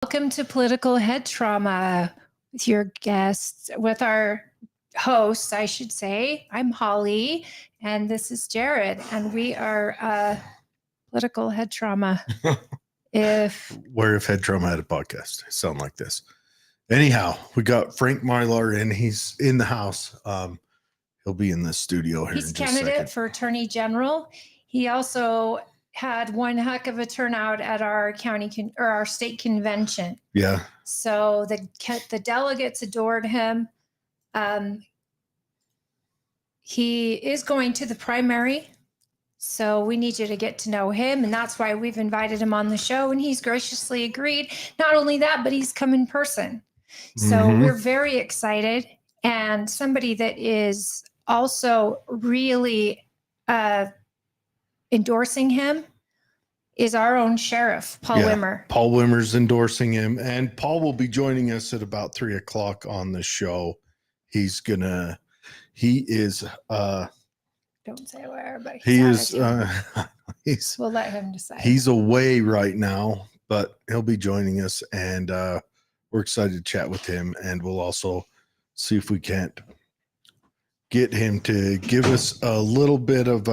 Welcome to Political Head Trauma with your guests, with our hosts, I should say. I'm Holly, and this is Jared, and we are Political Head Trauma. Where if Head Trauma had a podcast, it sound like this. Anyhow, we got Frank Mylar in. He's in the house. He'll be in the studio here. He's candidate for Attorney General. He also had one heck of a turnout at our our state convention. Yeah. So the delegates adored him. He is going to the primary, so we need you to get to know him, and that's why we've invited him on the show, and he's graciously agreed. Not only that, but he's come in person. So we're very excited, and somebody that is also really endorsing him is our own sheriff, Paul Wimmer. Paul Wimmer's endorsing him, and Paul will be joining us at about 3:00 on the show. He is don't say where, but we'll let him decide. He's away right now, but he'll be joining us, and we're excited to chat with him, and we'll also see if we can't get him to give us a little bit of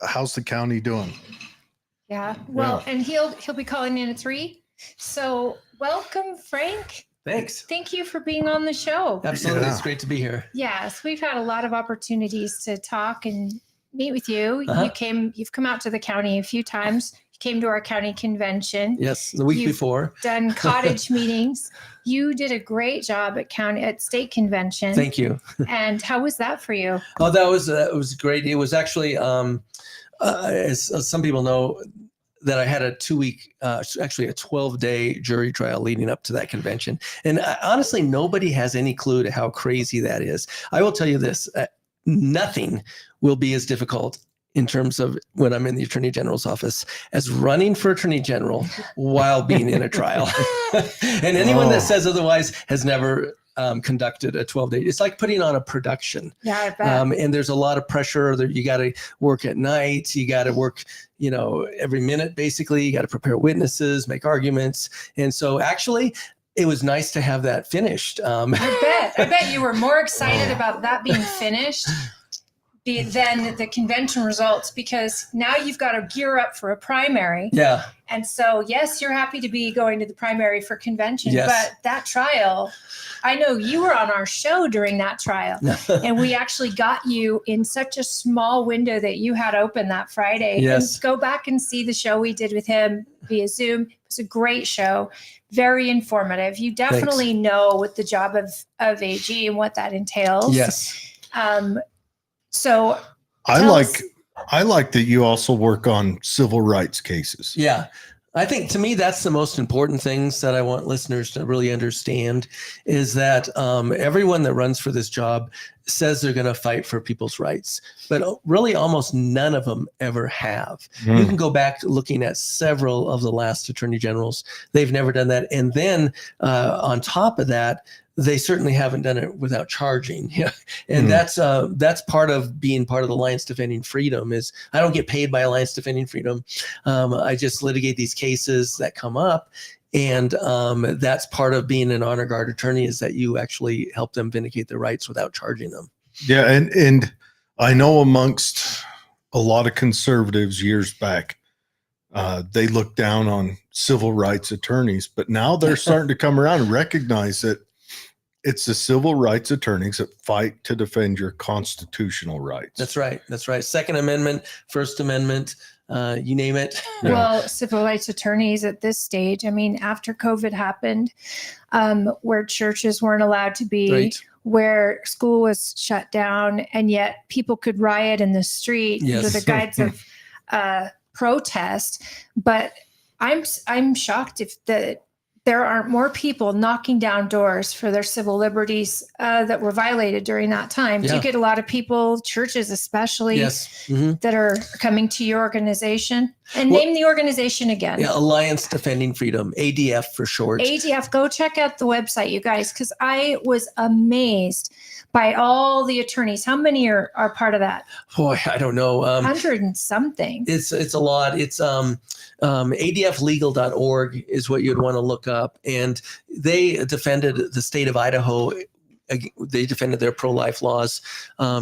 how's the county doing? Yeah. Well, and he'll be calling in at 3. So welcome, Frank. Thanks. Thank you for being on the show. Absolutely. Yeah. It's great to be here. Yes. We've had a lot of opportunities to talk and meet with you. You've come out to the county a few times. You came to our county convention. Yes. The week before. Done cottage meetings. You did a great job at state convention. Thank you. And how was that for you? Oh, it was great. It was actually, as some people know, that I had a 2-week, actually a 12-day jury trial leading up to that convention. And honestly, nobody has any clue to how crazy that is. I will tell you this, nothing will be as difficult in terms of when I'm in the Attorney General's office as running for Attorney General while being in a trial. And anyone that says otherwise has never conducted a 12-day. It's like putting on a production. Yeah, I bet. And there's a lot of pressure. You got to work at night. You got to work, every minute, basically. You got to prepare witnesses, make arguments. And so actually, it was nice to have that finished. I bet you were more excited about that being finished than the convention results, because now you've got to gear up for a primary. Yeah. And so, yes, you're happy to be going to the primary for convention, yes. But that trial, I know you were on our show during that trial, and we actually got you in such a small window that you had open that Friday. Yes. And go back and see the show we did with him via Zoom. It was a great show, very informative. You definitely know what the job of AG and what that entails. Yes. So I like that you also work on civil rights cases. Yeah. I think to me, that's the most important things that I want listeners to really understand is that everyone that runs for this job says they're going to fight for people's rights, but really almost none of them ever have. You can go back to looking at several of the last attorney generals. They've never done that. And then on top of that, they certainly haven't done it without charging. And that's part of being part of the Alliance Defending Freedom is I don't get paid by Alliance Defending Freedom. I just litigate these cases that come up. And that's part of being an honor guard attorney is that you actually help them vindicate their rights without charging them. Yeah. And I know amongst a lot of conservatives years back, they look down on civil rights attorneys, but now they're starting to come around and recognize that it's the civil rights attorneys that fight to defend your constitutional rights. That's right. That's right. Second Amendment, First Amendment, you name it. Yeah. Well, civil rights attorneys at this stage, I mean, after COVID happened, where churches weren't allowed to be, right, where school was shut down, and yet people could riot in the street under the guise of protest. But I'm shocked if there aren't more people knocking down doors for their civil liberties that were violated during that time. Do you get a lot of people, churches especially, that are coming to your organization? And name the organization again. Yeah, Alliance Defending Freedom, ADF for short. ADF, go check out the website, you guys, because I was amazed by all the attorneys. How many are part of that? Boy, I don't know. 100 and something. It's a lot. It's adflegal.org is what you'd want to look up. And they defended the state of Idaho. They defended their pro-life laws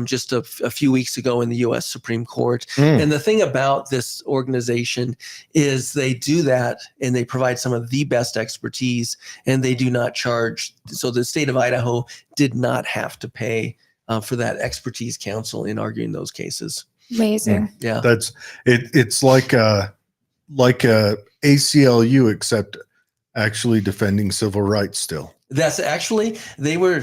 just a few weeks ago in the U.S. Supreme Court. And the thing about this organization is they do that and they provide some of the best expertise, and they do not charge. So the state of Idaho did not have to pay for that expertise counsel in arguing those cases. Amazing. Yeah. That's it. It's like a ACLU, except actually defending civil rights still. That's actually, they were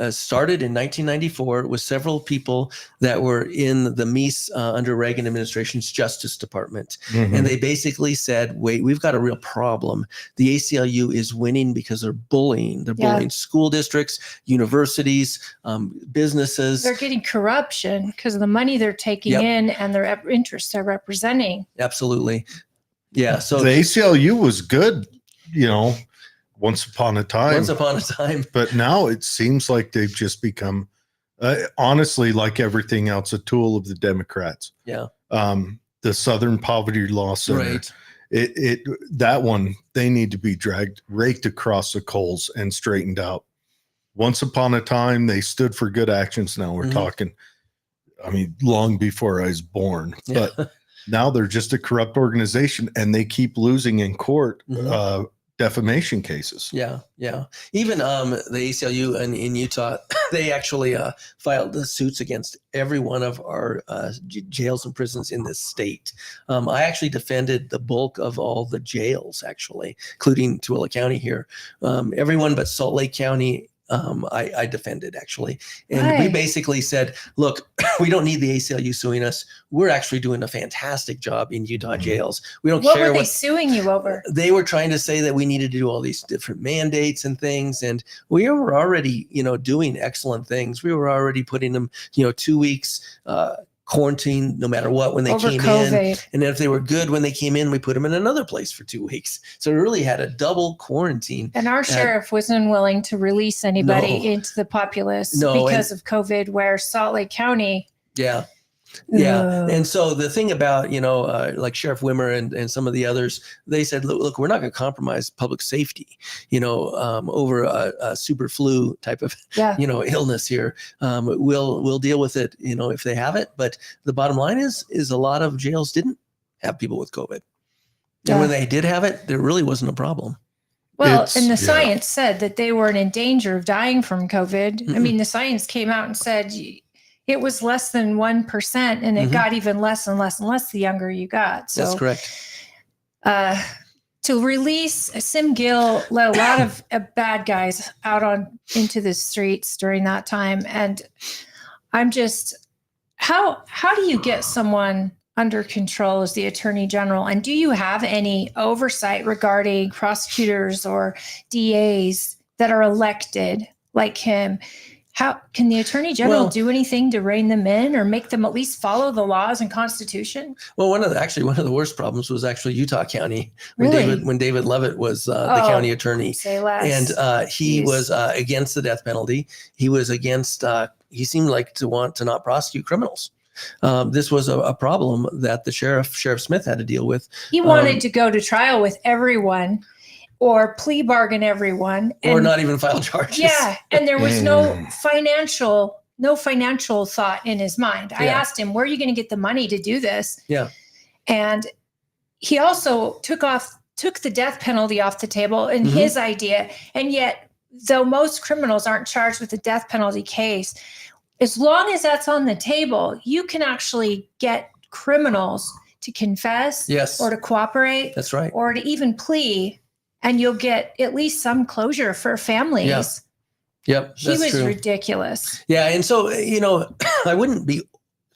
started in 1994 with several people that were in the Meese under Reagan administration's Justice Department. And they basically said, wait, we've got a real problem. The ACLU is winning because they're bullying. They're bullying school districts, universities, businesses. They're getting corruption because of the money they're taking in and their interests they're representing. Absolutely. Yeah. So the ACLU was good, once upon a time. But now it seems like they've just become, honestly, like everything else, a tool of the Democrats. Yeah. The Southern Poverty Law Center. Right. That one, they need to be raked across the coals and straightened out. Once upon a time, they stood for good actions. Now we're talking, long before I was born. But now they're just a corrupt organization, and they keep losing in court. Defamation cases. Yeah. Even the ACLU in Utah, they actually filed the suits against every one of our jails and prisons in this state. I actually defended the bulk of all the jails, actually, including Tooele County here. Everyone but Salt Lake County, I defended, actually. And we basically said, look, we don't need the ACLU suing us. We're actually doing a fantastic job in Utah jails. We don't care what were they suing you over? They were trying to say that we needed to do all these different mandates and things. And we were already, doing excellent things. We were already putting them, 2 weeks, quarantine no matter what when they came in, and if they were good when they came in, we put them in another place for 2 weeks. So we really had a double quarantine. And our sheriff was unwilling to release anybody into the populace because of COVID, where Salt Lake County. And so the thing about, like Sheriff Wimmer and some of the others, they said, look, we're not going to compromise public safety, over a super flu type of, illness here. We'll deal with it, if they have it. But the bottom line is a lot of jails didn't have people with COVID. And when they did have it, there really wasn't a problem. Well, and the science said that they weren't in danger of dying from COVID. I mean, the science came out and said it was less than 1%, and it got even less and less and less the younger you got. So that's correct. To release Sim Gill let a lot of bad guys out into the streets during that time. And I'm just, how do you get someone under control as the Attorney General? And do you have any oversight regarding prosecutors or DAs that are elected like him? How can the Attorney General do anything to rein them in or make them at least follow the laws and Constitution? Well, one of the worst problems was actually Utah County when David Leavitt was the county attorney. Say less. And he was against the death penalty. He was against. He seemed like to want to not prosecute criminals. This was a problem that the Sheriff Smith had to deal with. He wanted to go to trial with everyone, or plea bargain everyone, or not even file charges. Yeah, and there was no financial thought in his mind. I asked him, "Where are you going to get the money to do this?" Yeah, and he also took the death penalty off the table in his idea. And yet, though most criminals aren't charged with a death penalty case, as long as that's on the table, you can actually get criminals to confess, or to cooperate. That's right, or to even plea. And you'll get at least some closure for families. Yep. He was ridiculous. Yeah. And so, I wouldn't be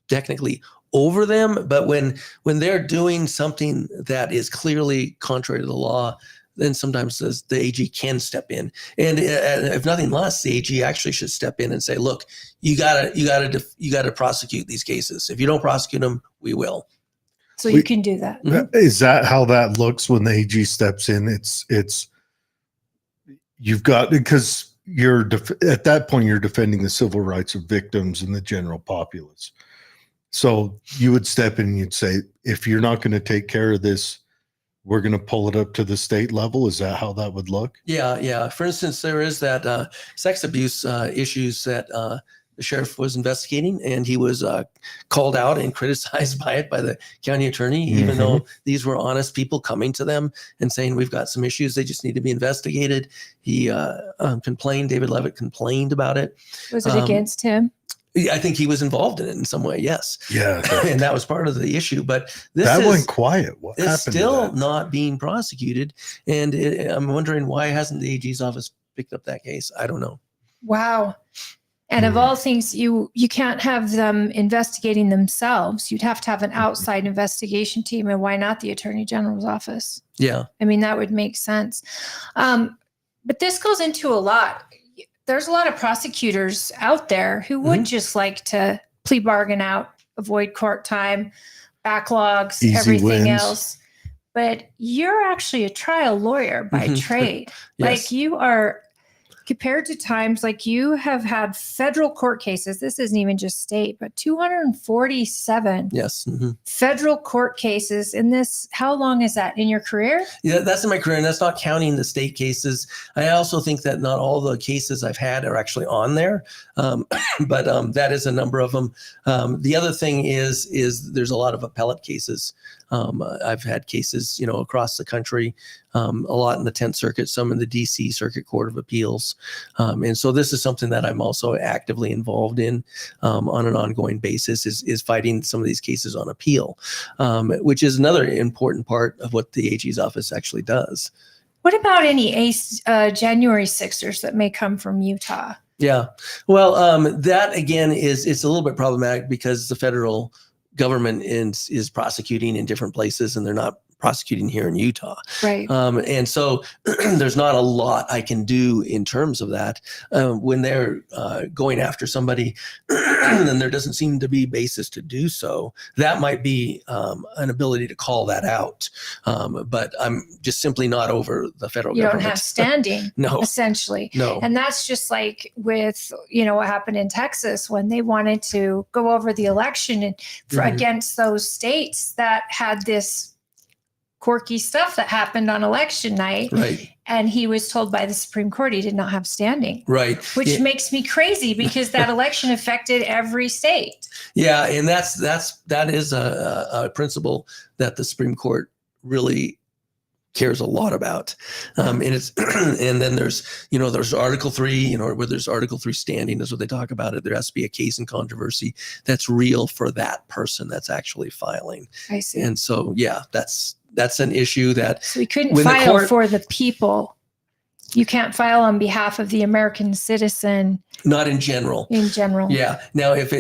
technically over them, but when they're doing something that is clearly contrary to the law, then sometimes the AG can step in. And if nothing less, the AG actually should step in and say, look, you gotta prosecute these cases. If you don't prosecute them, we will. So you can do that. Is that how that looks when the AG steps in? It's you've got, because at that point you're defending the civil rights of victims and the general populace. So you would step in and you'd say, if you're not going to take care of this, we're going to pull it up to the state level. Is that how that would look? Yeah. For instance, there is that sex abuse issues that the sheriff was investigating, and he was called out and criticized by it by the county attorney, even though these were honest people coming to them and saying, we've got some issues, they just need to be investigated. He complained, David Levitt complained about it. Was it against him? I think he was involved in it in some way, yes. Yeah. And that was part of the issue. But went quiet. What happened? It's still not being prosecuted. And I'm wondering, why hasn't the AG's office picked up that case? I don't know. Wow. And of all things, you can't have them investigating themselves. You'd have to have an outside investigation team. And why not the Attorney General's office? Yeah. I mean, that would make sense. But this goes into a lot. There's a lot of prosecutors out there who would just like to plea bargain out, avoid court time, backlogs, Easy everything wins. else. But you're actually a trial lawyer by trade. Yes. Like you are, compared to times, like you have had federal court cases. This isn't even just state, but 247 Yes. federal court cases in this. How long is that in your career? Yeah, that's in my career, and that's not counting the state cases. I also think that not all the cases I've had are actually on there, but that is a number of them. The other thing is there's a lot of appellate cases. I've had cases, across the country, a lot in the 10th Circuit, some in the DC Circuit Court of Appeals. And so this is something that I'm also actively involved in on an ongoing basis, is fighting some of these cases on appeal, which is another important part of what the AG's office actually does. What about any January 6ers that may come from Utah? Yeah, well, that again it's a little bit problematic because the federal government is prosecuting in different places, and they're not prosecuting here in Utah. Right. And so there's not a lot I can do in terms of that. When they're going after somebody, then there doesn't seem to be basis to do so. That might be an ability to call that out. But I'm just simply not over the federal government. You don't have standing, No. essentially. No. And that's just like with, what happened in Texas when they wanted to go over the election and against those states that had this quirky stuff that happened on election night. Right. And he was told by the Supreme Court he did not have standing. Right. Which makes me crazy because that election affected every state. Yeah, and that is a principle that the Supreme Court really cares a lot about. And it's and then there's Article 3, where there's Article 3 standing is what they talk about it. There has to be a case in controversy that's real for that person that's actually filing. I see. And so that's an issue that so we couldn't file for the people. You can't file on behalf of the American citizen. Not in general. In general. Yeah. Now, if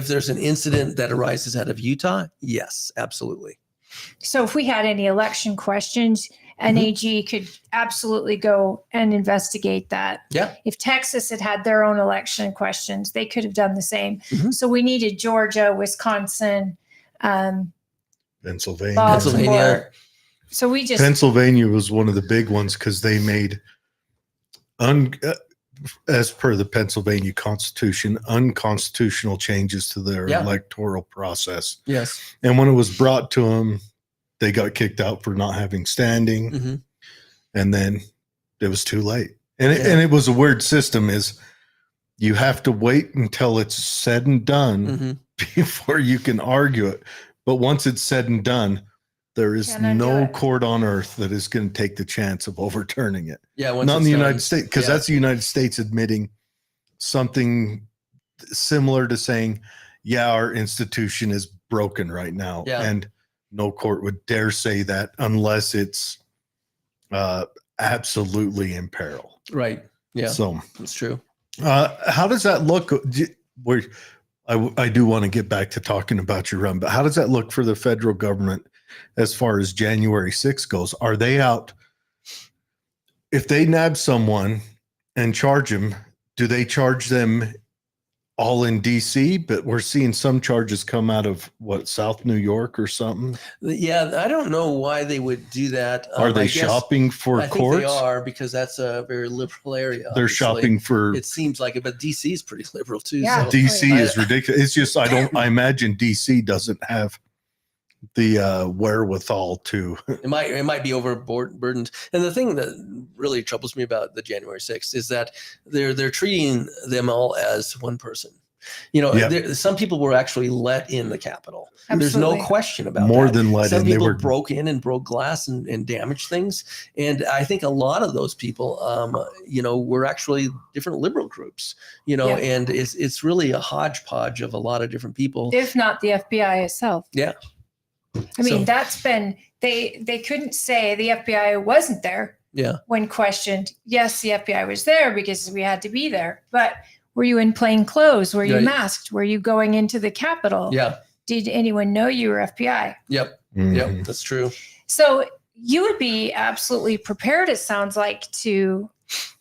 there's an incident that arises out of Utah, yes, absolutely. So if we had any election questions, an AG could absolutely go and investigate that. Yeah. If Texas had their own election questions, they could have done the same. So we needed Georgia, Wisconsin, Pennsylvania. Pennsylvania. So we just Pennsylvania was one of the big ones because they made, as per the Pennsylvania Constitution, unconstitutional changes to their electoral process. Yes. And when it was brought to them, they got kicked out for not having standing. And then it was too late. And it was a weird system, is you have to wait until it's said and done before you can argue it. But once it's said and done, there is no court on earth that is going to take the chance of overturning it. Yeah. Not in the United States, because that's the United States admitting something similar to saying, our institution is broken right now. Yeah. And no court would dare say that unless it's absolutely in peril. Right. Yeah. So that's true. How does that look? I do want to get back to talking about your run, but how does that look for the federal government as far as January 6th goes? Are they out? If they nab someone and charge them, do they charge them all in DC, but we're seeing some charges come out of South New York or something. Yeah, I don't know why they would do that. Are they shopping for I courts? think they are, because that's a very liberal area. They're obviously. shopping for. It seems like it, but DC is pretty liberal too. Yeah. So. DC is ridiculous. It's just I imagine DC doesn't have the wherewithal to. It might be overburdened. And the thing that really troubles me about the January 6th is that they're treating them all as one person. Some people were actually let in the Capitol. There's no question about more that. than let Some in. people broke in and broke glass and damaged things. And I think a lot of those people, were actually different liberal groups, and it's really a hodgepodge of a lot of different people. If not the FBI itself. Yeah. I mean, that's been, they couldn't say the FBI wasn't there. Yeah. When questioned, yes, the FBI was there because we had to be there. But were you in plain clothes? Were you masked? Were you going into the Capitol? Yeah. Did anyone know you were FBI? Yep. Mm-hmm. Yep. That's true. So you would be absolutely prepared, it sounds like, to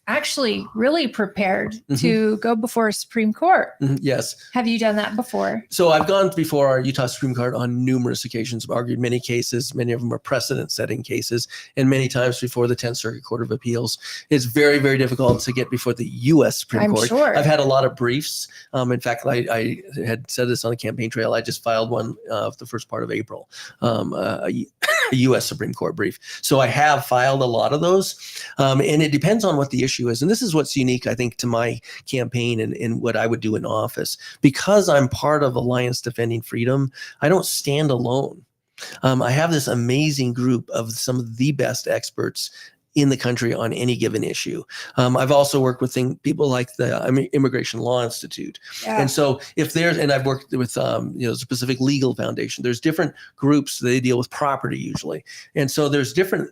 actually really prepared to go before a Supreme Court. Yes. Have you done that before? So I've gone before our Utah Supreme Court on numerous occasions, argued many cases. Many of them are precedent-setting cases, and many times before the 10th Circuit Court of Appeals. It's very, very difficult to get before the U.S. Supreme Court. Sure. I've had a lot of briefs. In fact, I had said this on the campaign trail. I just filed one the first part of April, a U.S. Supreme Court brief. So I have filed a lot of those, and it depends on what the issue is. And this is what's unique, I think, to my campaign and what I would do in office. Because I'm part of Alliance Defending Freedom, I don't stand alone. I have this amazing group of some of the best experts in the country on any given issue. I've also worked with people like the Immigration Law Institute. Yeah. And so I've worked with, the Pacific Legal Foundation. There's different groups, they deal with property usually. And so there's different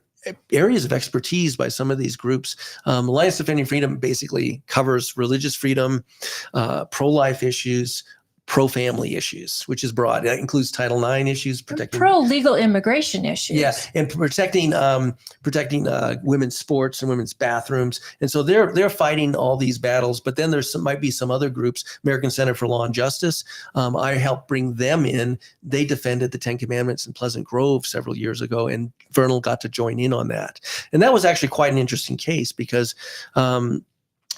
areas of expertise by some of these groups. Alliance Defending Freedom basically covers religious freedom, pro-life issues, pro-family issues, which is broad. That includes Title IX issues, protecting pro-legal immigration issues. Yeah, and protecting women's sports and women's bathrooms. And so they're fighting all these battles. But then might be some other groups. American Center for Law and Justice. I helped bring them in. They defended the 10 Commandments in Pleasant Grove several years ago, and Vernal got to join in on that. And that was actually quite an interesting case because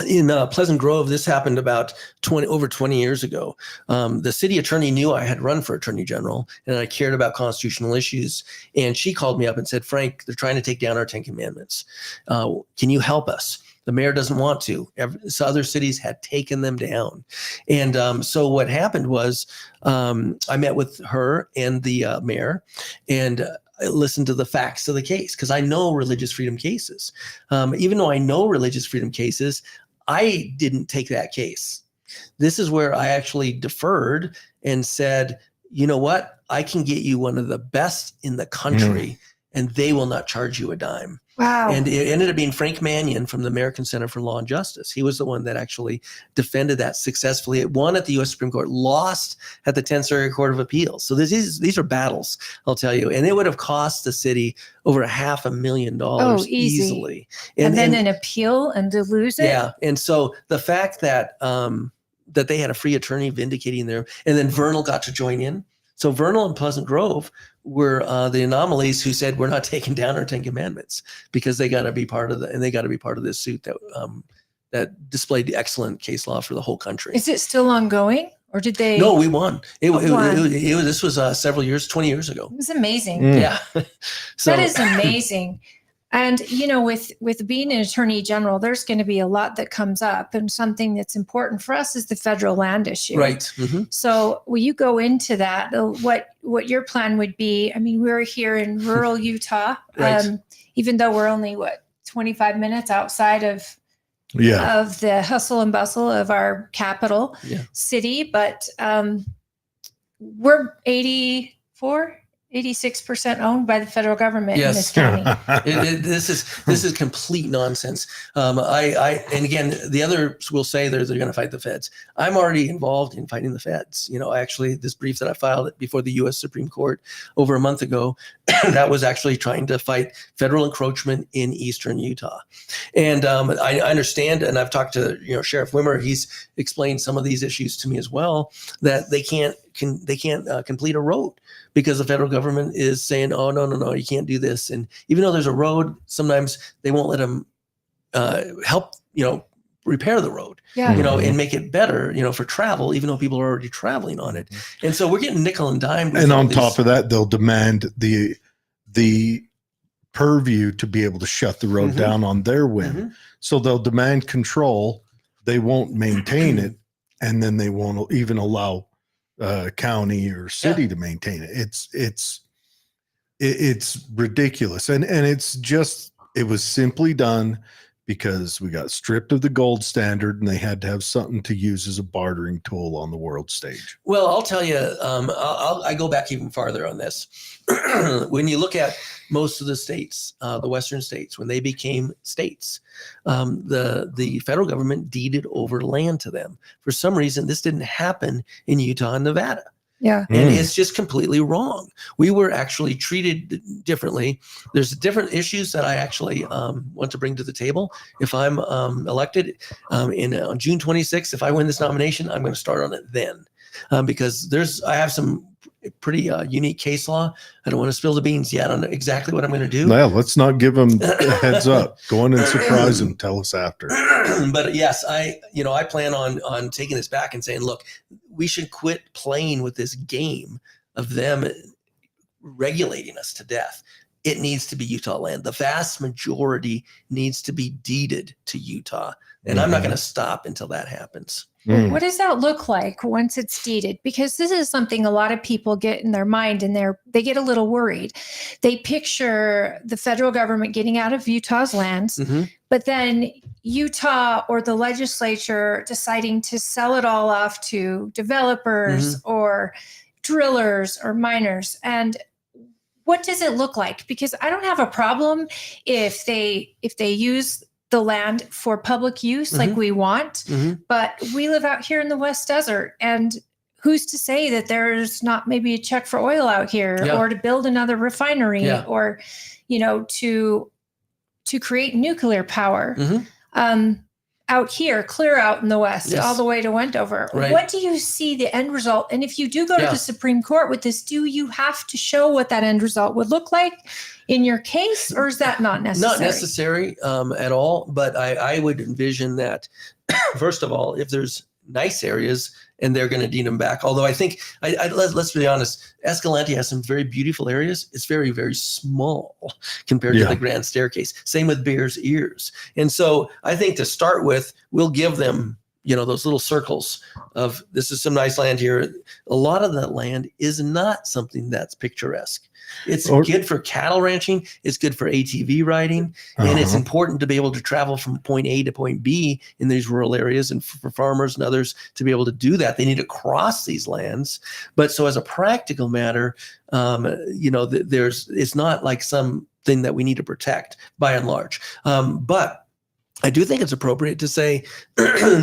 in Pleasant Grove, this happened about over 20 years ago. The city attorney knew I had run for attorney general and I cared about constitutional issues. And she called me up and said, Frank, they're trying to take down our 10 Commandments. Can you help us? The mayor doesn't want to. So other cities had taken them down. And so what happened was I met with her and the mayor and I listened to the facts of the case because I know religious freedom cases. Even though I know religious freedom cases, I didn't take that case. This is where I actually deferred and said, you know what? I can get you one of the best in the country and they will not charge you a dime. Wow. And it ended up being Frank Mylar from the American Center for Law and Justice. He was the one that actually defended that successfully. It won at the U.S. Supreme Court, lost at the 10th Circuit Court of Appeals. So these are battles, I'll tell you. And it would have cost the city over $500,000 easily. And then an appeal and to lose it? Yeah. And so the fact that that they had a free attorney vindicating their, and then Vernal got to join in. So Vernal and Pleasant Grove were the anomalies who said, we're not taking down our 10 Commandments because they got to be part of this suit that displayed excellent case law for the whole country. Is it still ongoing or did they? No, we won. This was several years, 20 years ago. It was amazing. Yeah. So that is amazing. And, with being an attorney general, there's going to be a lot that comes up. And something that's important for us is the federal land issue. Right. Mm-hmm. So will you go into that? What your plan would be? I mean, we're here in rural Utah, right. Even though we're only, 25 minutes outside of the hustle and bustle of our capital city. But we're 84 86% owned by the federal government in this Yes. county. This is complete nonsense. And again, the others will say they're going to fight the feds. I'm already involved in fighting the feds. Actually, this brief that I filed before the U.S. Supreme Court over a month ago, that was actually trying to fight federal encroachment in eastern Utah. And I understand, and I've talked to Sheriff Wimmer. He's explained some of these issues to me as well, that they can't complete a road because the federal government is saying, oh, no, you can't do this. And even though there's a road, sometimes they won't let them help, repair the road, and make it better, for travel, even though people are already traveling on it. And so we're getting nickel and dime. And on top of that, they'll demand the purview to be able to shut the road down on their whim. So they'll demand control. They won't maintain it. And then they won't even allow county or city to maintain it. It's ridiculous. And it was simply done because we got stripped of the gold standard and they had to have something to use as a bartering tool on the world stage. Well, I'll tell you, I go back even farther on this. When you look at most of the states, the Western states, when they became states, the federal government deeded over land to them. For some reason, this didn't happen in Utah and Nevada. Yeah. And it's just completely wrong. We were actually treated differently. There's different issues that I actually want to bring to the table. If I'm elected on June 26th, if I win this nomination, I'm going to start on it then. Because I have some pretty unique case law. I don't want to spill the beans yet on exactly what I'm going to do. Well, let's not give them a heads up. Go in and surprise them. Tell us after. But yes, I plan on taking this back and saying, look, we should quit playing with this game of them regulating us to death. It needs to be Utah land. The vast majority needs to be deeded to Utah. And I'm not going to stop until that happens. What does that look like once it's deeded? Because this is something a lot of people get in their mind and they get a little worried. They picture the federal government getting out of Utah's lands, but then Utah or the legislature deciding to sell it all off to developers or drillers or miners. And what does it look like? Because I don't have a problem if they use the land for public use like we want, but we live out here in the West Desert, and who's to say that there's not maybe a check for oil out here or to build another refinery or, to create nuclear power out here, clear out in the West, all the way to Wendover. Right. What do you see the end result? And if you do go to the Supreme Court with this, do you have to show what that end result would look like in your case, or is that not necessary? Not necessary at all, but I would envision that, first of all, if there's nice areas and they're going to deed them back. Although I think, let's be honest, Escalante has some very beautiful areas. It's very, very small compared to the Grand Staircase. Same with Bears Ears. And so I think to start with, we'll give them, those little circles of this is some nice land here. A lot of that land is not something that's picturesque. It's good for cattle ranching. It's good for ATV riding. And it's important to be able to travel from point A to point B in these rural areas. And for farmers and others to be able to do that, they need to cross these lands. But so as a practical matter, it's not like something that we need to protect by and large. But I do think it's appropriate to say,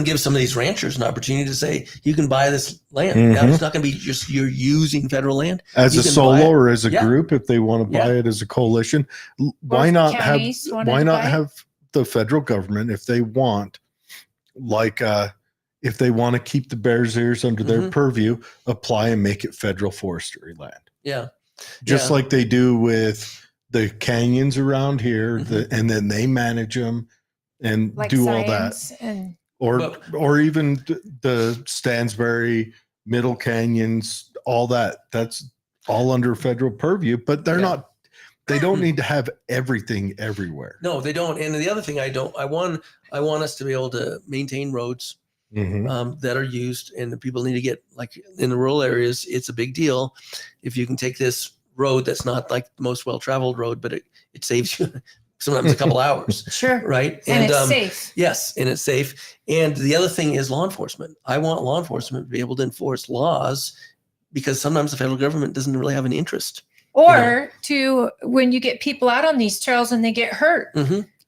give some of these ranchers an opportunity to say, you can buy this land. Now, it's not going to be just you're using federal land. As a solo or as a group, if they want to buy it as a coalition, why not have the federal government, if they want, if they want to keep the Bears Ears under their purview, apply and make it federal forestry land. Yeah. Just like they do with the canyons around here, and then they manage them. And like do all that, or even the Stansbury, Middle Canyons, all that. That's all under federal purview. But they're not. They don't need to have everything everywhere. No, they don't. And the other thing, I want us to be able to maintain roads that are used, and the people need to get, like in the rural areas. It's a big deal if you can take this road that's not like the most well-traveled road, but it saves you sometimes a couple hours. Sure. Right. And it's safe. Yes. And it's safe. And the other thing is law enforcement. I want law enforcement to be able to enforce laws, because sometimes the federal government doesn't really have an interest Or to when you get people out on these trails and they get hurt.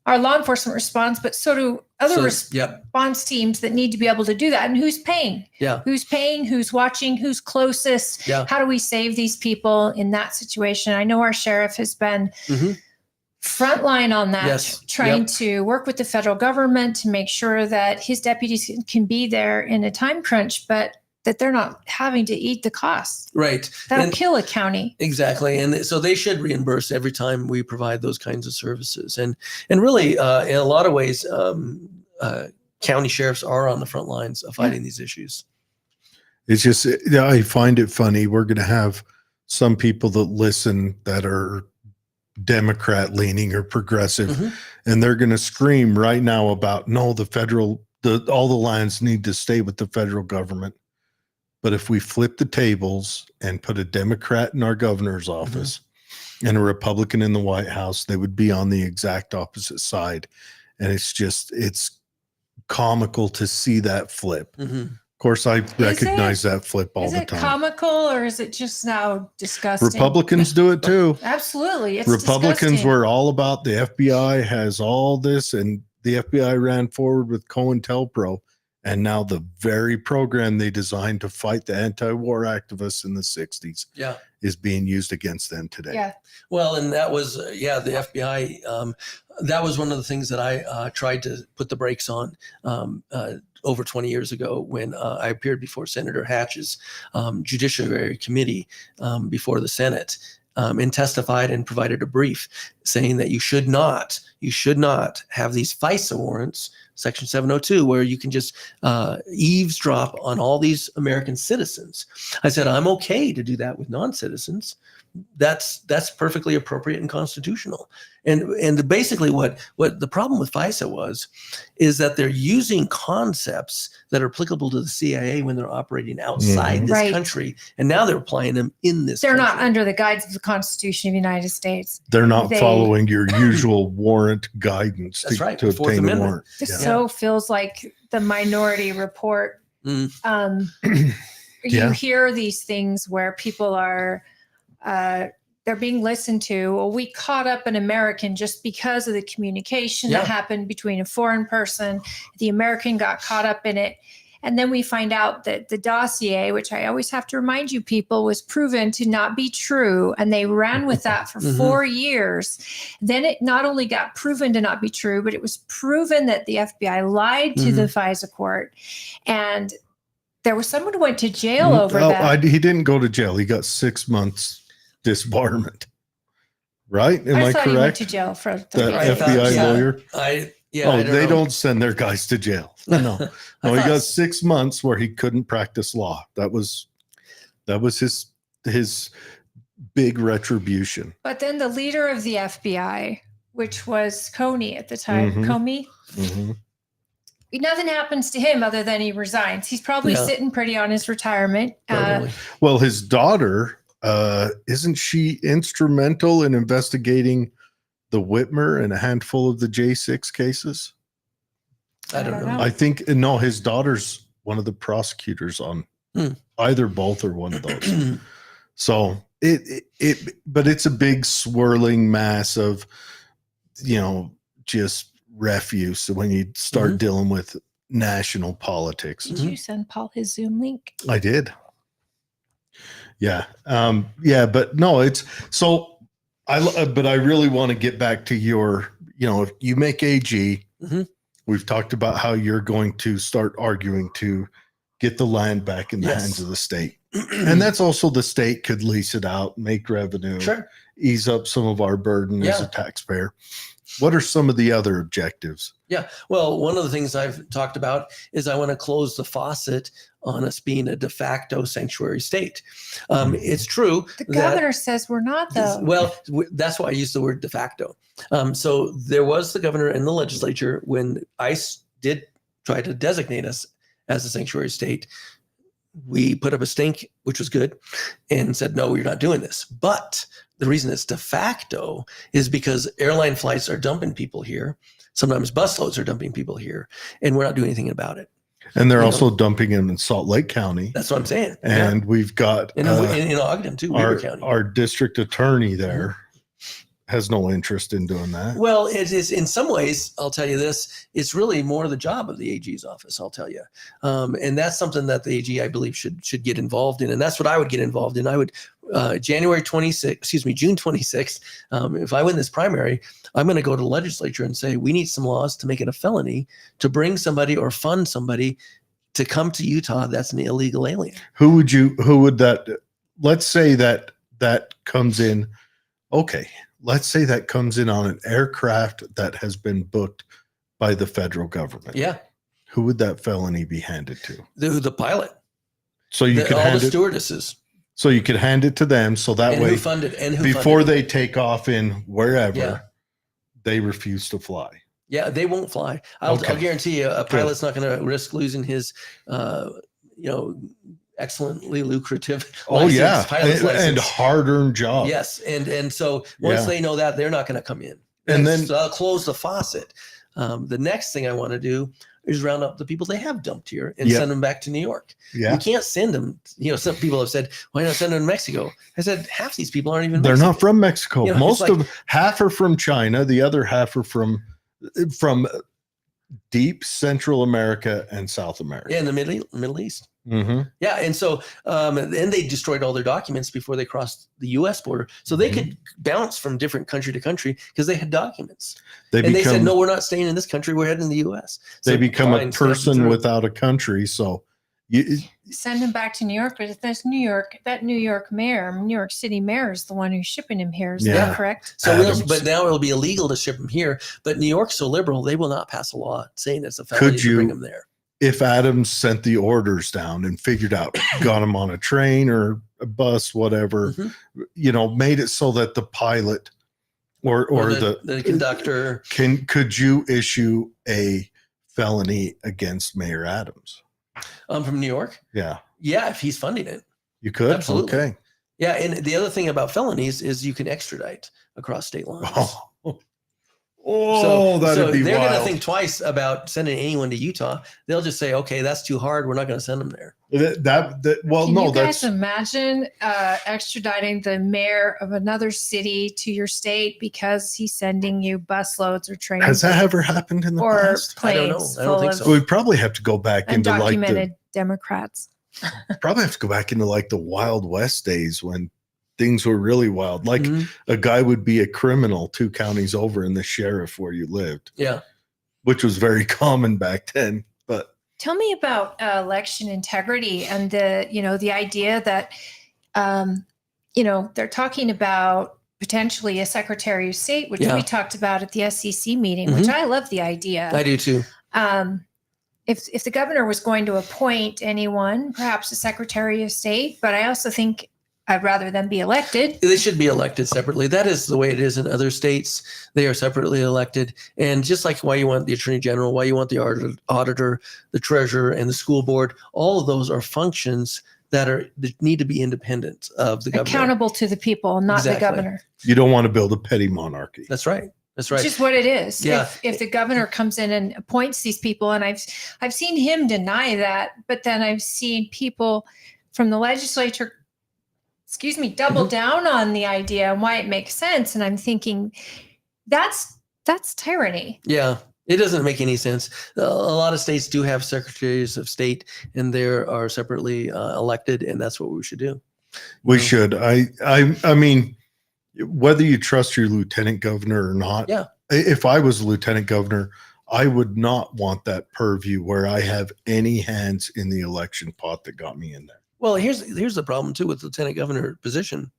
Our law enforcement responds, but so do other response teams that need to be able to do that. And who's paying? Who's paying? Who's watching? Who's closest? How do we save these people in that situation? I know our sheriff has been frontline on that, trying to work with the federal government to make sure that his deputies can be there in a time crunch, but that they're not having to eat the costs. Right. That'll kill a county. Exactly. And so they should reimburse every time we provide those kinds of services. And really, in a lot of ways, county sheriffs are on the front lines of fighting these issues. It's just, I find it funny. We're going to have some people that listen that are Democrat leaning or progressive, and they're going to scream right now about, no, all the lands need to stay with the federal government. But if we flip the tables and put a Democrat in our governor's office and a Republican in the White House, they would be on the exact opposite side. And it's comical to see that flip. Of course, I recognize that flip all the time. Is it comical, or is it just now disgusting? Republicans do it too. Absolutely. It's Republicans disgusting. were all about the FBI has all this, and the FBI ran forward with COINTELPRO. And now the very program they designed to fight the anti-war activists in the 60s is being used against them today. Yeah. Well, and that was, the FBI, that was one of the things that I tried to put the brakes on over 20 years ago when I appeared before Senator Hatch's Judiciary Committee before the Senate and testified and provided a brief saying that you should not have these FISA warrants, Section 702, where you can just eavesdrop on all these American citizens. I said, I'm okay to do that with non-citizens. That's perfectly appropriate and constitutional. And basically what the problem with FISA is that they're using concepts that are applicable to the CIA when they're operating outside this country. And now they're applying them in this country. They're not under the guidance of the Constitution of the United States. They're not following your usual warrant guidance to obtain a warrant. It so feels like the Minority Report. You hear these things where people are they're being listened to. Well, we caught up an American just because of the communication that happened between a foreign person. The American got caught up in it. And then we find out that the dossier, which I always have to remind you people, was proven to not be true. And they ran with that for 4 years. Then it not only got proven to not be true, but it was proven that the FBI lied to the FISA court. And there was someone who went to jail over that. He didn't go to jail. He got 6 months disbarment. Right? Am I correct? He went to jail for the FBI lawyer. They don't send their guys to jail. No, he got 6 months where he couldn't practice law. That was his big retribution. But then the leader of the FBI, which was Comey at the time, Comey. Nothing happens to him other than he resigns. He's probably sitting pretty on his retirement. Well, his daughter, isn't she instrumental in investigating the Wimmer and a handful of the J6 cases? I don't know. I think, no, his daughter's one of the prosecutors on either both or one of those. So but it's a big swirling mass of, just refuse when you start dealing with national politics. Did you send Paul his Zoom link? I did. Yeah. But no, it's so but I really want to get back to your, if you make AG, we've talked about how you're going to start arguing to get the land back in the hands of the state. And that's also the state could lease it out, make revenue, ease up some of our burden as a taxpayer. What are some of the other objectives? Yeah. Well, one of the things I've talked about is I want to close the faucet on us being a de facto sanctuary state. It's true. The governor says we're not, though. Well, that's why I use the word de facto. So there was the governor and the legislature when ICE did try to designate us as a sanctuary state. We put up a stink, which was good, and said, no, you're not doing this. But the reason it's de facto is because airline flights are dumping people here. Sometimes busloads are dumping people here, and we're not doing anything about it. And they're You also dumping him in Salt Lake County. That's what I'm saying. And we've got in Ogden too, Weaver County. Our district attorney there has no interest in doing that. Well, it is in some ways, I'll tell you this, it's really more the job of the AG's office, I'll tell you. And that's something that the AG, I believe, should get involved in. And that's what I would get involved in. I would, June 26th, if I win this primary, I'm going to go to the legislature and say, we need some laws to make it a felony to bring somebody or fund somebody to come to Utah that's an illegal alien. Let's say that comes in, okay. Let's say that comes in on an aircraft that has been booked by the federal government. Yeah. Who would that felony be handed to? The pilot. So you could all the stewardesses. So you could hand it to them. So that way, who funded before they take off in wherever, they refuse to fly. Yeah, they won't fly. I'll guarantee you, a pilot's not going to risk losing his, excellently lucrative license, pilot's license. And hard-earned job. Yes, and so once they know that, they're not going to come in. And then so I'll close the faucet. The next thing I want to do is round up the people they have dumped here and send them back to New York. Yeah. We can't send them. Some people have said, why not send them to Mexico? I said, half these people aren't even They're Mexican. not from Mexico. Half are from China. The other half are from deep Central America and South America. Yeah, in the Middle East. Mm-hmm. Yeah, and so and they destroyed all their documents before they crossed the U.S. border, so they could bounce from different country to country because they had documents. They said, "No, we're not staying in this country. We're heading to the U.S." So they become a person without a country. So send him back to New York. But if that's New York City mayor is the one who's shipping him here. Is that correct? So, but now it'll be illegal to ship him here. But New York's so liberal, they will not pass a law saying it's a felony to bring him there. If Adams sent the orders down and figured out, got him on a train or a bus, whatever, made it so that the pilot or the conductor could you issue a felony against Mayor Adams? From New York? Yeah. Yeah, if he's funding it. You could? Absolutely. Okay. Yeah, and the other thing about felonies is you can extradite across state lines. That'd be they're wild. going to think twice about sending anyone to Utah. They'll just say, okay, that's too hard. We're not going to send them there. Can you guys imagine extraditing the mayor of another city to your state because he's sending you busloads or trains? Has that ever happened in the past? I don't know. I don't think so. We'd probably have to go back into undocumented Democrats. Probably have to go back into the Wild West days when things were really wild. A guy would be a criminal 2 counties over and the sheriff where you lived. Yeah. Which was very common back then. But tell me about election integrity and the idea that, they're talking about potentially a Secretary of State, which we talked about at the SEC meeting, which I love the idea. I do too. If the governor was going to appoint anyone, perhaps a Secretary of State, but I also think I'd rather them be elected. They should be elected separately. That is the way it is in other states. They are separately elected. And just like why you want the Attorney General, why you want the auditor, the treasurer, and the school board, all of those are functions that need to be independent of the governor. Accountable to the people, not the governor. You don't want to build a petty monarchy. That's right. That's right. Which is what it is. Yeah. If the governor comes in and appoints these people, and I've seen him deny that, but then I've seen people from the legislature double down on the idea and why it makes sense. And I'm thinking that's tyranny. Yeah, it doesn't make any sense. A lot of states do have secretaries of state and they are separately elected. And that's what we should do. We should. I mean, whether you trust your lieutenant governor or not. Yeah. If I was a lieutenant governor, I would not want that purview where I have any hands in the election pot that got me in there. Well, here's the problem too with the lieutenant governor position.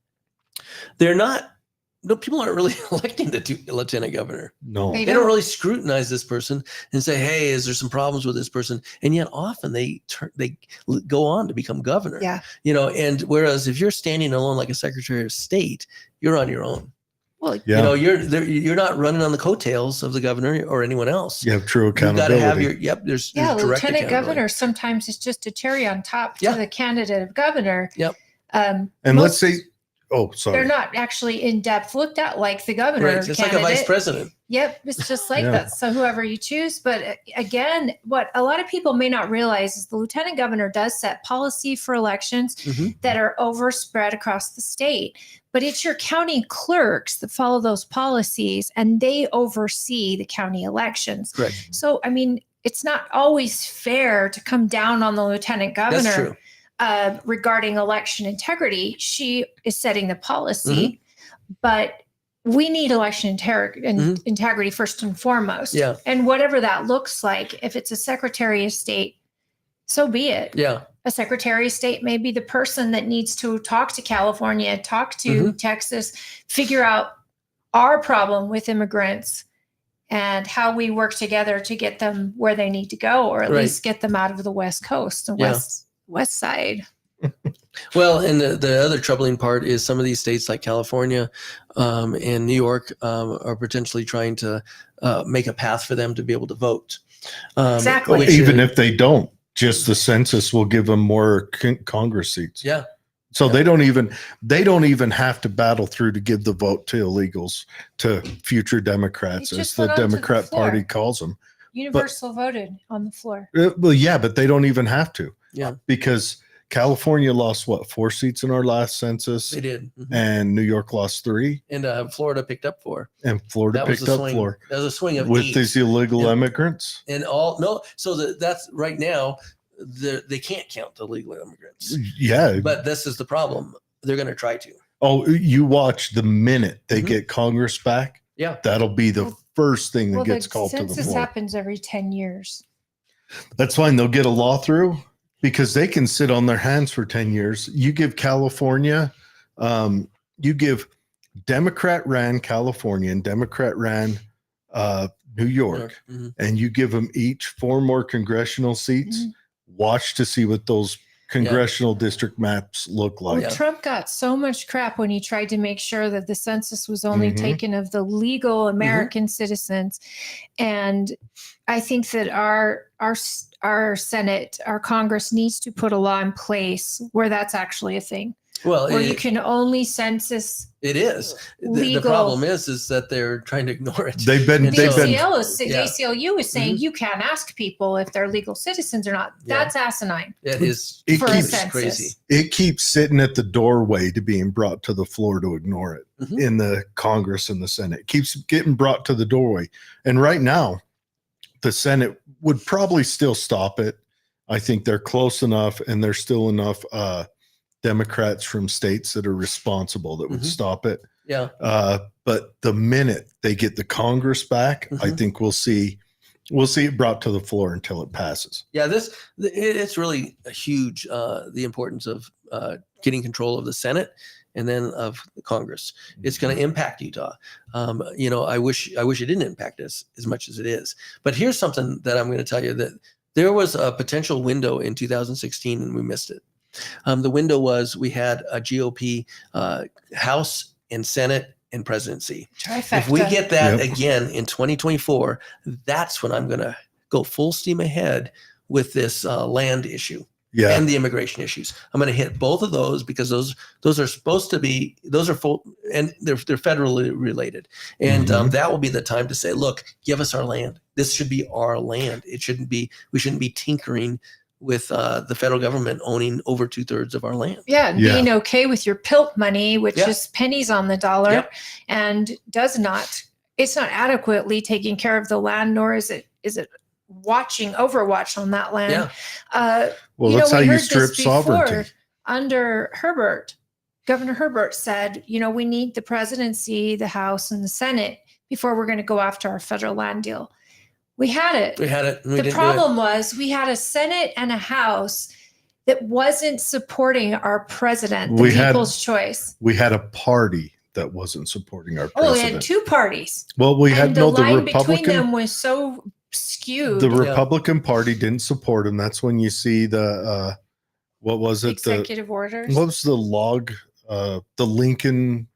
People aren't really electing the lieutenant governor. No, they don't really scrutinize this person and say, "Hey, is there some problems with this person?" And yet, often they go on to become governor. Yeah, And whereas if you're standing alone like a Secretary of State, you're on your own. Well, you're not running on the coattails of the governor or anyone else. You have true accountability. You've got to have there's lieutenant governor sometimes is just a cherry on top to the candidate of governor. Yep. And let's say, Oh, They're sorry. not actually in depth looked at like the governor. Right. It's like a vice president. Yep, it's just like Yeah. that. So whoever you choose, but again, what a lot of people may not realize is the lieutenant governor does set policy for elections that are overspread across the state. But it's your county clerks that follow those policies, and they oversee the county elections. Correct. So, I mean, it's not always fair to come down on the lieutenant That's governor true. regarding election integrity. She is setting the policy, but we need election integrity first and foremost. Yeah. And whatever that looks like, if it's a secretary of state, so be it. Yeah. A secretary of state may be the person that needs to talk to California, talk to Texas, figure out our problem with immigrants and how we work together to get them where they need to go, or at least get them out of the West Coast, the west side. Well, and the other troubling part is some of these states like California and New York are potentially trying to make a path for them to be able to vote. Exactly. Even if they don't, just the census will give them more Congress seats. Yeah. So they don't even have to battle through to give the vote to illegals, to future Democrats, as the Democrat Party calls them. Universal voted on the floor. Well, yeah, but they don't even have to. Yeah. Because California lost 4 seats in our last census? They did. And New York lost 3. And Florida picked up 4. And Florida picked up 4. That was a swing of with 8. These illegal immigrants. And so that's right now. They can't count the legal immigrants. Yeah. But this is the problem. They're going to try to. Oh, you watch the minute they get Congress back. Yeah. That'll be the first thing that gets called to the floor. Census happens every 10 years. That's fine. They'll get a law through because they can sit on their hands for 10 years. You give California, you give Democrat ran California and Democrat ran New York, and you give them each 4 more congressional seats. Watch to see what those congressional district maps look like. Well, Trump got so much crap when he tried to make sure that the census was only taken of the legal American citizens. And I think that our Senate, our Congress needs to put a law in place where that's actually a thing. Well, where you can only census. It is. The problem is that they're trying to ignore it. The ACLU is saying you can't ask people if they're legal citizens or not. That's asinine. It is. It keeps crazy. It keeps sitting at the doorway to being brought to the floor to ignore it in the Congress and the Senate. It keeps getting brought to the doorway. And right now, the Senate would probably still stop it. I think they're close enough and there's still enough Democrats from states that are responsible that would stop it. Yeah. But the minute they get the Congress back, I think we'll see it brought to the floor until it passes. Yeah, it's really a huge the importance of getting control of the Senate and then of the Congress. It's going to impact Utah. I wish it didn't impact us as much as it is. But here's something that I'm going to tell you, that there was a potential window in 2016 and we missed it. The window was we had a GOP House and Senate and presidency. Trifecta. If we get that again in 2024, that's when I'm going to go full steam ahead with this land issue and the immigration issues. I'm going to hit both of those because those are supposed to be, those are full, and they're federally related. And that will be the time to say, look, give us our land. This should be our land. We shouldn't be tinkering with the federal government owning over 2/3 of our land. Yeah, and being okay with your PILT money, which is pennies on the dollar, and it's not adequately taking care of the land, nor is it overwatch on that land. Well, that's how you strip sovereignty. Under Herbert, Governor Herbert said, we need the presidency, the House, and the Senate before we're going to go after our federal land deal. We had it. The problem was we had a Senate and a House that wasn't supporting our president, the People's Choice. We had a party that wasn't supporting our president. Oh, we had 2 parties. Well, we had the line Republican between them was so skewed. The Republican Party didn't support him. That's when you see the what was it? Executive orders. What was the the Lincoln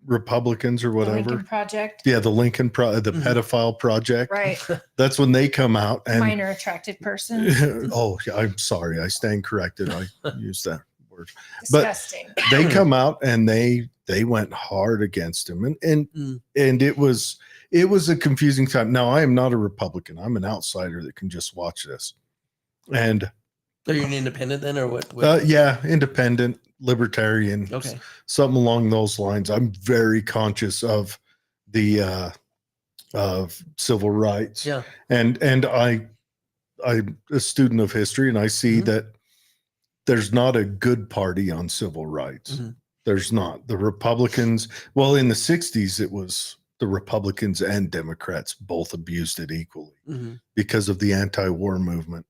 Republicans or whatever. The Lincoln Project. Yeah, the Lincoln pedophile project. Right. That's when they come out and minor attracted person. Oh, I'm sorry. I stand corrected. I used that word words. Disgusting. But they come out and they went hard against him, and it was a confusing time. Now, I am not a Republican. I'm an outsider that can just watch this. And are you an independent then, or what? Yeah, independent, libertarian, okay, something along those lines. I'm very conscious of the of civil rights. Yeah, and I'm a student of history, and I see that there's not a good party on civil rights. There's not. The Republicans, well, in the 60s, it was the Republicans and Democrats both abused it equally because of the anti-war movement.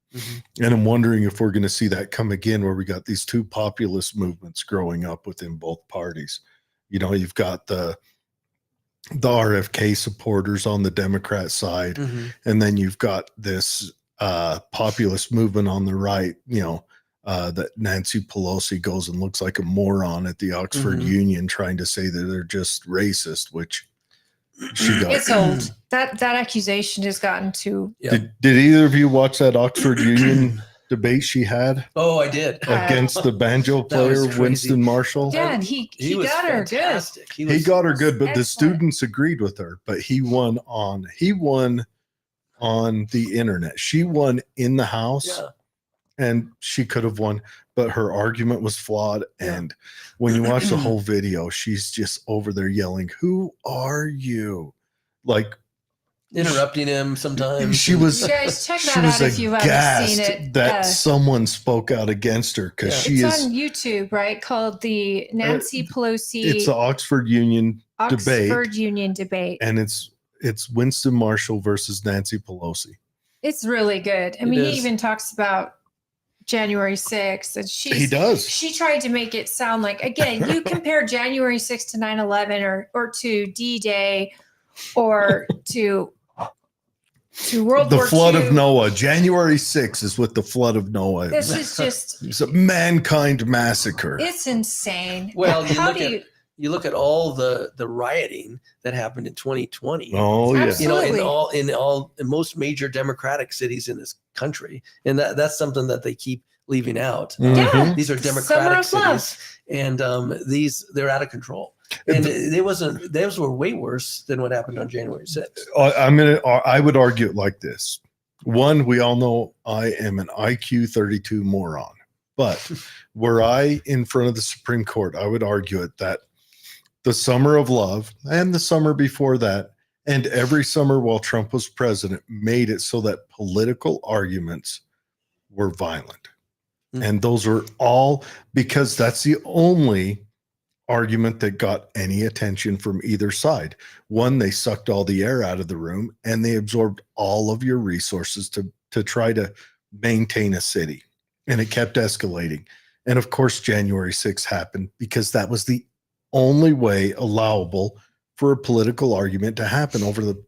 And I'm wondering if we're going to see that come again, where we got these two populist movements growing up within both parties. You know, you've got the RFK supporters on the Democrat side, and then you've got this populist movement on the right, you know, that Nancy Pelosi goes and looks like a moron at the Oxford Union trying to say that they're just racist, which she got. It's old. That accusation has gotten to. Did either of you watch that Oxford Union debate she had? Oh, I did. Against the banjo player, Winston Marshall. Yeah, and he got her good. He got her good, but excellent. the students agreed with her. But he won on the internet. She won in the House, and she could have won, but her argument was flawed. And when you watch the whole video, she's just over there yelling, "Who are you?" Like, interrupting him sometimes. She was. You guys check that out if you haven't seen it. That someone spoke out against her because she it's is on YouTube, right? Called the Nancy Pelosi. It's the Oxford Union debate. Oxford Union debate, and it's Winston Marshall versus Nancy Pelosi. It's really good. I mean, he even talks about January 6th, and he does. She tried to make it sound like, again, you compare January 6th to 9/11 or to D-Day or to World War II. The flood of Noah. January 6th is with the flood of Noah. This is just it's a mankind massacre. It's insane. Well, you look at all the rioting that happened in 2020. Oh, yeah. Absolutely. You know, in most major democratic cities in this country, and that's something that they keep leaving out. Yeah. These are democratic cities, and they're out of control. And those were way worse than what happened on January 6th. I would argue it like this. One, we all know I am an IQ 32 moron, but were I in front of the Supreme Court, I would argue it that the summer of love and the summer before that, and every summer while Trump was president, made it so that political arguments were violent. And those are all because that's the only argument that got any attention from either side. One, they sucked all the air out of the room, and they absorbed all of your resources to try to maintain a city. And it kept escalating. And of course, January 6th happened because that was the only way allowable for a political argument to happen over the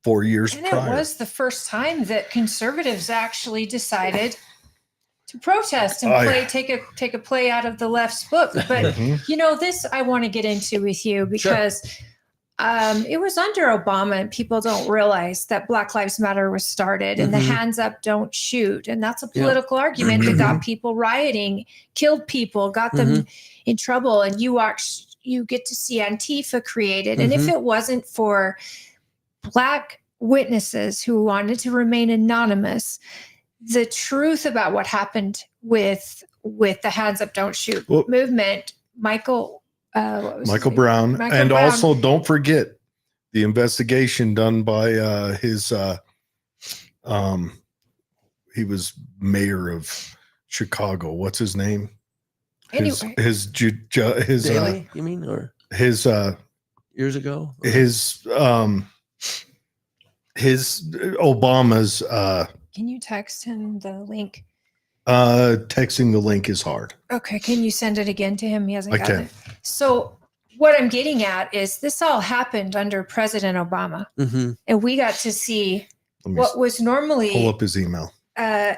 4 years and prior. It was the first time that conservatives actually decided to protest and take a play out of the left's book. But you know, this I want to get into with you because it was under Obama, and people don't realize that Black Lives Matter was started and the hands up, don't shoot. And that's a political argument that got people rioting, killed people, got them in trouble. And you get to see Antifa created. And if it wasn't for Black witnesses who wanted to remain anonymous, the truth about what happened with the hands up, don't shoot movement, Michael Brown. And also don't forget the investigation done by he was mayor of Chicago. What's his name? Anyway. His Daley, you mean, or his years ago? His Obama's can you text him the link? Texting the link is hard. Okay, can you send it again to him? He hasn't got it. So what I'm getting at is this all happened under President Obama, and we got to see what was normally pull up his email. An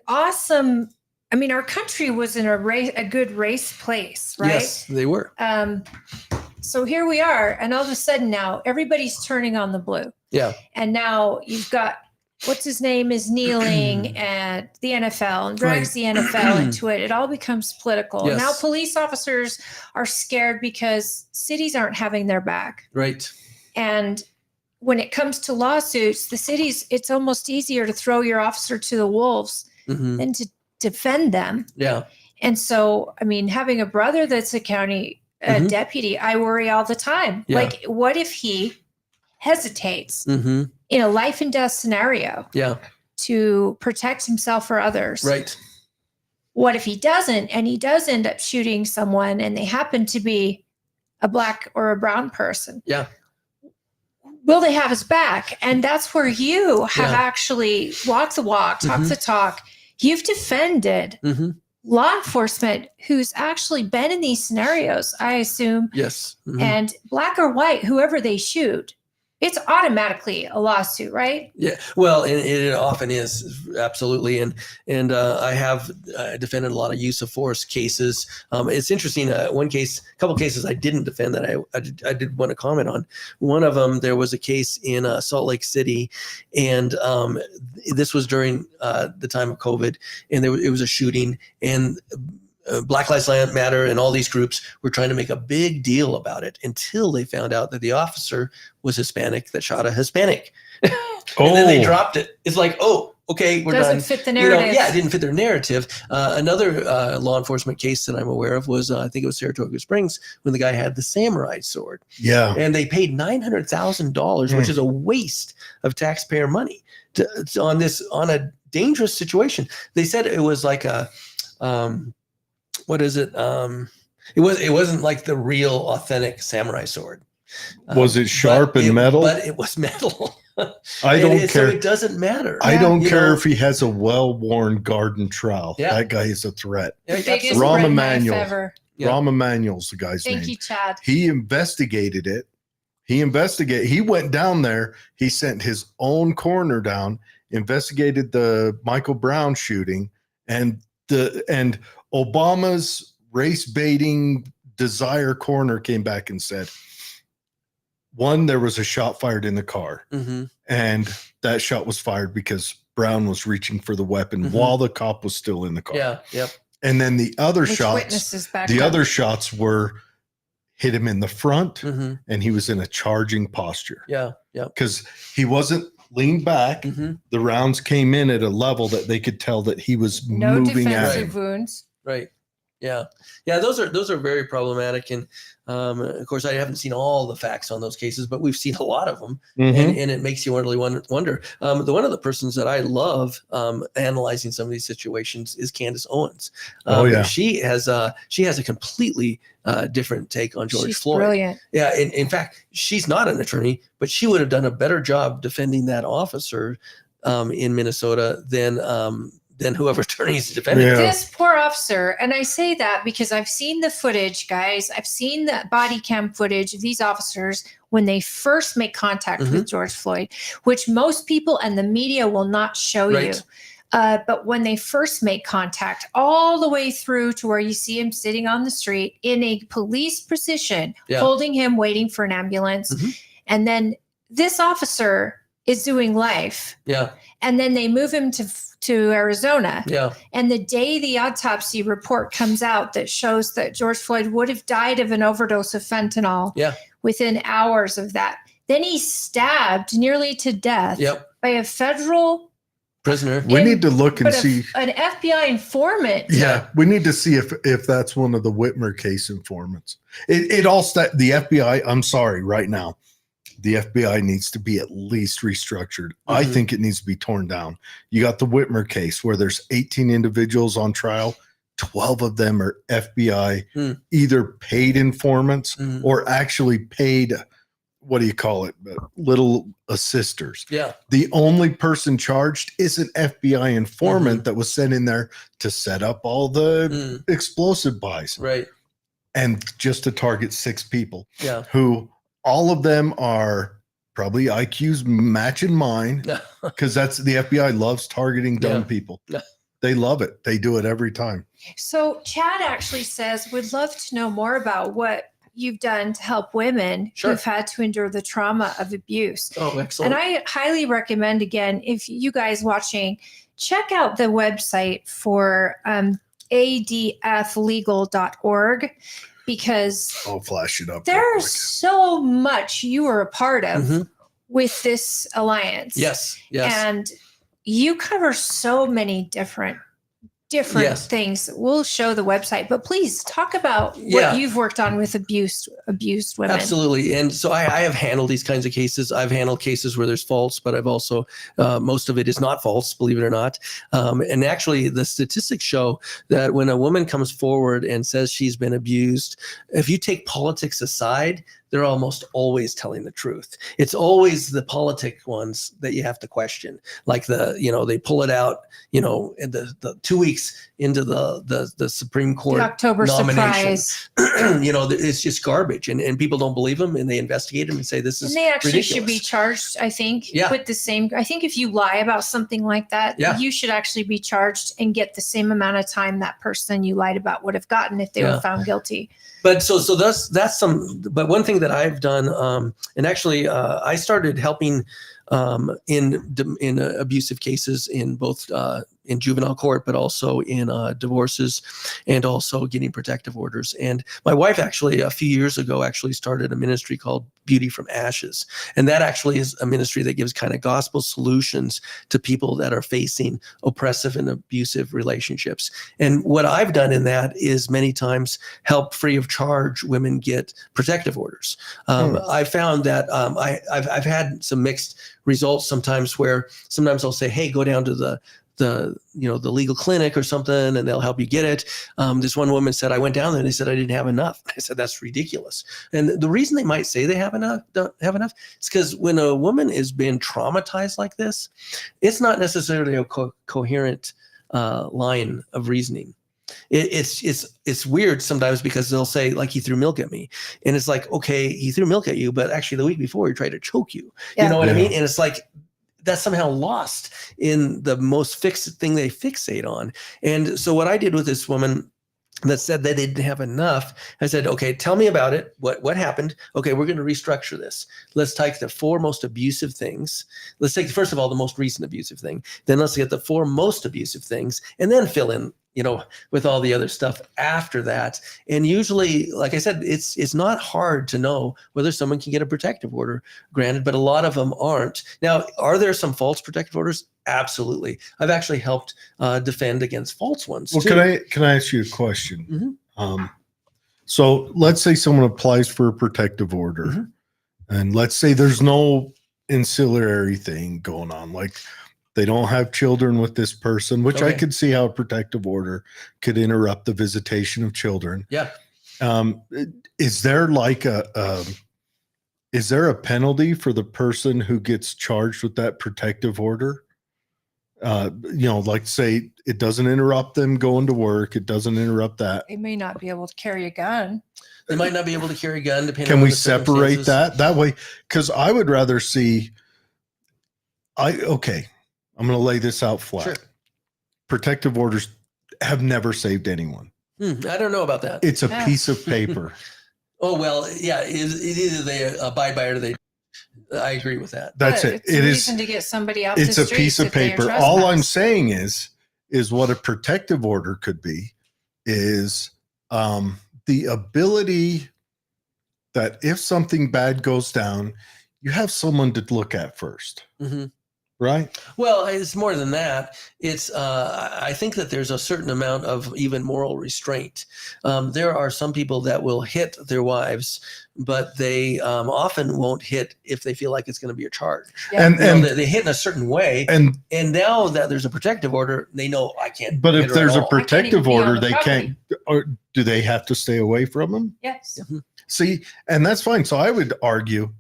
awesome. I mean, our country was in a good race place, right? Yes, they were. So here we are, and all of a sudden now everybody's turning on the blue. Yeah. And now you've got what's his name is kneeling at the NFL and drags the NFL into it. It all becomes political. Yes. Now police officers are scared because cities aren't having their back. Right. And when it comes to lawsuits, the cities, it's almost easier to throw your officer to the wolves than to defend them. Yeah. And so, I mean, having a brother that's a county deputy, I worry all the time. Yeah. Like, what if he hesitates in a life and death scenario to protect himself or others? Right. What if he doesn't, and he does end up shooting someone and they happen to be a black or a brown person? Yeah. Will they have his back? And that's where you have actually walked the walk, talked the talk. You've defended law enforcement who's actually been in these scenarios, I assume. Yes. And black or white, whoever they shoot, it's automatically a lawsuit, right? Yeah, well, and it often is, absolutely. And I have defended a lot of use of force cases. It's interesting. A couple cases I didn't defend that I did want to comment on. One of them, there was a case in Salt Lake City, and this was during the time of COVID, and it was a shooting, and Black Lives Matter and all these groups were trying to make a big deal about it until they found out that the officer was Hispanic that shot a Hispanic. And then they dropped it. It's like, oh, okay, we're done. Doesn't fit the narrative. It didn't fit their narrative. Another law enforcement case that I'm aware of was, I think it was Saratoga Springs, when the guy had the samurai sword. Yeah. And they paid $900,000, which is a waste of taxpayer money on a dangerous situation. They said it was like a, what is it? It wasn't like the real authentic samurai sword. Was it sharp and metal? But it was metal. I don't care. So it doesn't matter. I don't care if he has a well-worn garden trowel. Yeah. That guy is a threat. The biggest Rahm Emanuel ever. Rahm Emanuel's the guy's name. Thank you, Chad. He investigated it. He went down there. He sent his own coroner down, investigated the Michael Brown shooting, and Obama's race baiting desire coroner came back and said, one, there was a shot fired in the car, and that shot was fired because Brown was reaching for the weapon while the cop was still in the car. Yeah. Yep. And then the other shots were hit him in the front, and he was in a charging posture. Yeah. Yeah. Because he wasn't leaned back. The rounds came in at a level that they could tell that he was moving at defensive wounds. Right. Yeah. Yeah. Those are very problematic. And of course, I haven't seen all the facts on those cases, but we've seen a lot of them, and it makes you really wonder. One of the persons that I love analyzing some of these situations is Candace Owens. She has a completely different take on George Floyd. Brilliant. Yeah. In fact, she's not an attorney, but she would have done a better job defending that officer in Minnesota than whoever attorney's defending. This poor officer, and I say that because I've seen the footage, guys. I've seen the body cam footage of these officers when they first make contact with George Floyd, which most people and the media will not show you. But when they first make contact, all the way through to where you see him sitting on the street in a police position, holding him, waiting for an ambulance. And then this officer is doing life. Yeah. And then they move him to Arizona. Yeah. And the day the autopsy report comes out that shows that George Floyd would have died of an overdose of fentanyl within hours of that. Then he's stabbed nearly to death by a federal prisoner. We need to look and see an FBI informant. Yeah, we need to see if that's one of the Wimmer case informants. The FBI. I'm sorry, right now, the FBI needs to be at least restructured. I think it needs to be torn down. You got the Wimmer case where there's 18 individuals on trial. 12 of them are FBI, either paid informants or actually paid, what do you call it? Little assisters. Yeah. The only person charged is an FBI informant that was sent in there to set up all the explosive buys. Right. And just to target 6 people. Yeah. Who all of them are probably IQs matching mine, because that's the FBI loves targeting dumb people. They love it. They do it every time. So Chad actually says, would love to know more about what you've done to help women Sure. who've had to endure the trauma of abuse. Oh, excellent. And I highly recommend, again, if you guys watching, check out the website for adflegal.org, because I'll flash it up. there's so much you are a part of Mhm. with this alliance. Yes. And you cover so many different Yes. things. We'll show the website, but please talk about Yeah. what you've worked on with abused women. Absolutely. And so I have handled these kinds of cases. I've handled cases where there's false, but I've also, most of it is not false, believe it or not. And actually the statistics show that when a woman comes forward and says she's been abused, if you take politics aside, they're almost always telling the truth. It's always the politic ones that you have to question. Like they pull it out, in the 2 weeks into the Supreme Court The October nomination. surprise. It's just garbage, and people don't believe them, and they investigate them and say this is And they actually ridiculous. should be charged, I think, Yeah. with the same. I think if you lie about something like that, Yeah. you should actually be charged and get the same amount of time that person you lied about would have gotten if they were found guilty. But so that's some. But one thing that I've done, and actually, I started helping in abusive cases in both in juvenile court, but also in divorces, and also getting protective orders. And my wife actually a few years ago actually started a ministry called Beauty from Ashes, and that actually is a ministry that gives kind of gospel solutions to people that are facing oppressive and abusive relationships. And what I've done in that is many times help free of charge women get protective orders. I found that I've had some mixed results sometimes, where sometimes I'll say, hey, go down to the legal clinic or something, and they'll help you get it. This one woman said, I went down there and they said I didn't have enough. I said, that's ridiculous. And the reason they might say they don't have enough is because when a woman is being traumatized like this, it's not necessarily a coherent line of reasoning. It's weird sometimes, because they'll say, like, he threw milk at me, and it's like, okay, he threw milk at you, but actually the week before he tried to choke you. Yeah. You know what I mean? And it's like, that's somehow lost in the most fixed thing they fixate on. And so what I did with this woman that said they didn't have enough, I said, okay, tell me about it. What happened? Okay, we're going to restructure this. Let's take the 4 most abusive things. Let's take, first of all, the most recent abusive thing. Then let's get the 4 most abusive things, and then fill in, with all the other stuff after that. And usually, like I said, it's not hard to know whether someone can get a protective order granted, but a lot of them aren't. Now, are there some false protective orders? Absolutely. I've actually helped defend against false ones too. Can I ask you a question? Mm-hmm. So let's say someone applies for a protective order, mm-hmm. and let's say there's no ancillary thing going on, like they don't have children with this person, which I could see how a protective order could interrupt the visitation of children. Yeah. Is there like is there a penalty for the person who gets charged with that protective order? Like, say it doesn't interrupt them going to work. It doesn't interrupt that. They may not be able to carry a gun. They might not be able to carry a gun, depending on Can we the separate that way? Because I would rather see, I'm going to lay this out flat. Sure. Protective orders have never saved anyone. I don't know about that. It's a piece of paper. Oh, well, yeah. Either they abide by it or they. I agree with that. That's it. It's a reason to get somebody out. It's a piece of paper. All I'm saying is what a protective order could be is the ability that if something bad goes down, you have someone to look at first. Mm-hmm. Right. Well, it's more than that. It's I think that there's a certain amount of even moral restraint. There are some people that will hit their wives, but they often won't hit if they feel like it's going to be a charge. Yeah. And they hit in a certain way. And now that there's a protective order, they know I can't. But if there's a protective order, they can't. Or do they have to stay away from them? Yes. Mm-hmm. See, and that's fine. So I would argue,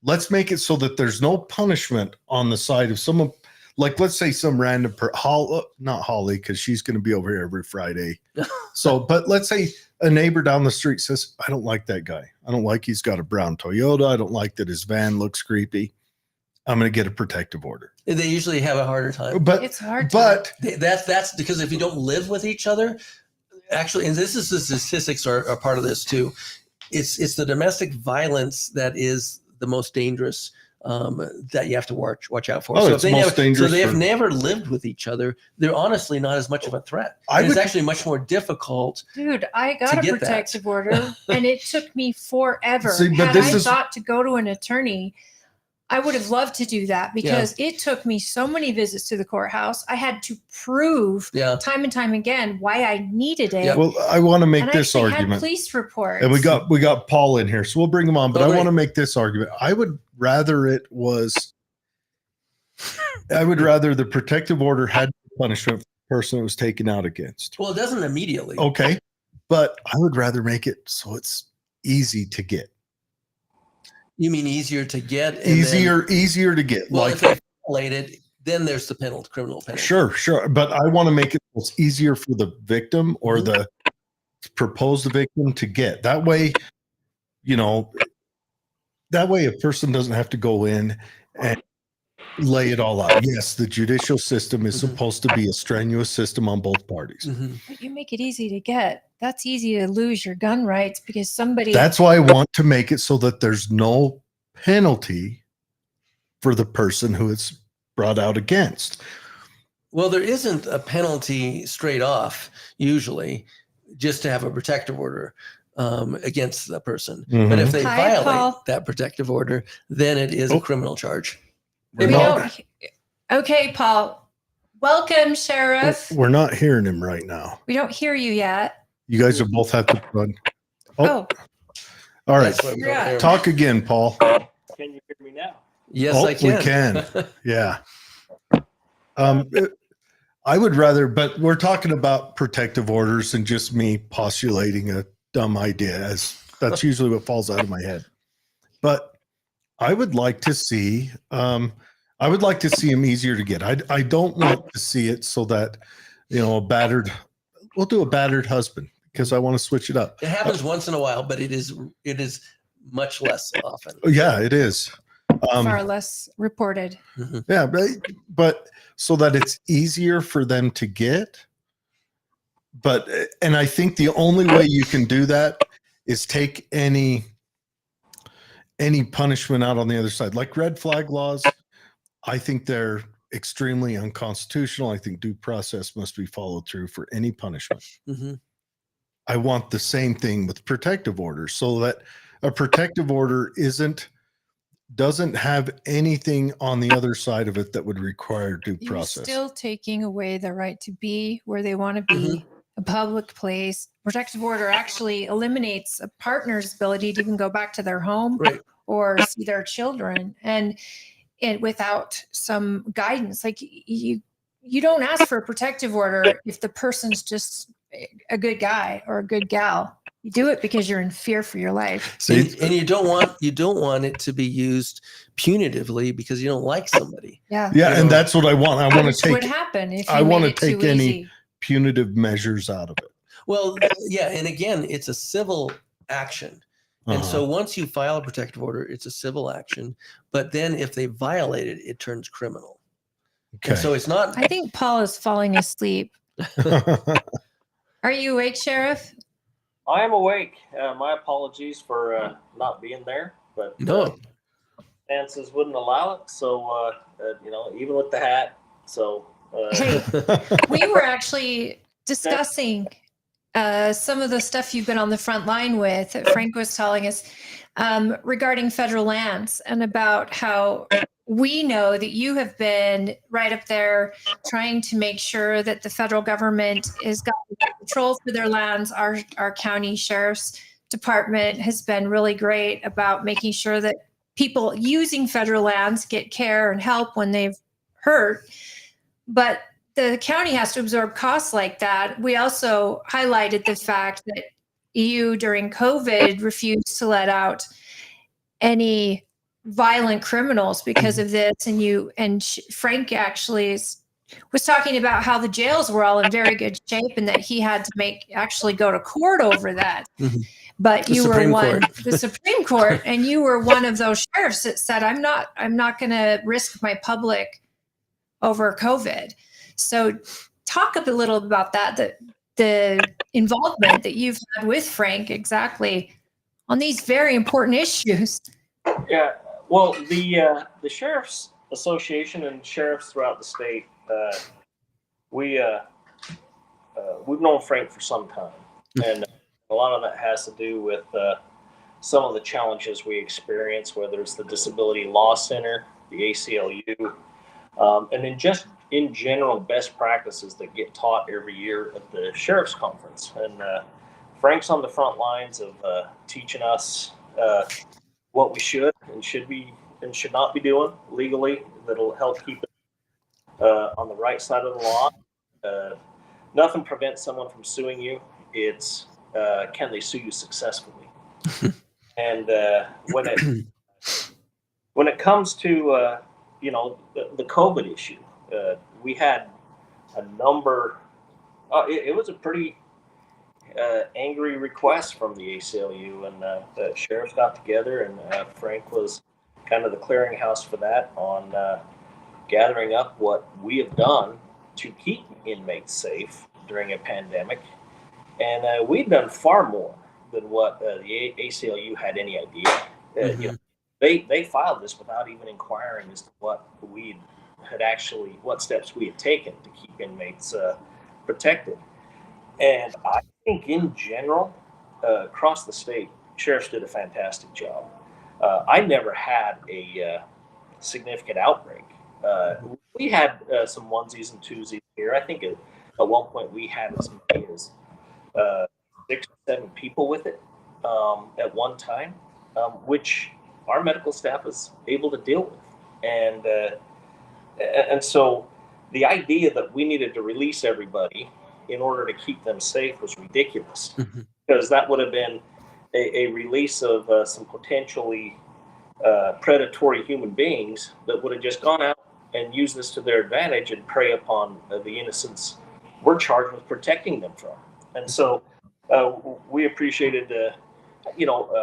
let's make it so that there's no punishment on the side of someone, like, let's say some random not Holly, because she's going to be over here every Friday. But let's say a neighbor down the street says, I don't like that guy. I don't like he's got a brown Toyota. I don't like that his van looks creepy. I'm going to get a protective order. They usually have a harder time. But it's hard. But that's because if you don't live with each other, actually, and this is the statistics are part of this too. it's the domestic violence that is the most dangerous, that you have to watch out for. Oh, So it's most dangerous. So they have for- never lived with each other. They're honestly not as much of a threat. It's actually much more difficult. Dude, I got a get protective order and it took me forever. See, but Had this I is- thought to go to an attorney, I would have loved to do that because it took me so many visits to the courthouse. I had to prove time and time again why I needed it. Yeah. Well, I want to make And this I actually argument. had police reports. And we got Paul in here, so we'll bring him on. But Oh, I great. want to make this argument. I would rather the protective order had punishment for the person it was taken out against. Well, it doesn't immediately. Okay, but I would rather make it so it's easy to get. You mean easier to get? And Easier to get. Well, like if they violate it, then there's the criminal penalty. Sure. But I want to make it so it's easier for the victim or the proposed victim to get. That way, a person doesn't have to go in and lay it all out. Yes, the judicial system is supposed to be a strenuous system on both parties. But you make it easy to get. That's easy to lose your gun rights because somebody. That's why I want to make it so that there's no penalty for the person who it's brought out against. Well, there isn't a penalty straight off, usually, just to have a protective order against the person. But if they violate Paul. that protective order, then it is a criminal charge. Okay, Paul. Welcome, Sheriff. We're not hearing him right now. We don't hear you yet. You guys will both have to run. Oh. All right. That's what we don't hear. Talk again, Paul. Can you hear me now? Yes, I can. We can. Yeah. I would rather, but we're talking about protective orders and just me postulating a dumb idea, as that's usually what falls out of my head. But I would like to see them easier to get. I don't want to see it so that, we'll do a battered husband because I want to switch it up. It happens once in a while, but it is much less often. Yeah, it is. Far less reported. Yeah, but so that it's easier for them to get. And I think the only way you can do that is take any punishment out on the other side. Like red flag laws, I think they're extremely unconstitutional. I think due process must be followed through for any punishment. I want the same thing with protective orders, so that a protective order doesn't have anything on the other side of it that would require due process. You're still taking away the right to be where they want to be, a public place. Protective order actually eliminates a partner's ability to even go back to their home or see their children, and without some guidance. Like you don't ask for a protective order if the person's just a good guy or a good gal. You do it because you're in fear for your life. And you don't want it to be used punitively because you don't like somebody. Yeah. And that's what I want. I want to take. Would happen if you I want to made it too take any easy. punitive measures out of it. Well, yeah, and again, it's a civil action. And so once you file a protective order, it's a civil action. But then if they violate it, it turns criminal. Okay. And so it's not. I think Paul is falling asleep. Are you awake, Sheriff? I am awake. My apologies for not being there, but No. finances wouldn't allow it. So, even with the hat. So, Hey, we were actually discussing some of the stuff you've been on the front line with, that Frank was telling us regarding federal lands, and about how we know that you have been right up there trying to make sure that the federal government has got control for their lands. Our county sheriff's department has been really great about making sure that people using federal lands get care and help when they've hurt. But the county has to absorb costs like that. We also highlighted the fact that you, during COVID, refused to let out any violent criminals because of this. And Frank actually was talking about how the jails were all in very good shape and that he had to actually go to court over that. But you were the Supreme Court, and you were one of those sheriffs that said, I'm not going to risk my public over COVID. So talk a little about that, the involvement that you've had with Frank, exactly on these very important issues. Yeah, well, the Sheriff's Association and sheriffs throughout the state, we've known Frank for some time, and a lot of that has to do with some of the challenges we experience, whether it's the Disability Law Center, the ACLU, and then just in general best practices that get taught every year at the Sheriff's Conference. And Frank's on the front lines of teaching us what we should and should not be doing legally that'll help keep it on the right side of the law. Nothing prevents someone from suing you. It's can they sue you successfully? And when it comes to the COVID issue, we had a number. It was a pretty angry request from the ACLU, and the sheriffs got together, and Frank was kind of the clearinghouse for that on gathering up what we have done to keep inmates safe during a pandemic. And we've done far more than what the ACLU had any idea. They filed this without even inquiring as to what steps we had taken to keep inmates protected. And I think in general, across the state, sheriffs did a fantastic job. I never had a significant outbreak. We had some onesies and twosies here. I think at one point we had as many as 6 or 7 people with it at one time, which our medical staff was able to deal with. And so the idea that we needed to release everybody in order to keep them safe was ridiculous, because that would have been a release of some potentially predatory human beings that would have just gone out and used this to their advantage and prey upon the innocents we're charged with protecting them from. And so we appreciated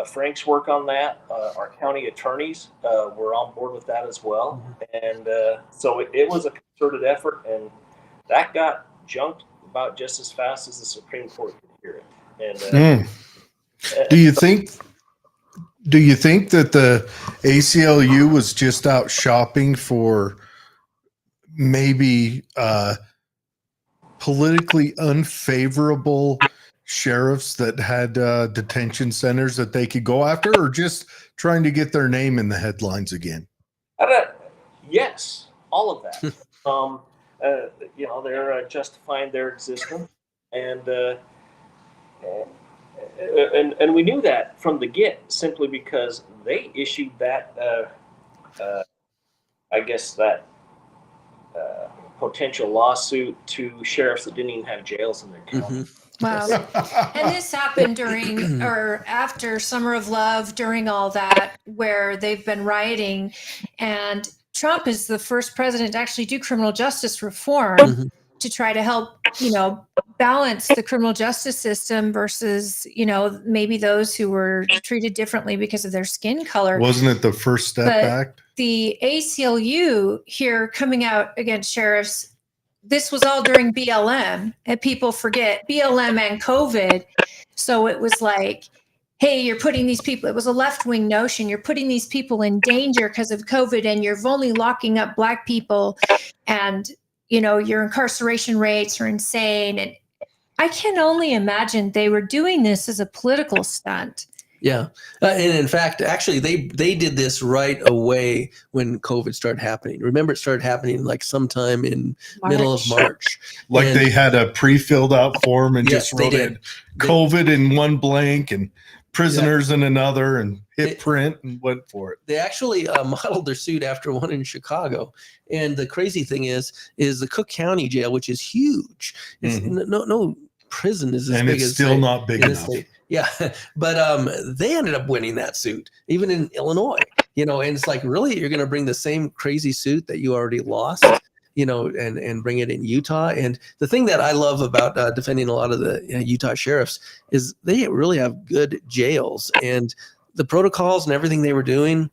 Frank's work on that. Our county attorneys were on board with that as well. And so it was a concerted effort, and that got junked about just as fast as the Supreme Court could hear it. And do you think that the ACLU was just out shopping for maybe politically unfavorable sheriffs that had detention centers that they could go after, or just trying to get their name in the headlines again? Yes, all of that. They're justifying their existence, and we knew that from the get, simply because they issued that potential lawsuit to sheriffs that didn't even have jails in their county. Wow. And this happened during or after Summer of Love, during all that, where they've been rioting. And Trump is the first president to actually do criminal justice reform to try to help, balance the criminal justice system versus, maybe those who were treated differently because of their skin color. Wasn't it the First Step Act? The ACLU here coming out against sheriffs, this was all during BLM, and people forget BLM and COVID. So it was like, hey, you're putting these people, it was a left-wing notion, you're putting these people in danger because of COVID, and you're only locking up Black people, and, your incarceration rates are insane. And I can only imagine they were doing this as a political stunt. Yeah. And in fact, actually, they did this right away when COVID started happening. Remember, it started happening like sometime in middle of March. Like they had a pre-filled out form and just wrote in COVID in one blank and prisoners in another, and hit print and went for it. They actually modeled their suit after one in Chicago. And the crazy thing is the Cook County jail, which is huge. It's no prison is as and big it's as still not big enough. Yeah, but they ended up winning that suit, even in Illinois. And it's like, really, you're going to bring the same crazy suit that you already lost, and bring it in Utah. And the thing that I love about defending a lot of the Utah sheriffs is they really have good jails, and the protocols and everything they were doing,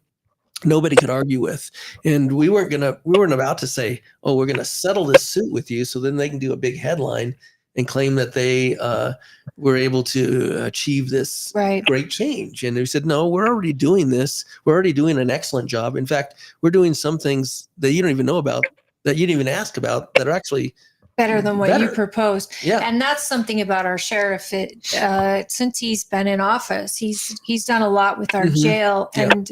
nobody could argue with. And we weren't about to say, oh, we're going to settle this suit with you so then they can do a big headline and claim that they were able to achieve this Right. great change. And they said, no, we're already doing this. We're already doing an excellent job. In fact, we're doing some things that you don't even know about, that you didn't even ask about, that are actually better than what you proposed. Yeah. And that's something about our sheriff. Since he's been in office, he's done a lot with our jail, and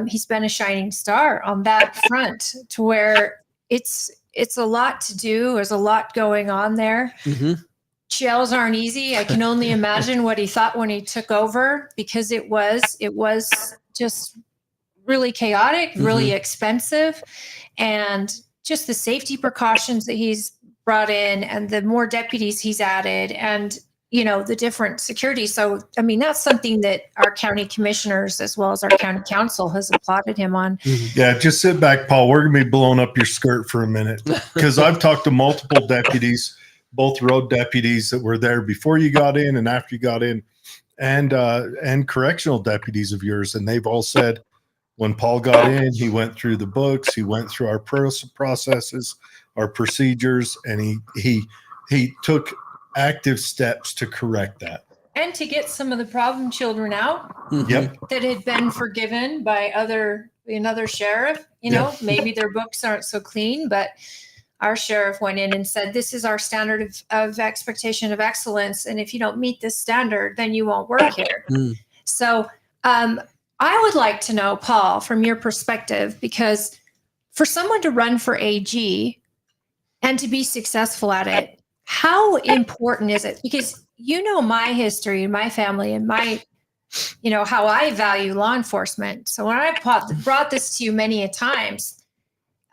he's been a shining star on that front, to where it's a lot to do. There's a lot going on there. Jails aren't easy. I can only imagine what he thought when he took over, because it was just really chaotic, really expensive, and just the safety precautions that he's brought in, and the more deputies he's added, and the different security. So, I mean, that's something that our county commissioners, as well as our county council, has applauded him on. Yeah, just sit back, Paul. We're going to be blowing up your skirt for a minute, because I've talked to multiple deputies, both road deputies that were there before you got in and after you got in, and correctional deputies of yours. And they've all said, when Paul got in, he went through the books, he went through our processes, our procedures, and he took active steps to correct that. And to get some of the problem children out Yep. that had been forgiven by another sheriff. Maybe their books aren't so clean, but our sheriff went in and said, this is our standard of expectation of excellence. And if you don't meet this standard, then you won't work here. So I would like to know, Paul, from your perspective, because for someone to run for AG and to be successful at it, how important is it? Because my history and my family and my, how I value law enforcement. So when I brought this to you many a times,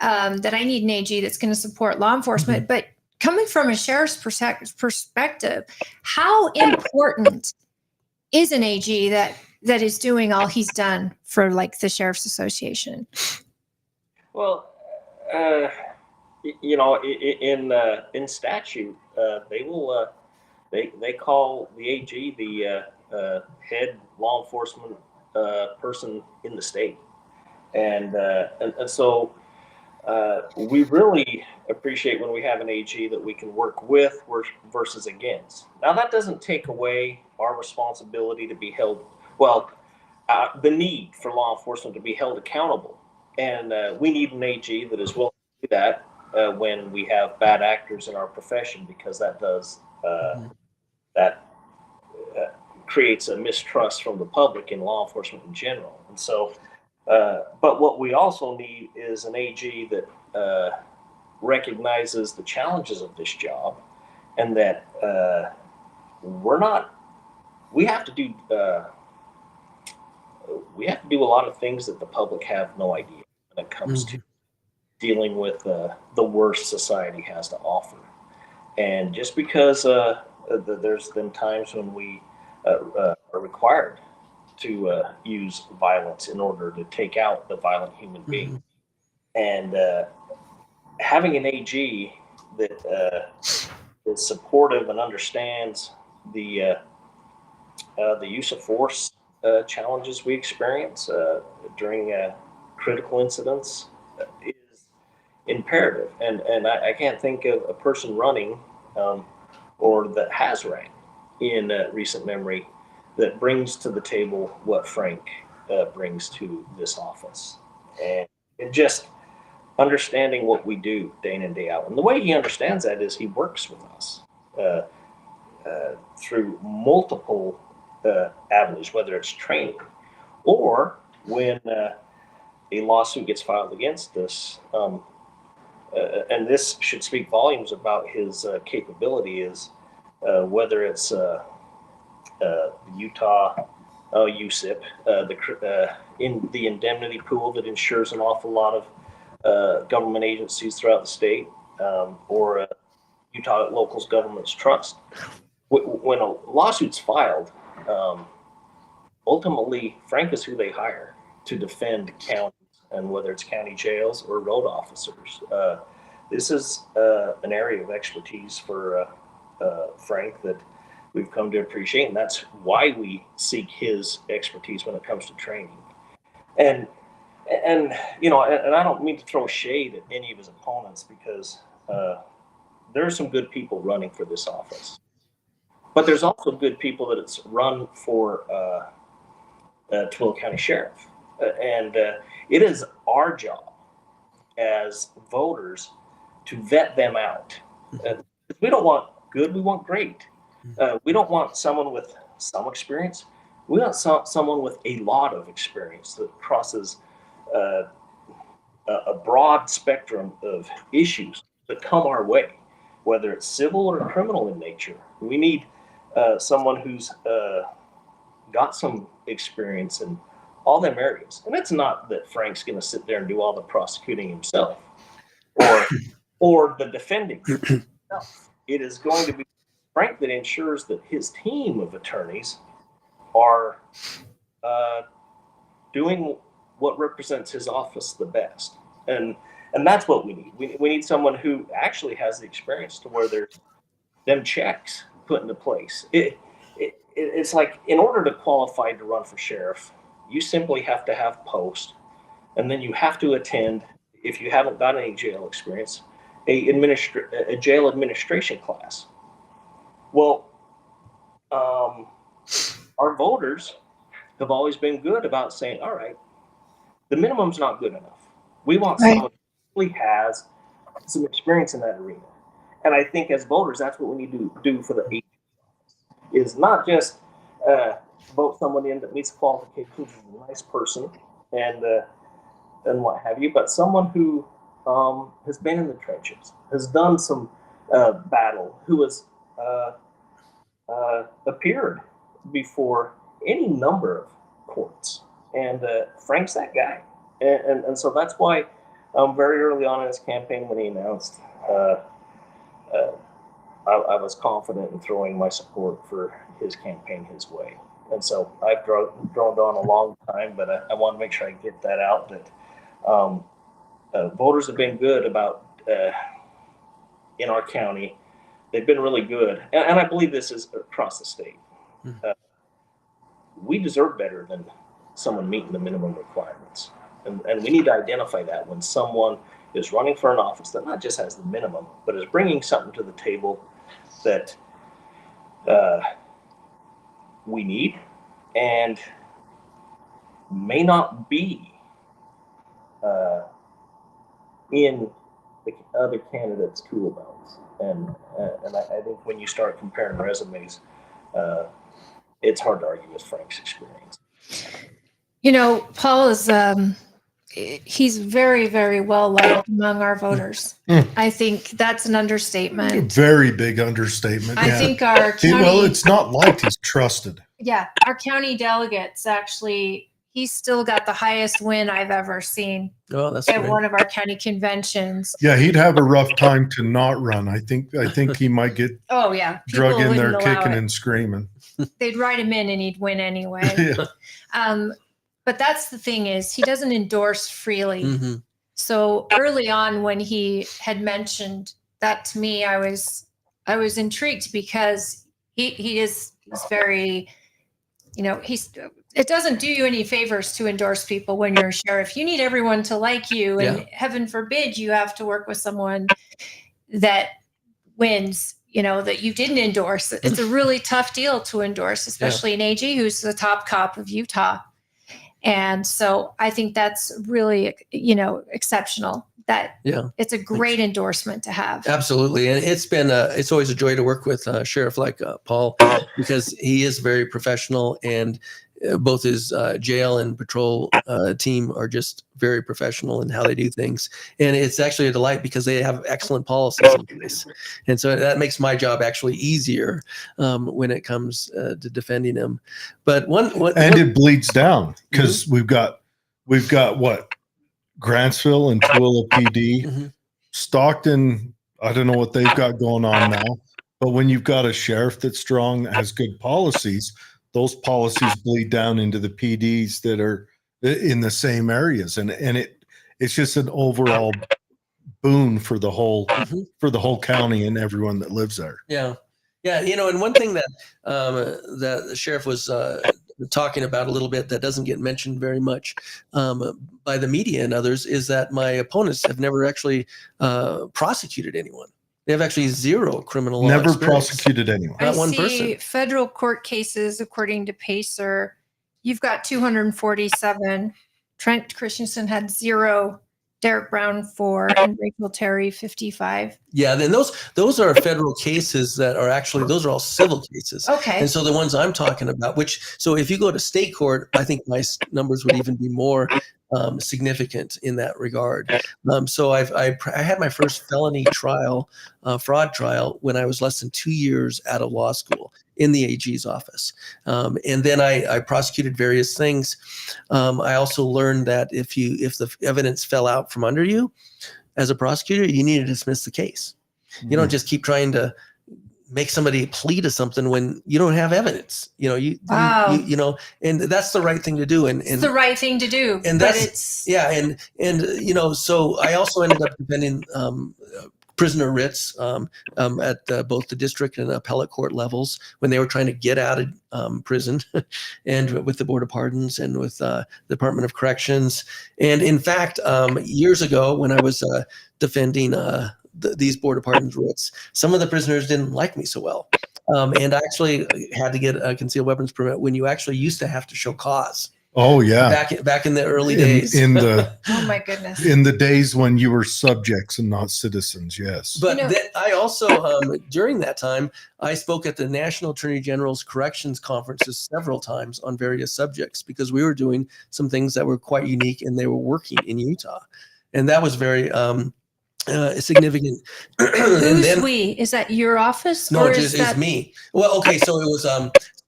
that I need an AG that's going to support law enforcement, but coming from a sheriff's perspective, how important is an AG that is doing all he's done for, like, the Sheriff's Association? Well, in statute, they will they call the AG the head law enforcement person in the state, and so we really appreciate when we have an AG that we can work with versus against. Now, that doesn't take away our responsibility to be held. Well, the need for law enforcement to be held accountable. And we need an AG that is willing to do that when we have bad actors in our profession, because that does creates a mistrust from the public in law enforcement in general. And so, but what we also need is an AG that recognizes the challenges of this job, and that we have to do a lot of things that the public have no idea when it comes to dealing with the worst society has to offer. And just because there's been times when we are required to use violence in order to take out the violent human being, and having an AG that is supportive and understands the use of force challenges we experience during critical incidents is imperative. And I can't think of a person running or that has ran in recent memory that brings to the table what Frank brings to this office. And just understanding what we do day in and day out. And the way he understands that is he works with us through multiple avenues, whether it's training or when a lawsuit gets filed against us. And this should speak volumes about his capability, is whether it's the Utah USIP, in the indemnity pool that insures an awful lot of government agencies throughout the state, or Utah Locals Governments Trust. When a lawsuit's filed, ultimately Frank is who they hire to defend counties, and whether it's county jails or road officers. This is an area of expertise for Frank that we've come to appreciate, and that's why we seek his expertise when it comes to training. And I don't mean to throw shade at any of his opponents, because there are some good people running for this office, but there's also good people that it's run for Tooele County Sheriff. And it is our job as voters to vet them out. We don't want good, we want great. We don't want someone with some experience. We want someone with a lot of experience that crosses a broad spectrum of issues that come our way, whether it's civil or criminal in nature. We need someone who's got some experience in all them areas. And it's not that Frank's going to sit there and do all the prosecuting himself or the defending himself. It is going to be Frank that ensures that his team of attorneys are doing what represents his office the best. And that's what we need. We need someone who actually has the experience to where there's them checks put into place. It's like, in order to qualify to run for sheriff, you simply have to have post, and then you have to attend, if you haven't got any jail experience, a jail administration class. Well, our voters have always been good about saying, all right, the minimum's not good enough. We want someone who really has some experience in that arena. And I think as voters, that's what we need to do for the AG is not just vote someone in that meets qualifications, is a nice person and what have you, but someone who has been in the trenches, has done some battle, who has appeared before any number of courts. And Frank's that guy. And so that's why very early on in his campaign when he announced, I was confident in throwing my support for his campaign his way. And so I've droned on a long time, but I want to make sure I get that out, that voters have been good about, in our county, they've been really good. And I believe this is across the state. We deserve better than someone meeting the minimum requirements. And we need to identify that when someone is running for an office that not just has the minimum, but is bringing something to the table that we need and may not be in the other candidates' tool belts. And I think when you start comparing resumes, it's hard to argue with Frank's experience. You know, Paul is he's very, very well liked among our voters. I think that's an understatement. A very big understatement. I think our county, well, it's not liked, he's trusted. Yeah, our county delegates actually, he's still got the highest win I've ever seen at one of our county conventions. Yeah, he'd have a rough time to not run. I think he might get drug in there kicking and screaming. They'd write him in and he'd win anyway. Yeah. But that's the thing is he doesn't endorse freely. Mm-hmm. So early on when he had mentioned that to me, I was intrigued because he's very, it doesn't do you any favors to endorse people when you're a sheriff. You need everyone to like you, and heaven forbid you have to work with someone that wins, that you didn't endorse. It's a really tough deal to endorse, especially an AG who's the top cop of Utah. And so I think that's really, exceptional. That it's a great endorsement to have. Absolutely. And it's always a joy to work with a sheriff like Paul, because he is very professional, and both his jail and patrol team are just very professional in how they do things. And it's actually a delight because they have excellent policies in place. And so that makes my job actually easier when it comes to defending him. But it bleeds down because we've got what? Grantsville and Tooele PD, Stockton. I don't know what they've got going on now, but when you've got a sheriff that's strong, that has good policies, those policies bleed down into the PDs that are in the same areas, and it's just an overall boon for the whole county and everyone that lives there. Yeah. And one thing that the sheriff was talking about a little bit that doesn't get mentioned very much by the media and others is that my opponents have never actually prosecuted anyone. They have actually zero criminal law Never experience. prosecuted anyone. Not I one see person. federal court cases, according to Pacer, you've got 247. Trent Christensen had 0, Derek Brown 4, and Rachel Terry 55. Yeah, then those are federal cases that are actually, those are all civil cases. Okay. And so the ones I'm talking about, so if you go to state court, I think my numbers would even be more significant in that regard. So I had my first felony trial, fraud trial, when I was less than 2 years out of law school in the AG's office. And then I prosecuted various things. I also learned that if the evidence fell out from under you as a prosecutor, you need to dismiss the case. You don't just keep trying to make somebody plead to something when you don't have evidence. You know, and that's the right thing to do. And It's the right thing to do. and but that's it's yeah, and so I also ended up defending prisoner writs at both the district and appellate court levels when they were trying to get out of prison, and with the Board of Pardons and with the Department of Corrections. And in fact, years ago when I was defending these Board of Pardons writs, some of the prisoners didn't like me so well. And I actually had to get a concealed weapons permit when you actually used to have to show cause. Oh yeah. Back in the early days. In the oh my goodness. in the days when you were subjects and not citizens, yes. But I also, during that time, I spoke at the National Attorney General's Corrections Conferences several times on various subjects because we were doing some things that were quite unique and they were working in Utah. And that was very significant. Who's we? Is that your office? No, or it's me. Well, okay, so it was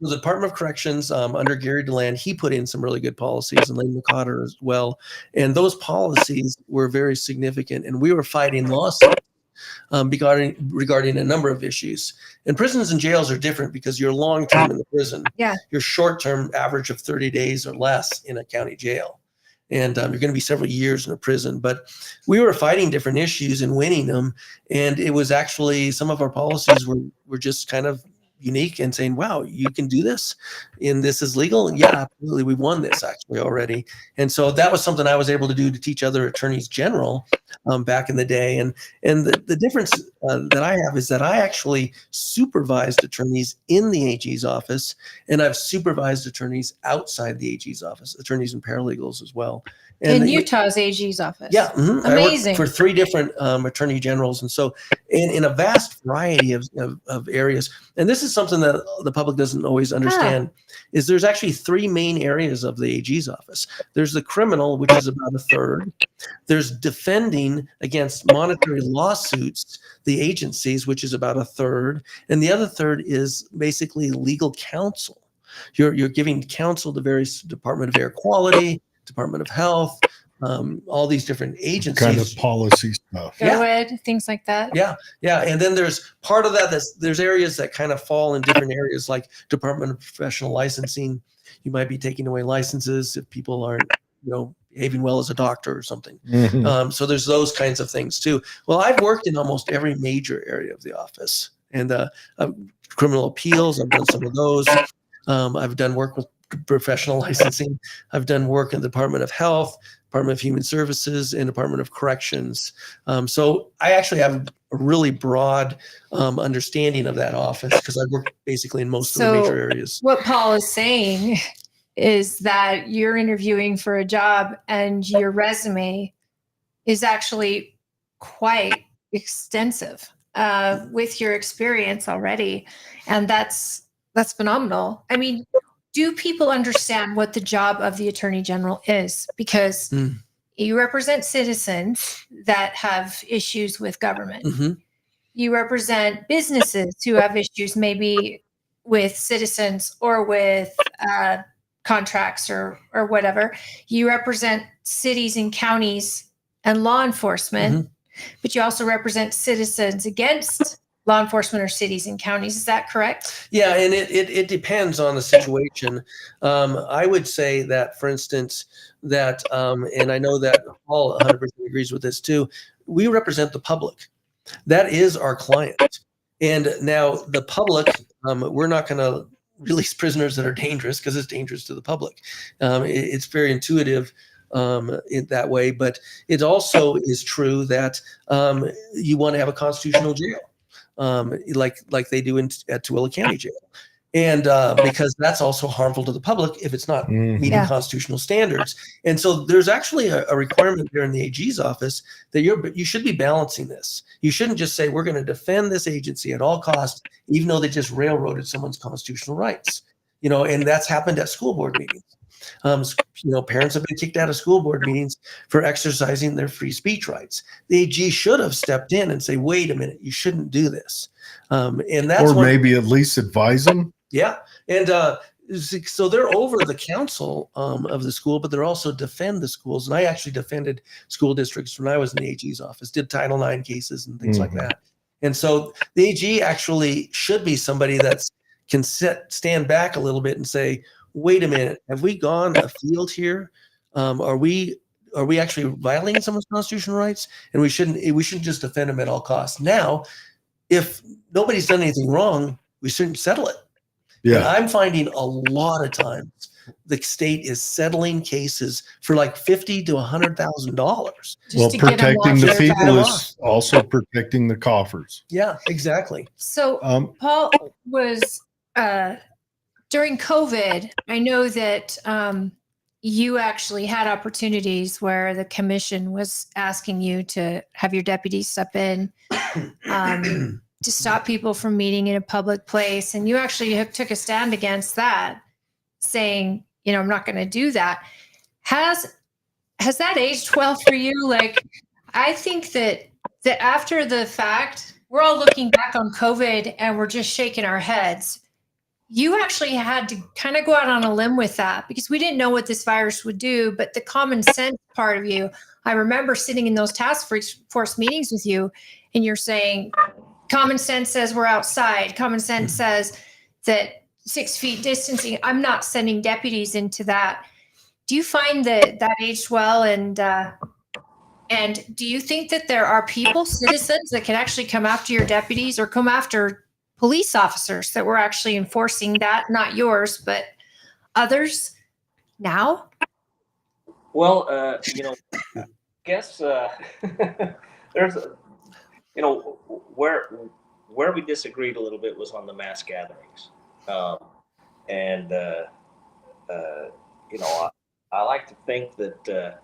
the Department of Corrections under Gary DeLand. He put in some really good policies, and Lane McCotter as well. And those policies were very significant, and we were fighting lawsuits regarding a number of issues. And prisons and jails are different because you're long-term in the prison. Yeah. You're short-term, average of 30 days or less in a county jail. And you're going to be several years in a prison. But we were fighting different issues and winning them. And it was actually, some of our policies were just kind of unique and saying, wow, you can do this and this is legal. And yeah, absolutely. We won this actually already. And so that was something I was able to do to teach other attorneys general back in the day. And the difference that I have is that I actually supervised attorneys in the AG's office, and I've supervised attorneys outside the AG's office, attorneys and paralegals as well. And in Utah's AG's office. Yeah. Mm-hmm. Amazing. I worked for 3 different attorney generals. And so in a vast variety of areas, and this is something that the public doesn't always understand, is there's actually 3 main areas of the AG's office. There's the criminal, which is about 1/3. There's defending against monetary lawsuits, the agencies, which is about 1/3. And the other 1/3 is basically legal counsel. You're giving counsel to various Department of Air Quality, Department of Health, all these different agencies. Kind of policy stuff. Go-ed, things like that. Yeah. And then there's part of that there's areas that kind of fall in different areas, like Department of Professional Licensing. You might be taking away licenses if people aren't, behaving well as a doctor or something. Mm-hmm. So there's those kinds of things too. Well, I've worked in almost every major area of the office, and criminal appeals, I've done some of those. I've done work with professional licensing. I've done work in the Department of Health, Department of Human Services, and Department of Corrections. So I actually have a really broad understanding of that office because I work basically in most of the major areas. What Paul is saying is that you're interviewing for a job and your resume is actually quite extensive with your experience already. And that's phenomenal. I mean, do people understand what the job of the Attorney General is? Because you represent citizens that have issues with government. Mm-hmm. You represent businesses who have issues maybe with citizens or with contracts or whatever. You represent cities and counties and law enforcement, but you also represent citizens against law enforcement or cities and counties. Is that correct? Yeah, and it depends on the situation. I would say that, for instance, that, and I know that Paul 100% agrees with this too, we represent the public. That is our client. And now the public, we're not going to release prisoners that are dangerous because it's dangerous to the public. It's very intuitive in that way, but it also is true that you want to have a constitutional jail. like they do at Tooele County Jail. And because that's also harmful to the public if it's not meeting constitutional standards. And so there's actually a requirement there in the AG's office that you should be balancing this. You shouldn't just say, we're going to defend this agency at all costs, even though they just railroaded someone's constitutional rights. And that's happened at school board meetings. Parents have been kicked out of school board meetings for exercising their free speech rights. The AG should have stepped in and say, wait a minute, you shouldn't do this. And that's maybe at least advise them. Yeah. And so they're over the council of the school, but they're also defend the schools. And I actually defended school districts when I was in the AG's office, did Title IX cases and things like that. And so the AG actually should be somebody that can stand back a little bit and say, wait a minute, have we gone afield here? Are we actually violating someone's constitutional rights? And we shouldn't just defend them at all costs. Now, if nobody's done anything wrong, we shouldn't settle it. Yeah. And I'm finding a lot of times the state is settling cases for like $50,000 to $100,000. Well, protecting the people is also protecting the coffers. Yeah, exactly. So Paul was during COVID, I know that you actually had opportunities where the commission was asking you to have your deputies step in to stop people from meeting in a public place. And you actually took a stand against that, saying, I'm not going to do that. Has that aged well for you? Like, I think that after the fact, we're all looking back on COVID and we're just shaking our heads. You actually had to kind of go out on a limb with that because we didn't know what this virus would do, but the common sense part of you, I remember sitting in those task force meetings with you and you're saying, common sense says we're outside. Common sense says that 6 feet distancing. I'm not sending deputies into that. Do you find that aged well? And do you think that there are citizens that can actually come after your deputies or come after police officers that were actually enforcing that? Not yours, but others now? Well, I guess there's where we disagreed a little bit was on the mass gatherings. I like to think that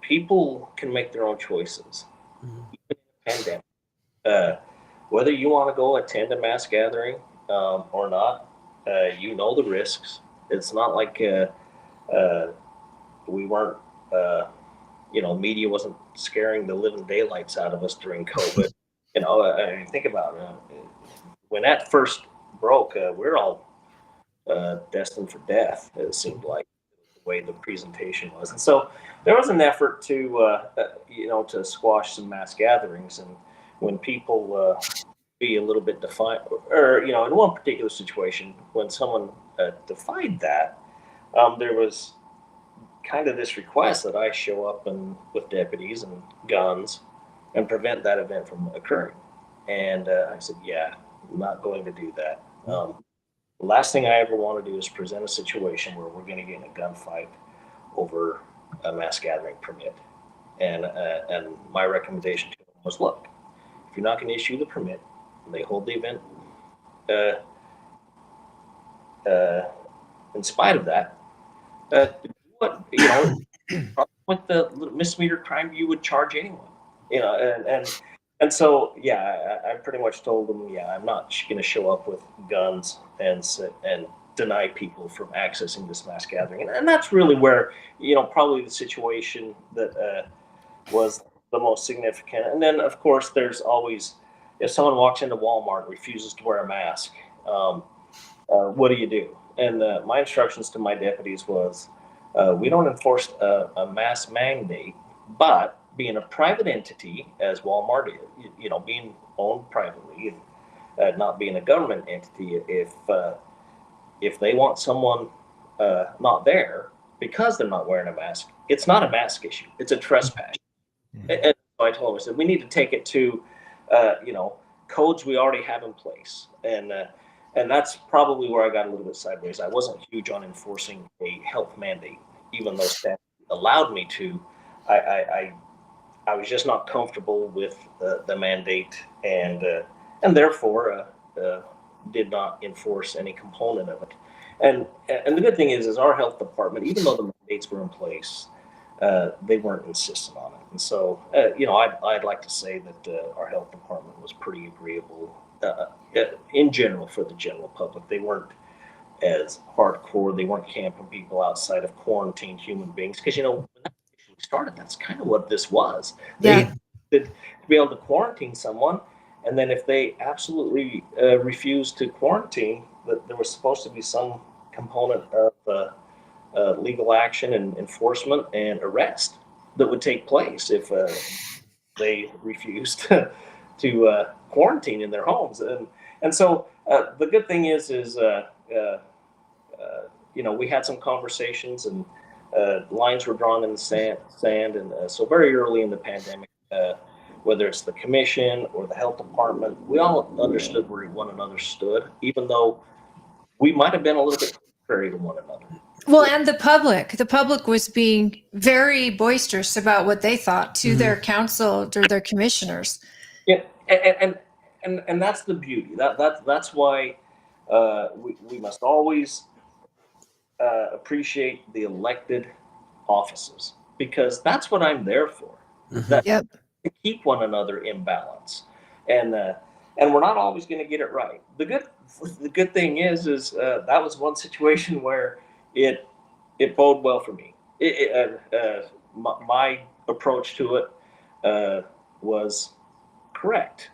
people can make their own choices. Even in a pandemic. Whether you want to go attend a mass gathering or not, the risks. It's not like we weren't, media wasn't scaring the living daylights out of us during COVID. Think about it. When that first broke, we're all destined for death, it seemed like, the way the presentation was. And so there was an effort to squash some mass gatherings. And when people be a little bit defiant, or, in one particular situation, when someone defied that, there was kind of this request that I show up with deputies and guns and prevent that event from occurring. And I said, I'm not going to do that. The last thing I ever want to do is present a situation where we're going to get in a gunfight over a mass gathering permit. And my recommendation to them was, look, if you're not going to issue the permit, and they hold the event in spite of that, with the misdemeanor crime you would charge anyone, and so I pretty much told them, I'm not going to show up with guns and deny people from accessing this mass gathering, and that's really where probably the situation that was the most significant. And then of course there's always, if someone walks into Walmart and refuses to wear a mask, what do you do? And my instructions to my deputies was, we don't enforce a mask mandate, but being a private entity, as Walmart is, being owned privately and not being a government entity, if they want someone not there because they're not wearing a mask, it's not a mask issue; it's a trespass. Mm-hmm. And so I told them, I said, we need to take it to, codes we already have in place, and that's probably where I got a little bit sideways. I wasn't huge on enforcing a health mandate, even though staff allowed me to. I was just not comfortable with the mandate, and therefore did not enforce any component of it. And the good thing is our health department, even though the mandates were in place, they weren't insistent on it. And so, I'd like to say that our health department was pretty agreeable in general for the general public. They weren't as hardcore. They weren't camping people outside of quarantined human beings. Because, when that started, that's kind of what this was. Yeah. They to be able to quarantine someone, and then if they absolutely refused to quarantine, that there was supposed to be some component of legal action and enforcement and arrest that would take place if they refused to quarantine in their homes. And so the good thing is we had some conversations, and lines were drawn in the sand. And so very early in the pandemic, whether it's the commission or the health department, we all understood where one another stood, even though we might have been a little bit contrary to one another. Well, and the public was being very boisterous about what they thought to their council or their commissioners. Yeah, and that's the beauty. That's why we must always appreciate the elected offices, because that's what I'm there for. Yep. To keep one another in balance, and we're not always going to get it right. The good thing is that was one situation where it bode well for me. My approach to it was correct,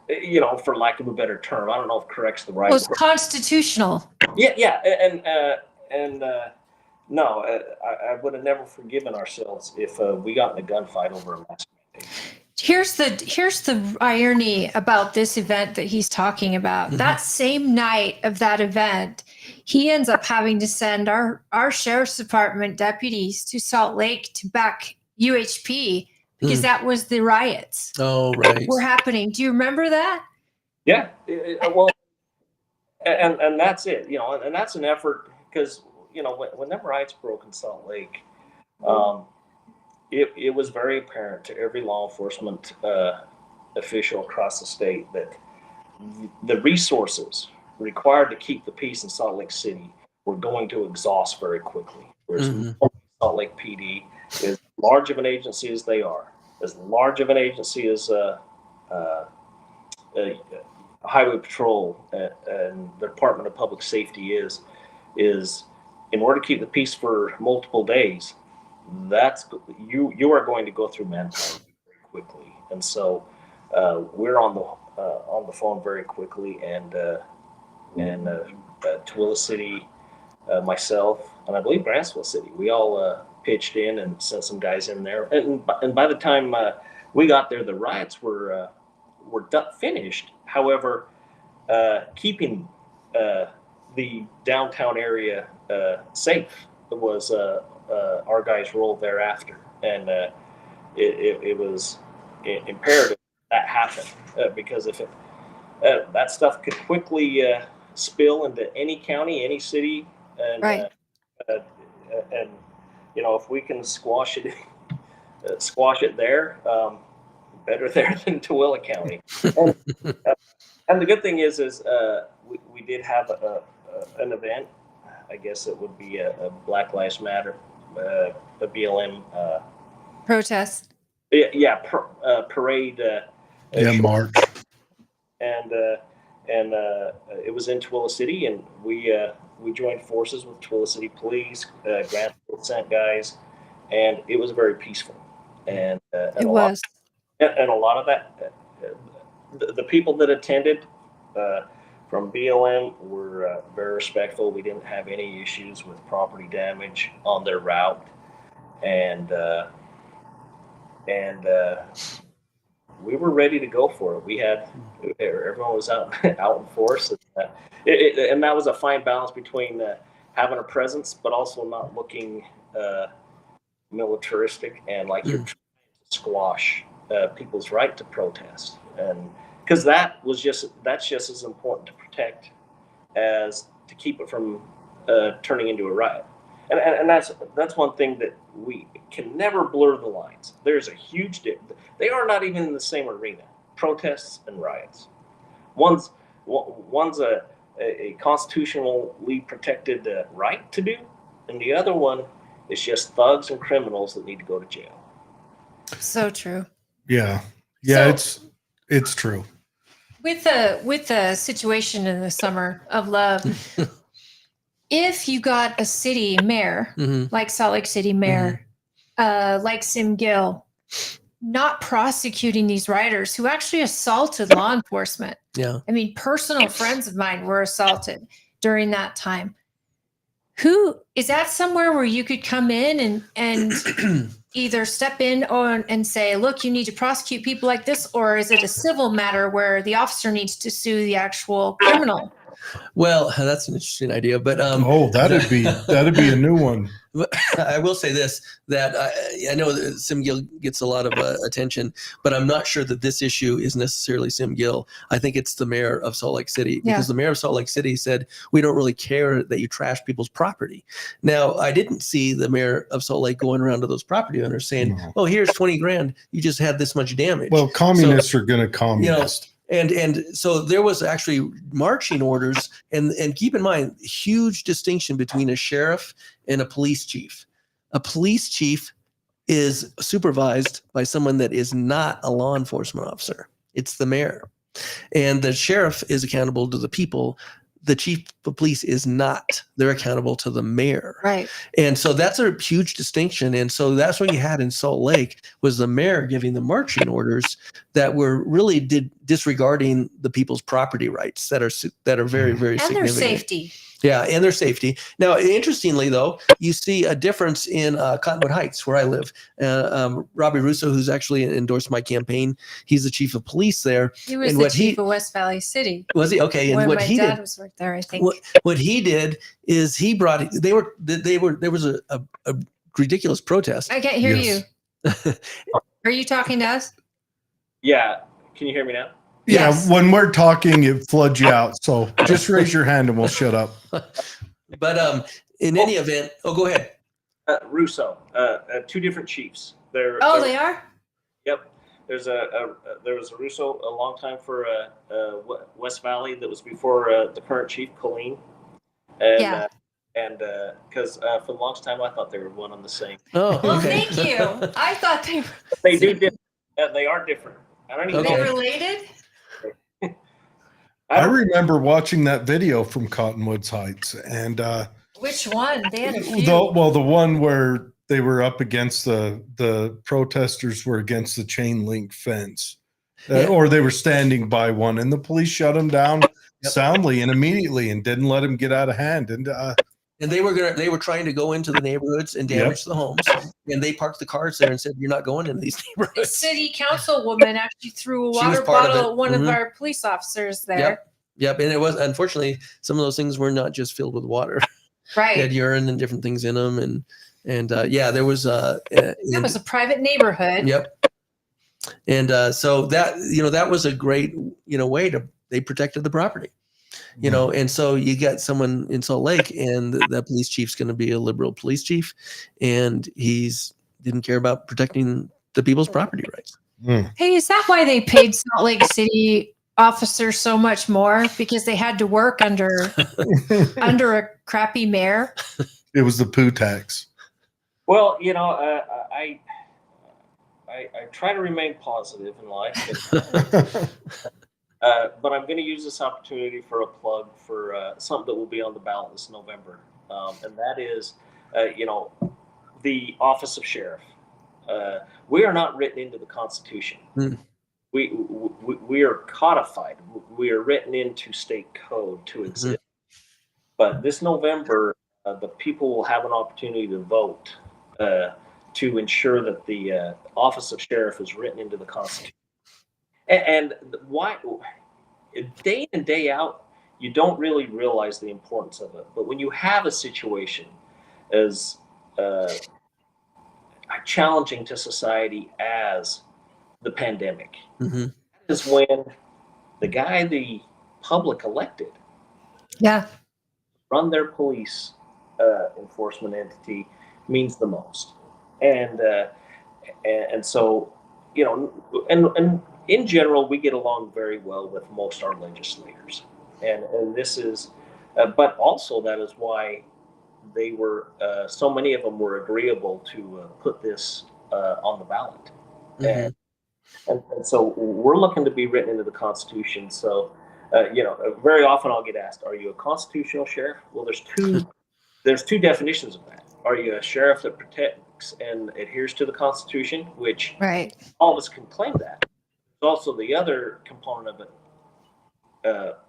for lack of a better term. I don't know if correct's the right It was word. constitutional. Yeah, and no, I would have never forgiven ourselves if we got in a gunfight over a mask mandate. Here's the irony about this event that he's talking about. That same night of that event, he ends up having to send our sheriff's department deputies to Salt Lake to back UHP because that was the riots. Oh, right. Were happening. Do you remember that? Yeah. Well, and that's it. And that's an effort, because when them riots broke in Salt Lake, it was very apparent to every law enforcement official across the state that the resources required to keep the peace in Salt Lake City were going to exhaust very quickly. Whereas Salt Lake PD, as large of an agency as they are, as large of an agency as Highway Patrol and the Department of Public Safety is in order to keep the peace for multiple days, that's you are going to go through manpower very quickly. And so we're on the phone very quickly, and Tooele City, myself, and I believe Grantsville City, we all pitched in and sent some guys in there. And by the time we got there, the riots were finished. However, keeping the downtown area safe was our guys' role thereafter, and it was imperative that happened, because if that stuff could quickly spill into any county, any city, and Right. And if we can squash it there, better there than Tooele County. And the good thing is we did have an event. I guess it would be a Black Lives Matter, a BLM Protest. parade. March. And it was in Tooele City, and we joined forces with Tooele City Police. Grantsville sent guys, and it was very peaceful. And It was. And a lot of that, the people that attended from BLM were very respectful. We didn't have any issues with property damage on their route, and we were ready to go for it. We had everyone was out in force, and that was a fine balance between having a presence but also not looking militaristic and like you're trying to squash people's right to protest, and because that's just as important to protect as to keep it from turning into a riot. And that's one thing that we can never blur the lines. There's a huge difference. They are not even in the same arena. Protests and riots. One's a constitutionally protected right to do, and the other one is just thugs and criminals that need to go to jail. So true. Yeah, it's true. With the situation in the summer of love, if you got a city mayor like Salt Lake City mayor, like Sim Gill, not prosecuting these rioters who actually assaulted law enforcement. Yeah. I mean, personal friends of mine were assaulted during that time. Who is that somewhere where you could come in and either step in and say, look, you need to prosecute people like this, or is it a civil matter where the officer needs to sue the actual criminal? Well, that's an interesting idea, but that'd be a new one. I will say this, that I know that Sim Gill gets a lot of attention, but I'm not sure that this issue is necessarily Sim Gill. I think it's the mayor of Salt Lake City, because the mayor of Salt Lake City said, we don't really care that you trash people's property. Now, I didn't see the mayor of Salt Lake going around to those property owners saying, oh, here's 20 grand. You just had this much damage. Well, communists are going to communist. And so there was actually marching orders, and keep in mind, huge distinction between a sheriff and a police chief. A police chief is supervised by someone that is not a law enforcement officer. It's the mayor. And the sheriff is accountable to the people. The chief of police is not. They're accountable to the mayor. Right. And so that's a huge distinction. And so that's what you had in Salt Lake, was the mayor giving the marching orders that were really disregarding the people's property rights that are very, very significant. And their safety. Yeah, and their safety. Now, interestingly, though, you see a difference in Cottonwood Heights, where I live. Robbie Russo, who's actually endorsed my campaign, he's the chief of police there. He was the chief of West Valley City. Was he? Okay. And when what my he dad did was worked there, I think. What he did is he brought. There was a ridiculous protest. I can't hear you. Are you talking to us? Yeah. Can you hear me now? Yeah, Yes. when we're talking, it floods you out. So just raise your hand and we'll shut up. But in any event, go ahead. Russo, two different chiefs. They are? Yep. There was a Russo a long time for West Valley that was before the current chief, Colleen. And, and because for the longest time I thought they were one and the same. Oh, Well, okay. thank you. I thought they were. They do different. They are different. I don't even Okay. They know. related? I remember watching that video from Cottonwoods Heights, and Which one? They had a few. the one where they were up against the protesters were against the chain link fence, or they were standing by one, and the police shut them down soundly and immediately, and didn't let them get out of hand. And they were trying to go into the neighborhoods and damage the homes, and they parked the cars there and said, "You're not going into these The neighborhoods." city councilwoman actually threw a She was water part of bottle it. at one of our police officers there. Yep. And it was, unfortunately, some of those things were not just filled with water. Right. They had urine and different things in them, and there was That was a private neighborhood. Yep. And so that was a great way they protected the property. And so you got someone in Salt Lake, and that police chief's going to be a liberal police chief, and he's didn't care about protecting the people's property rights. Hey, is that why they paid Salt Lake City officers so much more? Because they had to work under a crappy mayor? it was the poo tax. Well, I try to remain positive in life. But I'm going to use this opportunity for a plug for something that will be on the ballot this November. And that is, the office of sheriff. We are not written into the Constitution. We are codified. We are written into state code to exist. But this November, the people will have an opportunity to vote to ensure that the office of sheriff is written into the Constitution. And why, day in, day out, you don't really realize the importance of it. But when you have a situation as challenging to society as the pandemic, is when the guy the public elected Yeah. run their police enforcement entity means the most. And so, and in general, we get along very well with most our legislators, and this is, but also that is why they were so many of them were agreeable to put this on the ballot, Mm-hmm. and so we're looking to be written into the Constitution. So, very often I'll get asked, "Are you a constitutional sheriff?" Well, there's two definitions of that. Are you a sheriff that protects and adheres to the Constitution, which Right. all of us can claim that. There's also the other component of it.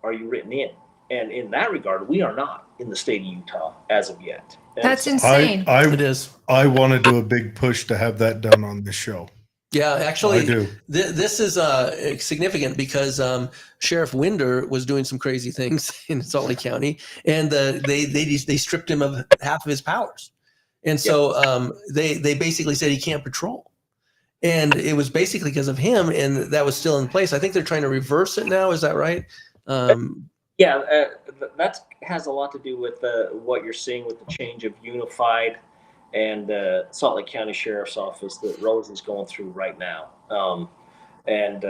Are you written in? And in that regard, we are not in the state of Utah as of yet. And That's so, insane. It is. I want to do a big push to have that done on this show. Yeah, actually, I do. This is significant because Sheriff Winder was doing some crazy things in Salt Lake County, and they stripped him of half of his powers, and so they basically said he can't patrol, and it was basically because of him, and that was still in place. I think they're trying to reverse it now. Is that right? that has a lot to do with what you're seeing with the change of Unified and Salt Lake County Sheriff's Office that Rose is going through right now. And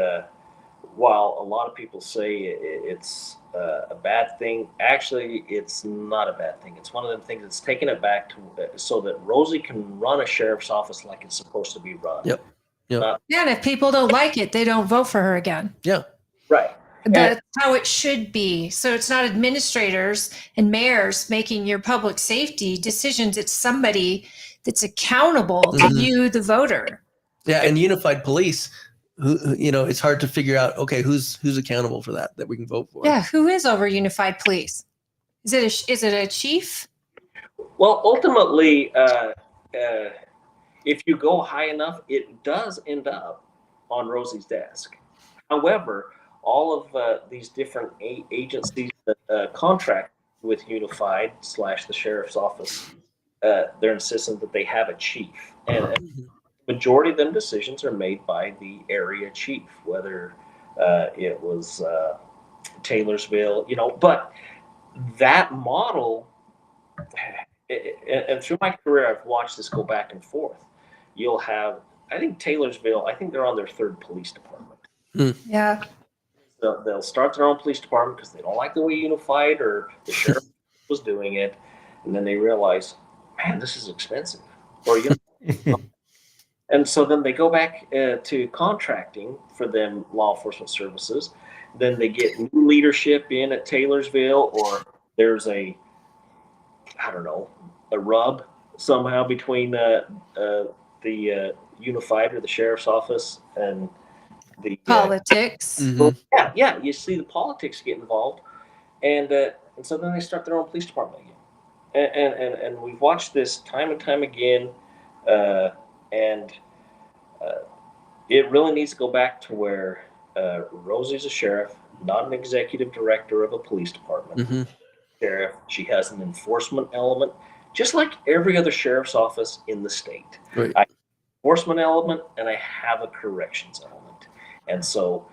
while a lot of people say it's a bad thing, actually it's not a bad thing. It's one of them things that's taking it back to so that Rosie can run a sheriff's office like it's supposed to be run. Yep. Yeah, and if people don't like it, they don't vote for her again. Yeah. Right. That's how it should be. So it's not administrators and mayors making your public safety decisions. It's somebody that's accountable to you, the voter. Yeah, and Unified Police, who it's hard to figure out. Okay, who's accountable for that we can vote for? Yeah, who is over Unified Police? Is it a chief? Well, ultimately, if you go high enough, it does end up on Rosie's desk. However, all of these different agencies that contract with Unified / the sheriff's office, they're insistent that they have a chief, and the majority of them decisions are made by the area chief, whether it was Taylorsville, but that model, and through my career, I've watched this go back and forth. You'll have, I think Taylorsville, I think they're on their third police department. Yeah. They'll start their own police department because they don't like the way Unified or the sheriff was doing it, and then they realize, man, this is expensive. Or and so then they go back to contracting for them law enforcement services. Then they get new leadership in at Taylorsville, or there's a rub somehow between the Unified or the sheriff's office and the politics. Yeah, you see the politics get involved, and so then they start their own police department again, and we've watched this time and time again, and it really needs to go back to where Rosie's a sheriff, not an executive director of a police department. Sheriff, she has an enforcement element, just like every other sheriff's office in the state. Right. I have an enforcement element, and I have a corrections element. And so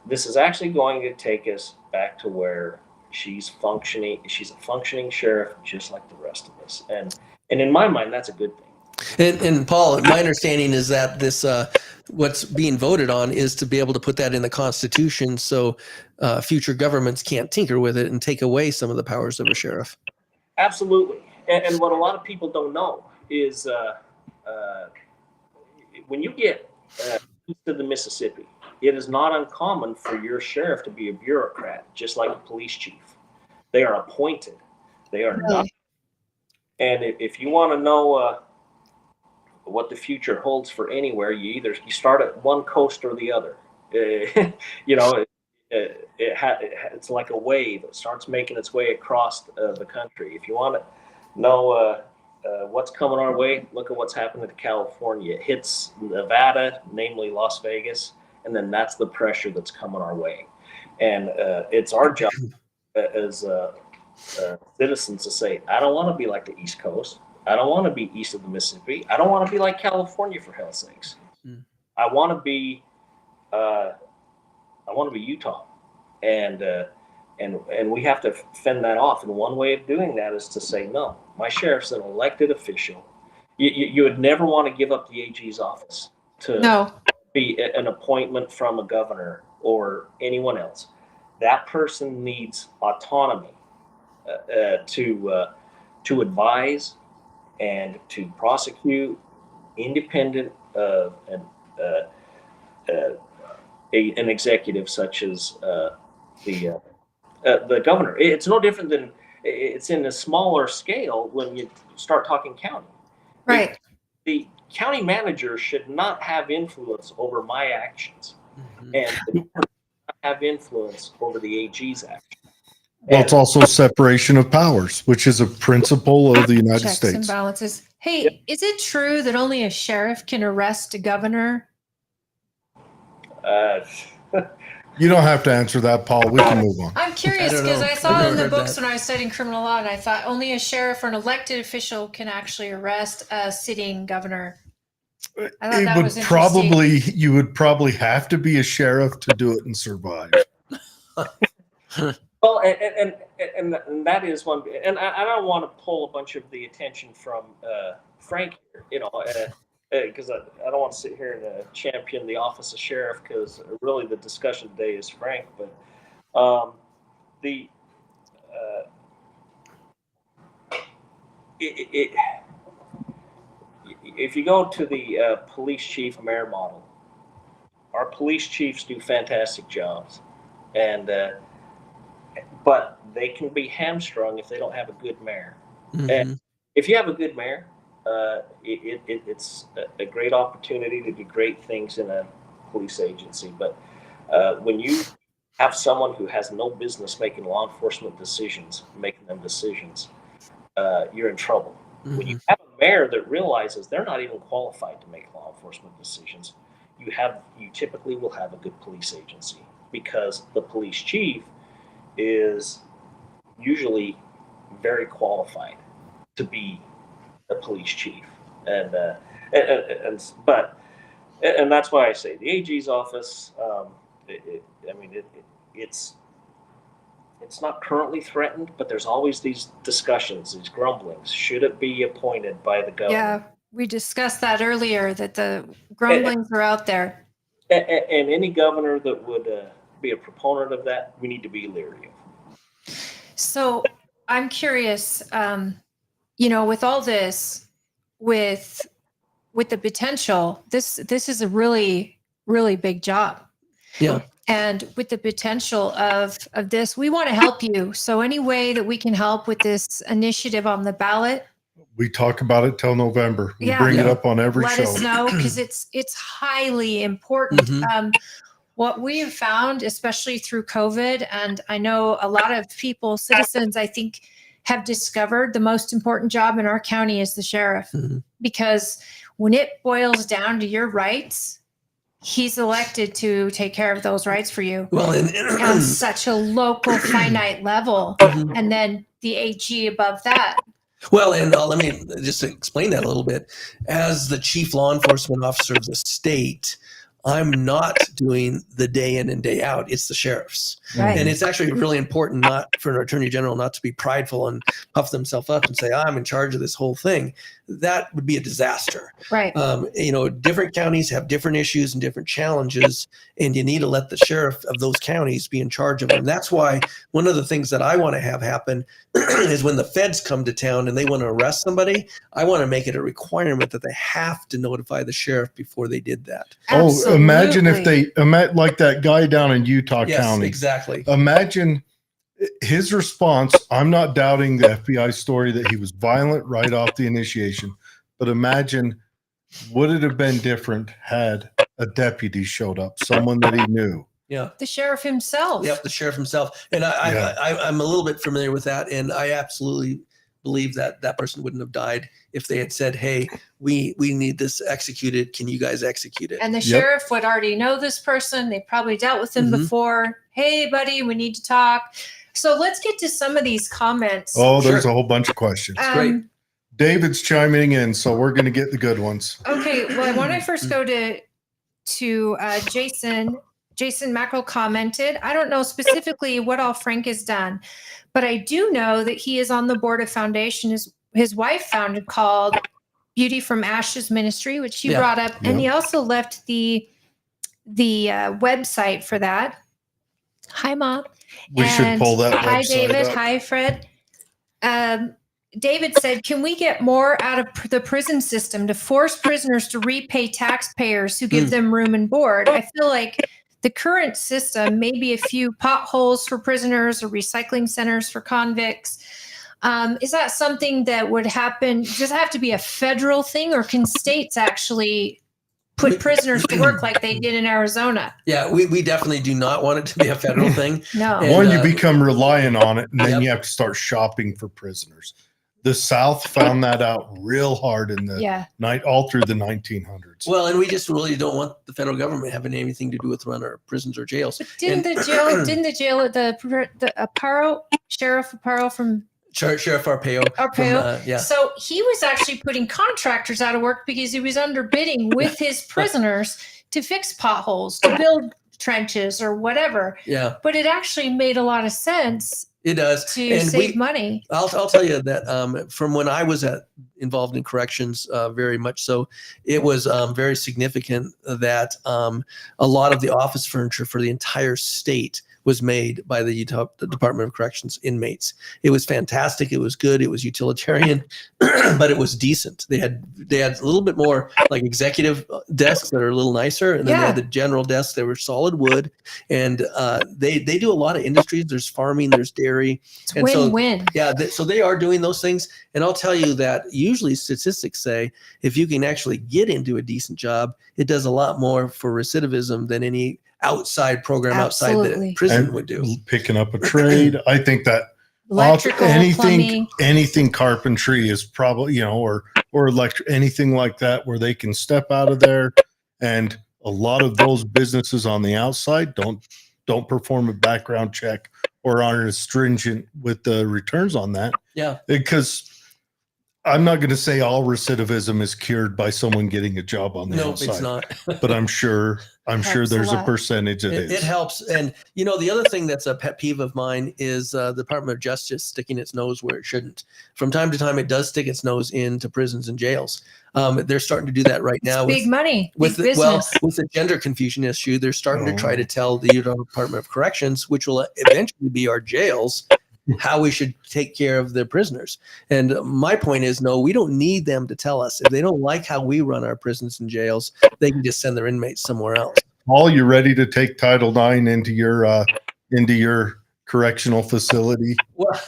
this is actually going to take us back to where she's functioning. She's a functioning sheriff, just like the rest of us. And in my mind, that's a good thing. And Paul, my understanding is that this, what's being voted on is to be able to put that in the Constitution so future governments can't tinker with it and take away some of the powers of a sheriff. Absolutely. And what a lot of people don't know is when you get east of the Mississippi, it is not uncommon for your sheriff to be a bureaucrat, just like a police chief. They are appointed. They are not. And if you want to know what the future holds for anywhere, you start at one coast or the other. It's like a wave. It starts making its way across the country. If you want to know what's coming our way, look at what's happening to California. It hits Nevada, namely Las Vegas, and then that's the pressure that's coming our way. And it's our job as citizens to say, I don't want to be like the East Coast. I don't want to be east of the Mississippi. I don't want to be like California, for hell's sakes. I want to be Utah, and and we have to fend that off. And one way of doing that is to say, no, my sheriff's an elected official. You would never want to give up the AG's office to be an appointment from a governor or anyone else. That person needs autonomy to advise and to prosecute, independent of an executive such as the governor. It's no different than it's in a smaller scale when you start talking county. Right. The county manager should not have influence over my actions, and have influence over the AG's actions. Well, it's also separation of powers, which is a principle of the United Checks States. and balances. Hey, is it true that only a sheriff can arrest a governor? You don't have to answer that, Paul. We can move on. I'm curious don't because know. I I've saw never in the heard books that. when I was studying criminal law, and I thought only a sheriff or an elected official can actually arrest a sitting governor. I thought that was interesting. You would probably have to be a sheriff to do it and survive. Well, and that is one, and I don't want to pull a bunch of the attention from Frank here, you know, because I don't want to sit here and champion the office of sheriff, because really the discussion today is Frank, but if you go to the police chief mayor model, our police chiefs do fantastic jobs, and but they can be hamstrung if they don't have a good mayor. Mm-hmm. And if you have a good mayor, it's a great opportunity to do great things in a police agency. But when you have someone who has no business making law enforcement decisions, you're in trouble. Mm-hmm. When you have a mayor that realizes they're not even qualified to make law enforcement decisions, you typically will have a good police agency, because the police chief is usually very qualified to be a police chief, and that's why I say the AG's office. It's not currently threatened, but there's always these discussions, these grumblings. Should it be appointed by the governor? Yeah, we discussed that earlier, that the grumblings are out there. And any governor that would be a proponent of that, we need to be leery of. So I'm curious, with all this, with the potential, this is a really, really big job. Yeah. And with the potential of this, we want to help you. So any way that we can help with this initiative on the ballot, We talk about it till November. We Yeah. bring it up on every let show. us know, because it's highly important. Mhm. What we have found, especially through COVID, and I know a lot of people, citizens, I think, have discovered the most important job in our county is the sheriff. Mhm. Because when it boils down to your rights, he's elected to take care of those rights for you Well, on such a local, finite level. Mhm. And then the AG above that. Well, and let me just explain that a little bit. As the chief law enforcement officer of the state, I'm not doing the day in and day out. It's the sheriff's. Right. And it's actually really important not for an attorney general not to be prideful and puff themselves up and say, I'm in charge of this whole thing. That would be a disaster. Right. Different counties have different issues and different challenges, and you need to let the sheriff of those counties be in charge of them. That's why one of the things that I want to have happen is when the feds come to town and they want to arrest somebody, I want to make it a requirement that they have to notify the sheriff before they did that. Oh, imagine if like that guy down in Utah Yes, County. exactly. Imagine his response. I'm not doubting the FBI story that he was violent right off the initiation, but imagine, would it have been different had a deputy showed up, someone that he knew? Yeah. The sheriff himself. Yep, the sheriff himself. And I'm a little bit familiar with that, and I absolutely believe that that person wouldn't have died if they had said, hey, we need this executed. Can you guys execute it? And the sheriff would already know this person. They probably dealt with him Mhm. before. Hey, buddy, we need to talk. So let's get to some of these comments. Oh, there's Sure. a whole bunch of questions. Great. David's chiming in, so we're going to get the good ones. Okay, well, when I first go to Jason, Jason Mackerel commented, I don't know specifically what all Frank has done, but I do know that he is on the board of foundation his wife founded called Beauty from Ashes Ministry, which he brought up. And he also left the website for that. Hi, Mom. We should pull that Hi, website David. up. Hi, Fred. David said, can we get more out of the prison system to force prisoners to repay taxpayers who give them room and board? I feel like the current system, maybe a few potholes for prisoners or recycling centers for convicts. Is that something that would happen? Does it have to be a federal thing, or can states actually put prisoners to work like they did in Arizona? Yeah, we definitely do not want it to be a federal thing. No. And, One, you become reliant on it, and then Yep. you have to start shopping for prisoners. The South found that out real hard in the all through the 1900s. Well, and we just really don't want the federal government having anything to do with run our prisons or jails. But didn't the jail at the Aparo, Sheriff Aparo from Sheriff Arpaio. Arpaio. So he was actually putting contractors out of work because he was underbidding with his prisoners to fix potholes, to build trenches or whatever. Yeah. But it actually made a lot of sense. It does. To save money. I'll tell you that from when I was involved in corrections, very much so, it was very significant that a lot of the office furniture for the entire state was made by the Utah Department of Corrections inmates. It was fantastic. It was good. It was utilitarian, but it was decent. They had a little bit more like executive desks that are a little nicer, and then they had the general desks. They were solid wood, and they do a lot of industries. There's farming, there's dairy, it's win-win. So they are doing those things. And I'll tell you that usually statistics say if you can actually get into a decent job, it does a lot more for recidivism than any outside program outside the prison would do. Picking up a trade. I think that electrical, anything carpentry is probably, or electric, anything like that where they can step out of there. And a lot of those businesses on the outside don't perform a background check or aren't as stringent with the returns on that. Yeah. Because I'm not going to say all recidivism is cured by someone getting a job on the outside. No, it's not. But I'm sure there's a percentage that is. It helps. And, the other thing that's a pet peeve of mine is the Department of Justice sticking its nose where it shouldn't. From time to time, it does stick its nose into prisons and jails. They're starting to do that right now. Big money, with big business. With the gender confusion issue, they're starting to try to tell the Utah Department of Corrections, which will eventually be our jails, how we should take care of their prisoners. And my point is, no, we don't need them to tell us. If they don't like how we run our prisons and jails, they can just send their inmates somewhere else. Paul, you ready to take Title IX into your correctional facility? Well,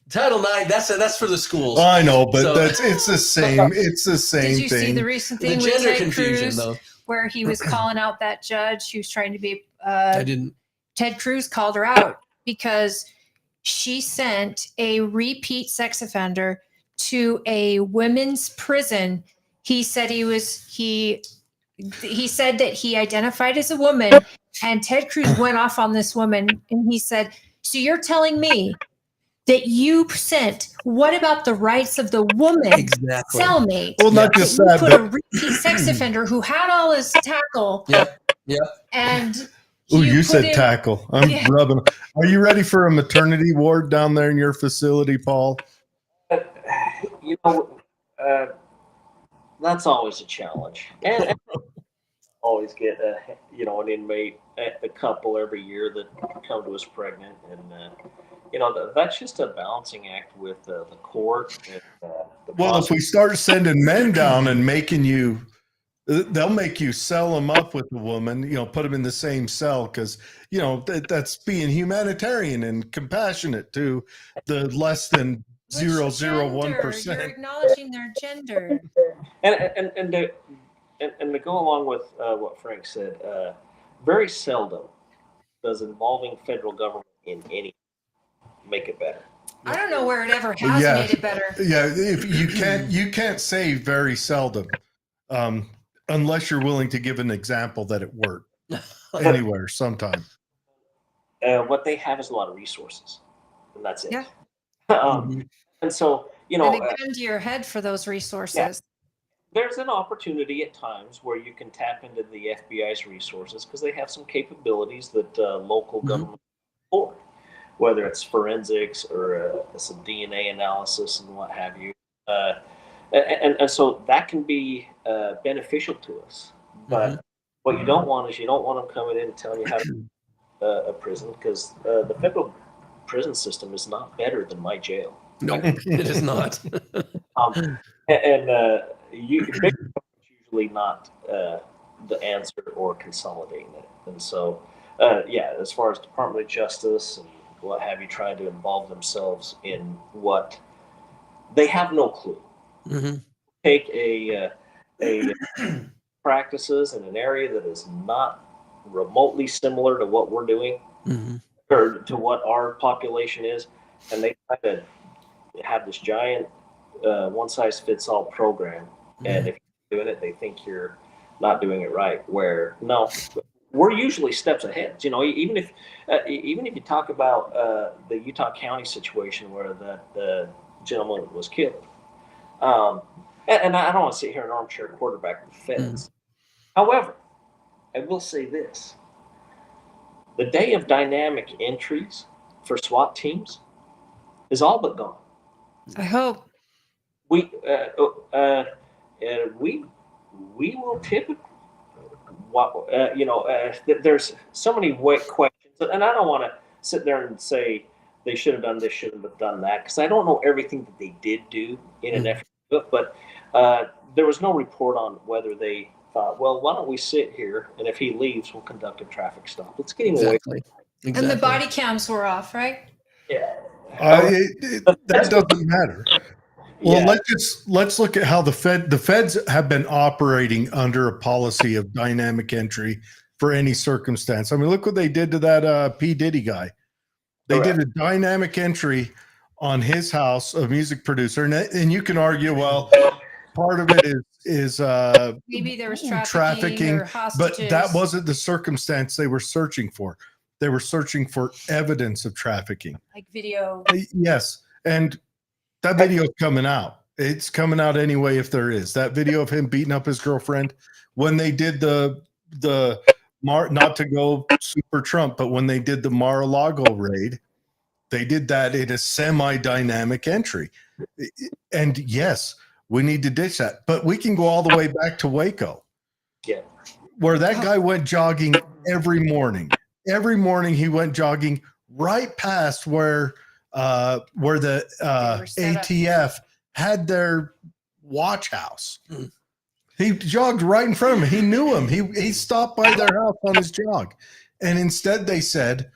Title IX, that's for the schools. I know, but it's the same. It's the same thing. Did you see the recent thing the with gender Ted confusion, Cruz, though, where he was calling out that judge who's trying to be? I didn't. Ted Cruz called her out because she sent a repeat sex offender to a women's prison. He said he said that he identified as a woman, and Ted Cruz went off on this woman, and he said, so you're telling me that you sent, what about the rights of the woman cellmate? Well, not just that, put a repeat sex offender who had all his tackle. Yep. And you said tackle. I'm rubbing. Are you ready for a maternity ward down there in your facility, Paul? That's always a challenge. And always get an inmate, a couple every year that come to us pregnant, and that's just a balancing act with the court. And, if we start sending men down and they'll make you sell them up with the woman, put them in the same cell because, that's being humanitarian and compassionate to the less than 0.001%. You're acknowledging their gender. And to go along with what Frank said, very seldom does involving federal government in any make it better. I don't know where it ever has made it better. Yeah, if you can't say very seldom, unless you're willing to give an example that it worked anywhere, sometime. What they have is a lot of resources, and that's it. Yeah. And so, and a gun to your head for those resources. there's an opportunity at times where you can tap into the FBI's resources because they have some capabilities that local government afford, whether it's forensics or some DNA analysis and what have you. And so that can be beneficial to us. But what you don't want is you don't want them coming in and telling you how to a prison, because the federal prison system is not better than my jail. No, it is not. Usually not the answer or consolidating it. And so, as far as Department of Justice and what have you, trying to involve themselves in what they have no clue. Take a practices in an area that is not remotely similar to what we're doing or to what our population is, and they try to have this giant one-size-fits-all program, and if you're doing it, they think you're not doing it right, where no, we're usually steps ahead. Even if you talk about the Utah County situation where the gentleman was killed, and I don't want to sit here and armchair quarterback the feds. However, I will say this: the day of dynamic entries for SWAT teams is all but gone. I hope. We will typically, there's so many questions, and I don't want to sit there and say they should have done this, should have done that, because I don't know everything that they did do in an effort to do it, but there was no report on whether they thought, well, why don't we sit here, and if he leaves, we'll conduct a traffic stop. Let's get him away. And the body cams were off, right? Yeah. That doesn't matter. Well, let's look at how the feds have been operating under a policy of dynamic entry for any circumstance. I mean, look what they did to that P. Diddy guy. They did a dynamic entry on his house, a music producer, and you can argue, well, part of it is maybe there was trafficking, or hostages. but that wasn't the circumstance they were searching for. They were searching for evidence of trafficking, like video. Yes, and that video is coming out. It's coming out anyway. If there is that video of him beating up his girlfriend when they did the not to go super Trump, but when they did the Mar-a-Lago raid, they did that in a semi-dynamic entry. And yes, we need to ditch that, but we can go all the way back to Waco, where that guy went jogging every morning. Every morning he went jogging right past where the ATF had their watch house. He jogged right in front of him. He knew him. He stopped by their house on his jog. And instead they said,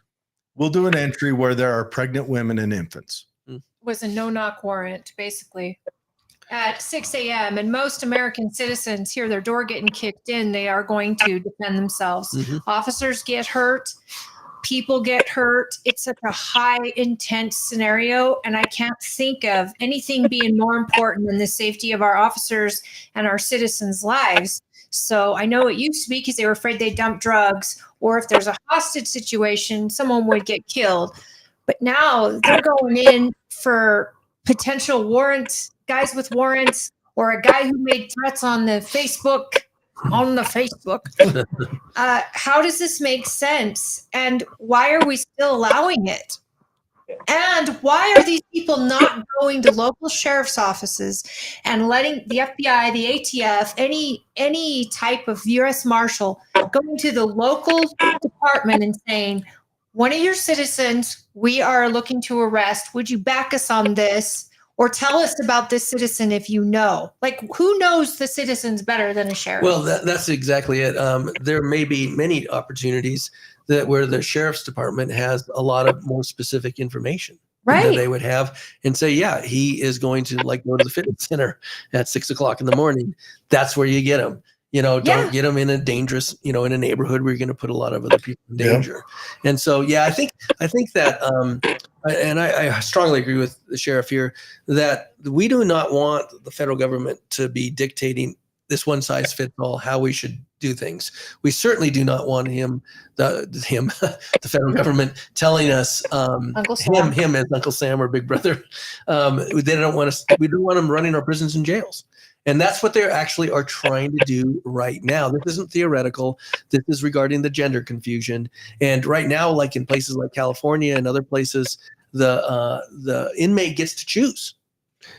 we'll do an entry where there are pregnant women and infants. It was a no-knock warrant, basically, at 6 a.m. And most American citizens hear their door getting kicked in. They are going to defend themselves. Officers get hurt. People get hurt. It's such a high intense scenario. And I can't think of anything being more important than the safety of our officers and our citizens' lives. So I know it used to be because they were afraid they'd dump drugs, or if there's a hostage situation, someone would get killed. But now they're going in for potential warrants, guys with warrants, or a guy who made threats on the Facebook. How does this make sense? And why are we still allowing it? And why are these people not going to local sheriff's offices and letting the FBI, the ATF, any type of U.S. Marshal going to the local department and saying, one of your citizens we are looking to arrest. Would you back us on this? Or tell us about this citizen if you know. Like, who knows the citizens better than a sheriff? Well, that's exactly it. There may be many opportunities where the sheriff's department has a lot of more specific information that they would have and say, yeah, he is going to go to the fitness center at 6 o'clock in the morning. That's where you get him. Don't get them in a dangerous, in a neighborhood where you're going to put a lot of other people in danger. And so, I think that, and I strongly agree with the sheriff here that we do not want the federal government to be dictating this one size fits all how we should do things. We certainly do not want the federal government telling us him as Uncle Sam or Big Brother. We don't want him running our prisons and jails. And that's what they actually are trying to do right now. This isn't theoretical. This is regarding the gender confusion. And right now, like in places like California and other places, the inmate gets to choose.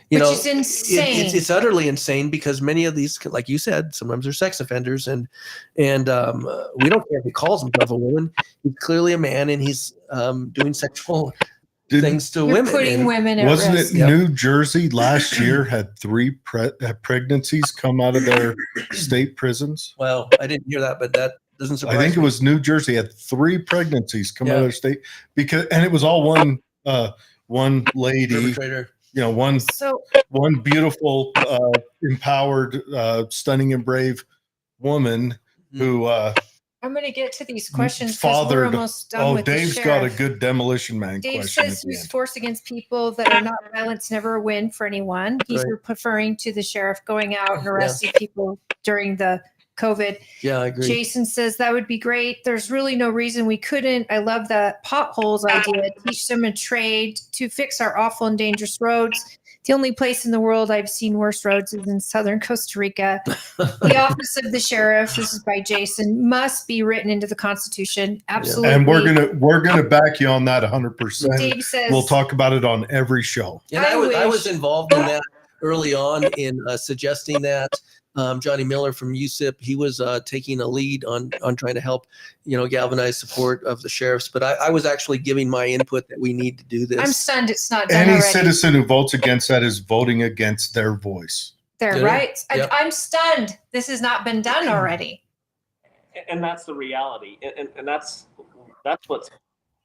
Which is insane. It's utterly insane because many of these, like you said, sometimes they're sex offenders, and we don't care if he calls himself a woman. He's clearly a man, and he's doing sexual things to women. Putting women at Wasn't risk. it New Jersey last year had 3 pregnancies come out of their state prisons? Well, I didn't hear that, but that doesn't surprise me. I think it was New Jersey had 3 pregnancies come out of their state and it was all one lady. Perpetrator. One beautiful, empowered, stunning and brave woman who I'm going to get to these questions. Fathered. We're almost done with Dave's the got a sheriff. good demolition man Dave question. says use force against people that are not violence never a win for anyone. He's referring to the sheriff going out and arresting people during the COVID. Yeah, I agree. Jason says that would be great. There's really no reason we couldn't. I love the potholes idea. Teach them a trade to fix our awful and dangerous roads. The only place in the world I've seen worse roads is in southern Costa Rica. The office of the sheriff, this is by Jason, must be written into the Constitution. Absolutely. And we're gonna back you on that 100%. Dave says we'll talk about it on every show. And I was involved in that early on in suggesting that. Johnny Miller from USIP, he was taking a lead on trying to help, galvanize support of the sheriffs. But I was actually giving my input that we need to do this. I'm stunned it's not done Any already. citizen who votes against that is voting against their voice. Their rights. Yep. I'm stunned. This has not been done already. And that's the reality. And that's what's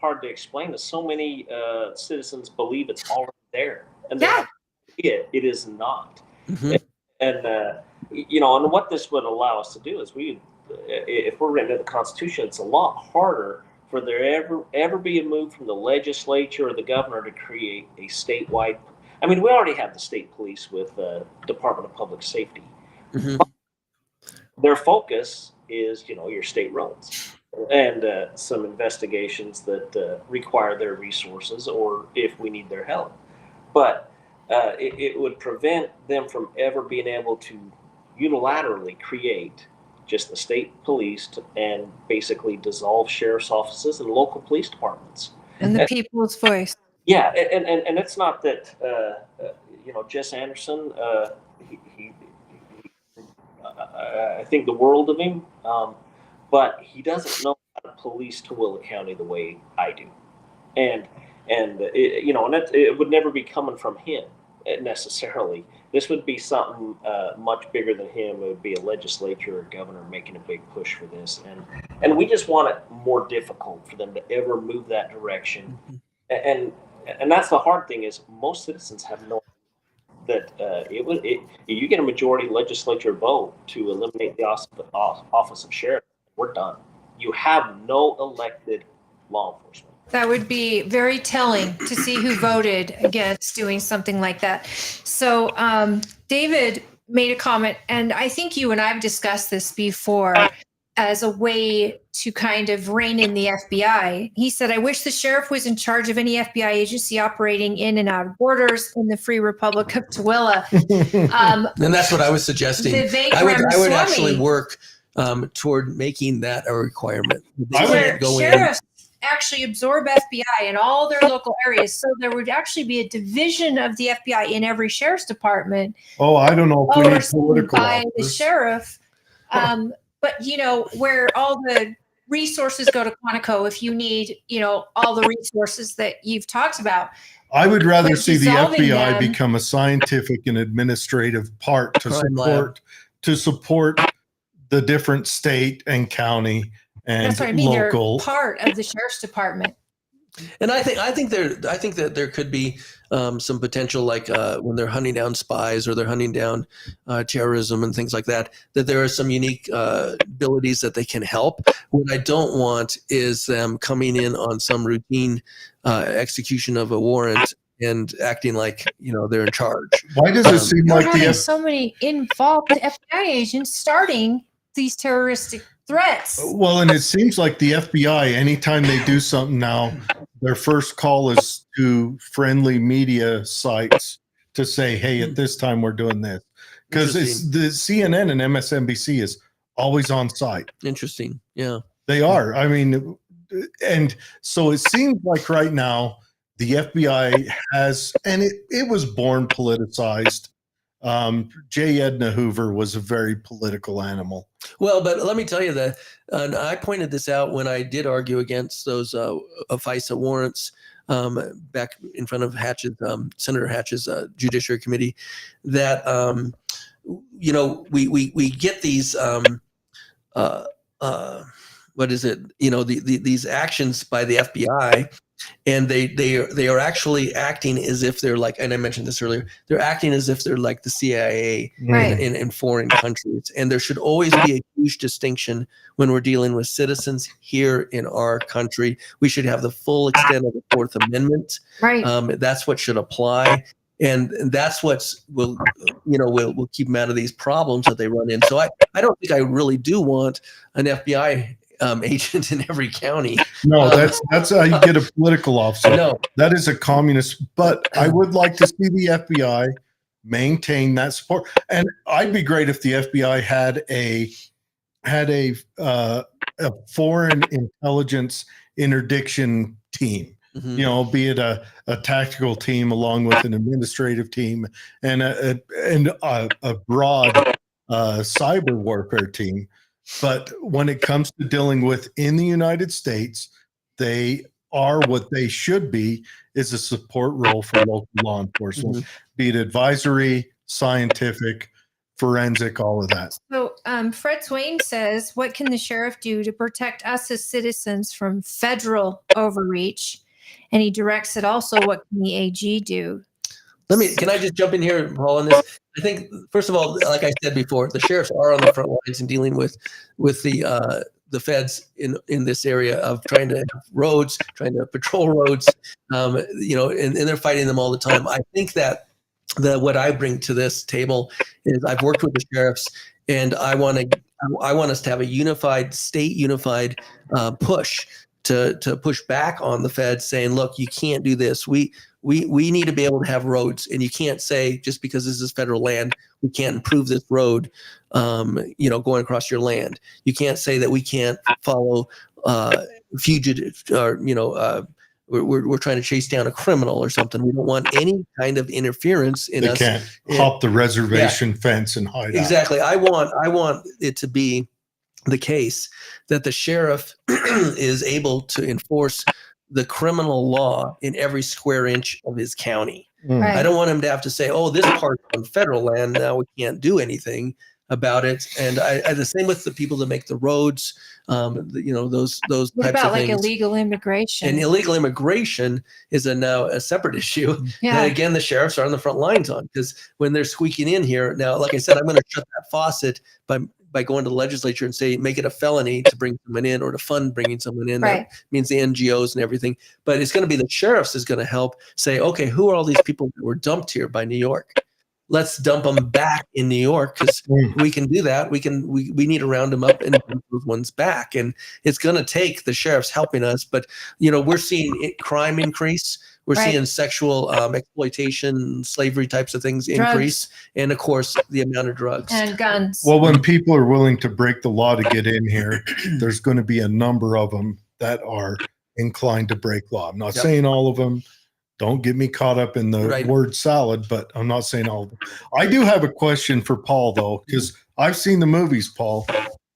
hard to explain. Is so many citizens believe it's already there. And it is not. Mm-hmm. And what this would allow us to do is if we're written into the Constitution, it's a lot harder for there ever be a move from the legislature or the governor to create a statewide. I mean, we already have the state police with Department of Public Safety. Mm-hmm. Their focus is, your state roads and some investigations that require their resources or if we need their help. But it would prevent them from ever being able to unilaterally create just the state police and basically dissolve sheriff's offices and local police departments. And the people's voice. Yeah, and it's not that Jess Anderson. I think the world of him, but he doesn't know how to police Tooele County the way I do, and it would never be coming from him necessarily. This would be something much bigger than him. It would be a legislature or governor making a big push for this, and we just want it more difficult for them to ever move that direction. And that's the hard thing is most citizens have no that you get a majority legislature vote to eliminate the office of sheriff, we're done. You have no elected law enforcement. That would be very telling to see who voted against doing something like that. So David made a comment, and I think you and I have discussed this before as a way to kind of rein in the FBI. He said, I wish the sheriff was in charge of any FBI agency operating in and out of borders in the Free Republic of Tooele. And that's what I was suggesting. I would actually work toward making that a requirement. Sheriffs actually absorb FBI in all their local areas. So there would actually be a division of the FBI in every sheriff's department. Oh, I don't know if we need political by the sheriff. But, where all the resources go to Quantico, if you need, all the resources that you've talked about. I would rather see the FBI become a scientific and administrative part to support the different state and county and that's what I mean. local. They're part of the sheriff's department. And I think that there could be some potential, like when they're hunting down spies or they're hunting down terrorism and things like that, that there are some unique abilities that they can help. What I don't want is them coming in on some routine execution of a warrant and acting like they're in charge. Why does it seem like so many involved FBI agents starting these terroristic threats? Well, and it seems like the FBI, anytime they do something now, their first call is to friendly media sites to say, hey, at this time we're doing this. because it's the CNN and MSNBC is always on site. Interesting. Yeah, they are. I mean, and so it seems like right now the FBI has, and it was born politicized. J. Edna Hoover was a very political animal. Well, but let me tell you that, and I pointed this out when I did argue against those FISA warrants back in front of Hatch's, Senator Hatch's Judiciary Committee, that we get these what is it? These actions by the FBI. And they are actually acting as if they're like, and I mentioned this earlier, they're acting as if they're like the CIA in foreign countries. And there should always be a huge distinction when we're dealing with citizens here in our country. We should have the full extent of the Fourth Amendment. Right. That's what should apply. And that's what's will keep them out of these problems that they run in. So I don't think I really do want an FBI agent in every county. No, that's how you get a political officer. No, that is a communist. But I would like to see the FBI maintain that support. And I'd be great if the FBI had a foreign intelligence interdiction team. Mm-hmm. Be it a tactical team along with an administrative team and a broad cyber warfare team. But when it comes to dealing with in the United States, they are what they should be, is a support role for local law enforcement, be it advisory, scientific, forensic, all of that. So Fred Swain says, what can the sheriff do to protect us as citizens from federal overreach? And he directs it also, what can the AG do? Can I just jump in here, Paul, on this? I think, first of all, like I said before, the sheriffs are on the front lines in dealing with the feds in this area of trying to have roads, trying to patrol roads, and they're fighting them all the time. I think that what I bring to this table is I've worked with the sheriffs, and I want us to have a unified push to push back on the feds, saying, look, you can't do this. We need to be able to have roads, and you can't say just because this is federal land, we can't improve this road, going across your land. You can't say that we can't follow fugitives, or we're trying to chase down a criminal or something. We don't want any kind of interference in us. They can't hop the reservation fence and hide out. Exactly. I want it to be the case that the sheriff is able to enforce the criminal law in every square inch of his county. Right. I don't want him to have to say, oh, this part's on federal land, now we can't do anything about it. And I the same with the people that make the roads, those What types about of like things. illegal immigration? And illegal immigration is now a separate issue. Yeah. And again, the sheriffs are on the front lines on, because when they're squeaking in here now, like I said, I'm going to shut that faucet by going to the legislature and say, make it a felony to bring someone in or to fund bringing someone in. Right. That means the NGOs and everything. But it's going to be the sheriffs is going to help say, okay, who are all these people that were dumped here by New York? Let's dump them back in New York, because we can do that. We need to round them up and dump those ones back. And it's going to take the sheriffs helping us. But, we're seeing crime increase. We're seeing sexual exploitation, slavery types of things increase. And, of course, the amount of drugs. And guns. Well, when people are willing to break the law to get in here, there's going to be a number of them that are inclined to break law. I'm not saying all of them. Don't get me caught up in the word salad, but I'm not saying all of them. I do have a question for Paul, though, because I've seen the movies, Paul.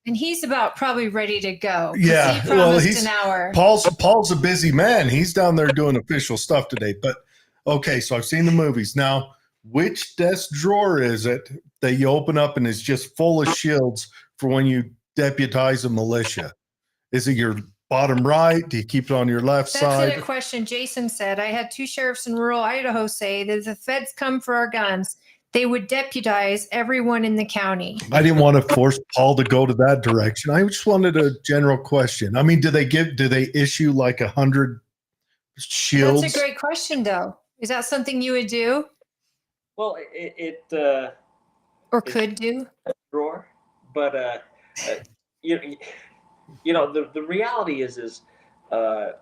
And he's about probably ready to go. Yeah, he promised an hour. Paul's a busy man. He's down there doing official stuff today. But okay, so I've seen the movies. Now, which desk drawer is it that you open up and is just full of shields for when you deputize a militia? Is it your bottom right? Do you keep it on your left side? That's a question. Jason said, I had 2 sheriffs in rural Idaho say that if the feds come for our guns, they would deputize everyone in the county. I didn't want to force Paul to go to that direction. I just wanted a general question. I mean, do they issue like 100 shields? That's a great question, though. Is that something you would do? Well, or could do? Drawer, but the reality is for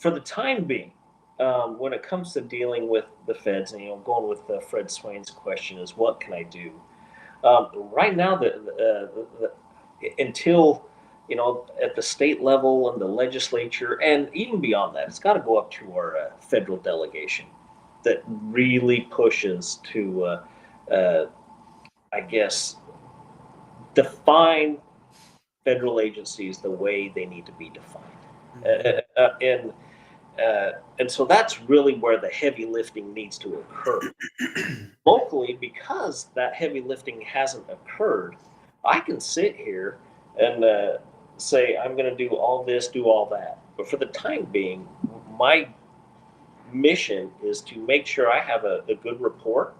the time being, when it comes to dealing with the feds, and going with Fred Swain's question is, what can I do? Right now, until at the state level and the legislature, and even beyond that, it's got to go up to our federal delegation that really pushes to, I guess, define federal agencies the way they need to be defined. And so that's really where the heavy lifting needs to occur. Locally, because that heavy lifting hasn't occurred, I can sit here and say, I'm going to do all this, do all that. But for the time being, my mission is to make sure I have a good rapport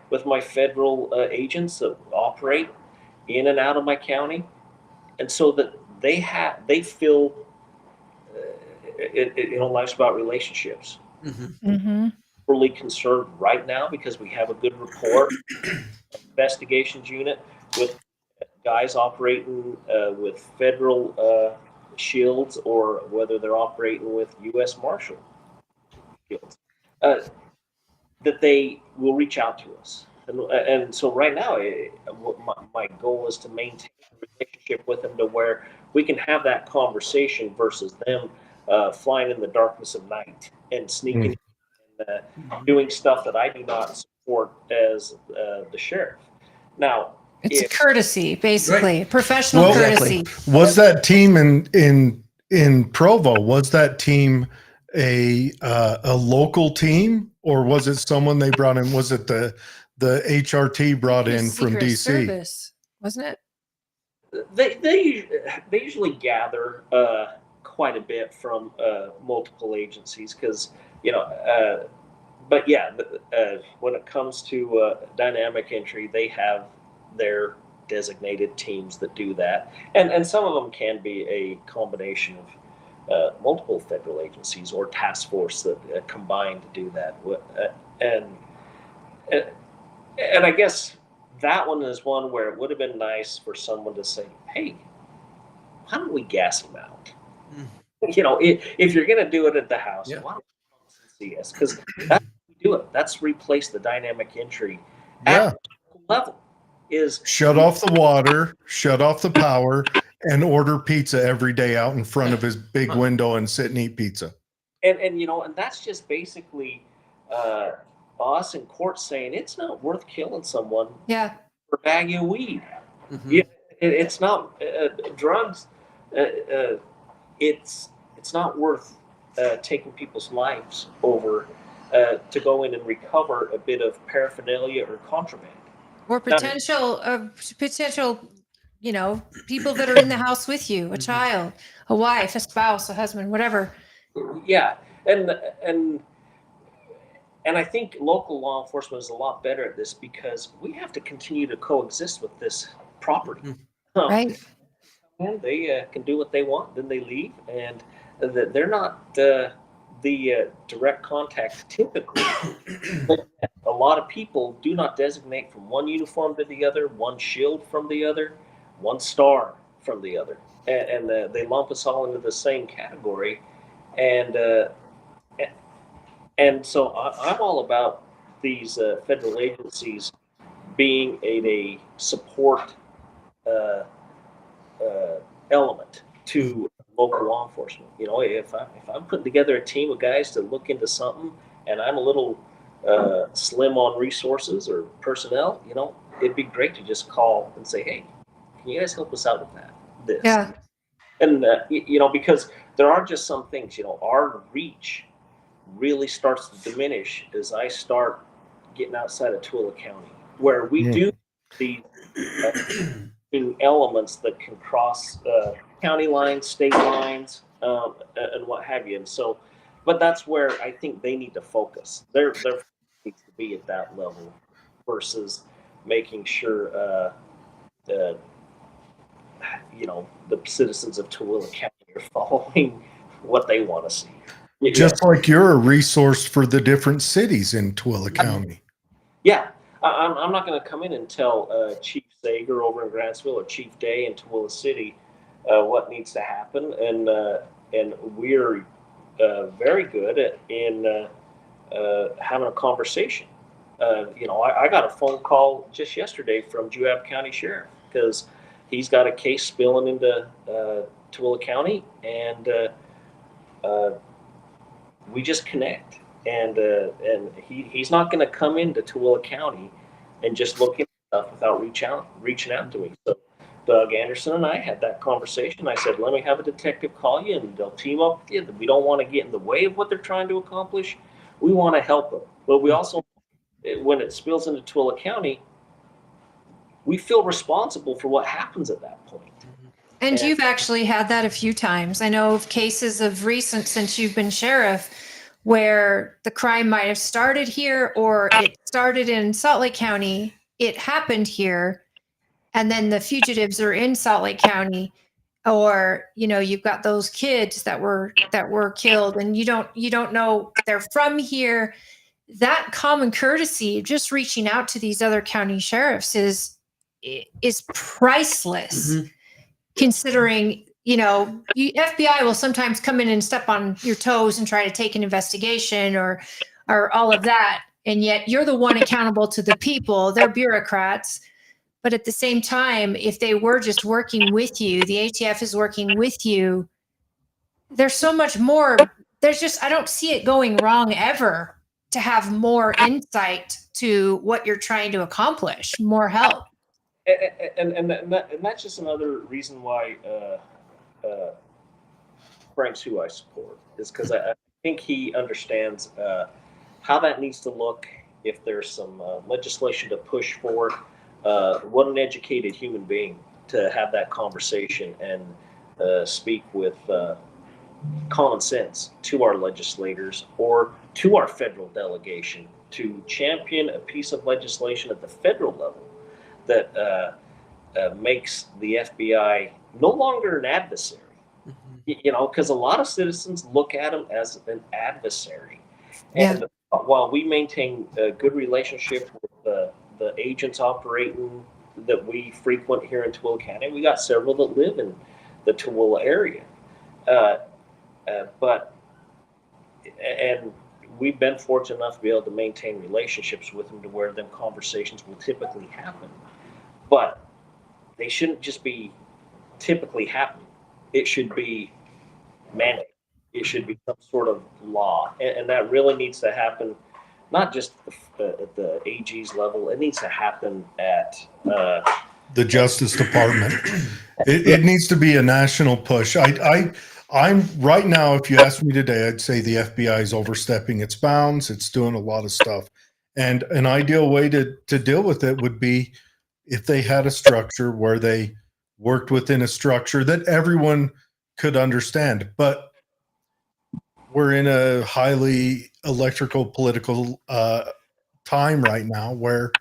with my federal agents that operate in and out of my county, and so that they feel life's about relationships. Really concerned right now because we have a good rapport investigations unit with guys operating with federal shields, or whether they're operating with U.S. Marshal shields, that they will reach out to us. And so right now, my goal is to maintain a relationship with them to where we can have that conversation versus them flying in the darkness of night and sneaking and doing stuff that I do not support as the sheriff. Now, it's a courtesy, basically, professional courtesy. Was that team in Provo? Was that team a local team, or was it someone they brought in? Was it the HRT brought in from DC? Service, wasn't it? They usually gather quite a bit from multiple agencies because but yeah, when it comes to dynamic entry, they have their designated teams that do that, and some of them can be a combination of multiple federal agencies or task force that combine to do that. And I guess that one is one where it would have been nice for someone to say, "Hey, why don't we gas him out?" If you're going to do it at the house, why don't you come and see us? Because that's how we do it. That's replace the dynamic entry at the level. Is shut off the water, shut off the power, and order pizza every day out in front of his big window and sit and eat pizza. And that's just basically us in court saying it's not worth killing someone for a bag of weed. It's not drugs. It's not worth taking people's lives over to go in and recover a bit of paraphernalia or contraband. Or potential, people that are in the house with you, a child, a wife, a spouse, a husband, whatever. Yeah, and I think local law enforcement is a lot better at this because we have to continue to coexist with this property. Right. And they can do what they want, then they leave, and they're not the direct contact typically. A lot of people do not designate from one uniform to the other, one shield from the other, one star from the other, and they lump us all into the same category, and so I'm all about these federal agencies being a support element to local law enforcement. If I'm putting together a team of guys to look into something, and I'm a little slim on resources or personnel, it'd be great to just call and say, "Hey, can you guys help us out with that?" Yeah. And because there are just some things. Our reach really starts to diminish as I start getting outside of Tooele County, where we do these elements that can cross county lines, state lines, and what have you. And so, but that's where I think they need to focus. Their needs to be at that level versus making sure the citizens of Tooele County are following what they want to see. Just like you're a resource for the different cities in Tooele County. Yeah. I'm not going to come in and tell Chief Sager over in Grantsville or Chief Day in Tooele City what needs to happen, and we're very good in having a conversation I got a phone call just yesterday from Juab County Sheriff because he's got a case spilling into Tooele County, and we just connect. And he's not going to come into Tooele County and just look into stuff without reaching out to me. So Doug Anderson and I had that conversation. I said, let me have a detective call you, and they'll team up with you. We don't want to get in the way of what they're trying to accomplish. We want to help them, but we also, when it spills into Tooele County, we feel responsible for what happens at that point. And you've actually had that a few times. I know of cases of recent, since you've been sheriff, where the crime might have started here, or it started in Salt Lake County, it happened here, and then the fugitives are in Salt Lake County, or you've got those kids that were killed, and you don't know they're from here. That common courtesy, just reaching out to these other county sheriffs, is priceless. Mm-hmm. Considering, FBI will sometimes come in and step on your toes and try to take an investigation or all of that. And yet you're the one accountable to the people. They're bureaucrats. But at the same time, if they were just working with you, the ATF is working with you, there's so much more. I don't see it going wrong ever to have more insight to what you're trying to accomplish, more help. And that's just another reason why Frank's who I support, is because I think he understands how that needs to look. If there's some legislation to push for, what an educated human being to have that conversation and speak with common sense to our legislators or to our federal delegation to champion a piece of legislation at the federal level that makes the FBI no longer an adversary. Mm-hmm. Because a lot of citizens look at them as an adversary. And while we maintain a good relationship with the agents operating that we frequent here in Tooele County, we got several that live in the Tooele area. And we've been fortunate enough to be able to maintain relationships with them to where them conversations will typically happen. But they shouldn't just be typically happening. It should be mandated. It should be some sort of law. And that really needs to happen, not just at the AG's level. It needs to happen at the Justice Department. It needs to be a national push. I'm right now, if you ask me today, I'd say the FBI is overstepping its bounds. It's doing a lot of stuff. And an ideal way to deal with it would be if they had a structure where they worked within a structure that everyone could understand. But we're in a highly electrical political time right now where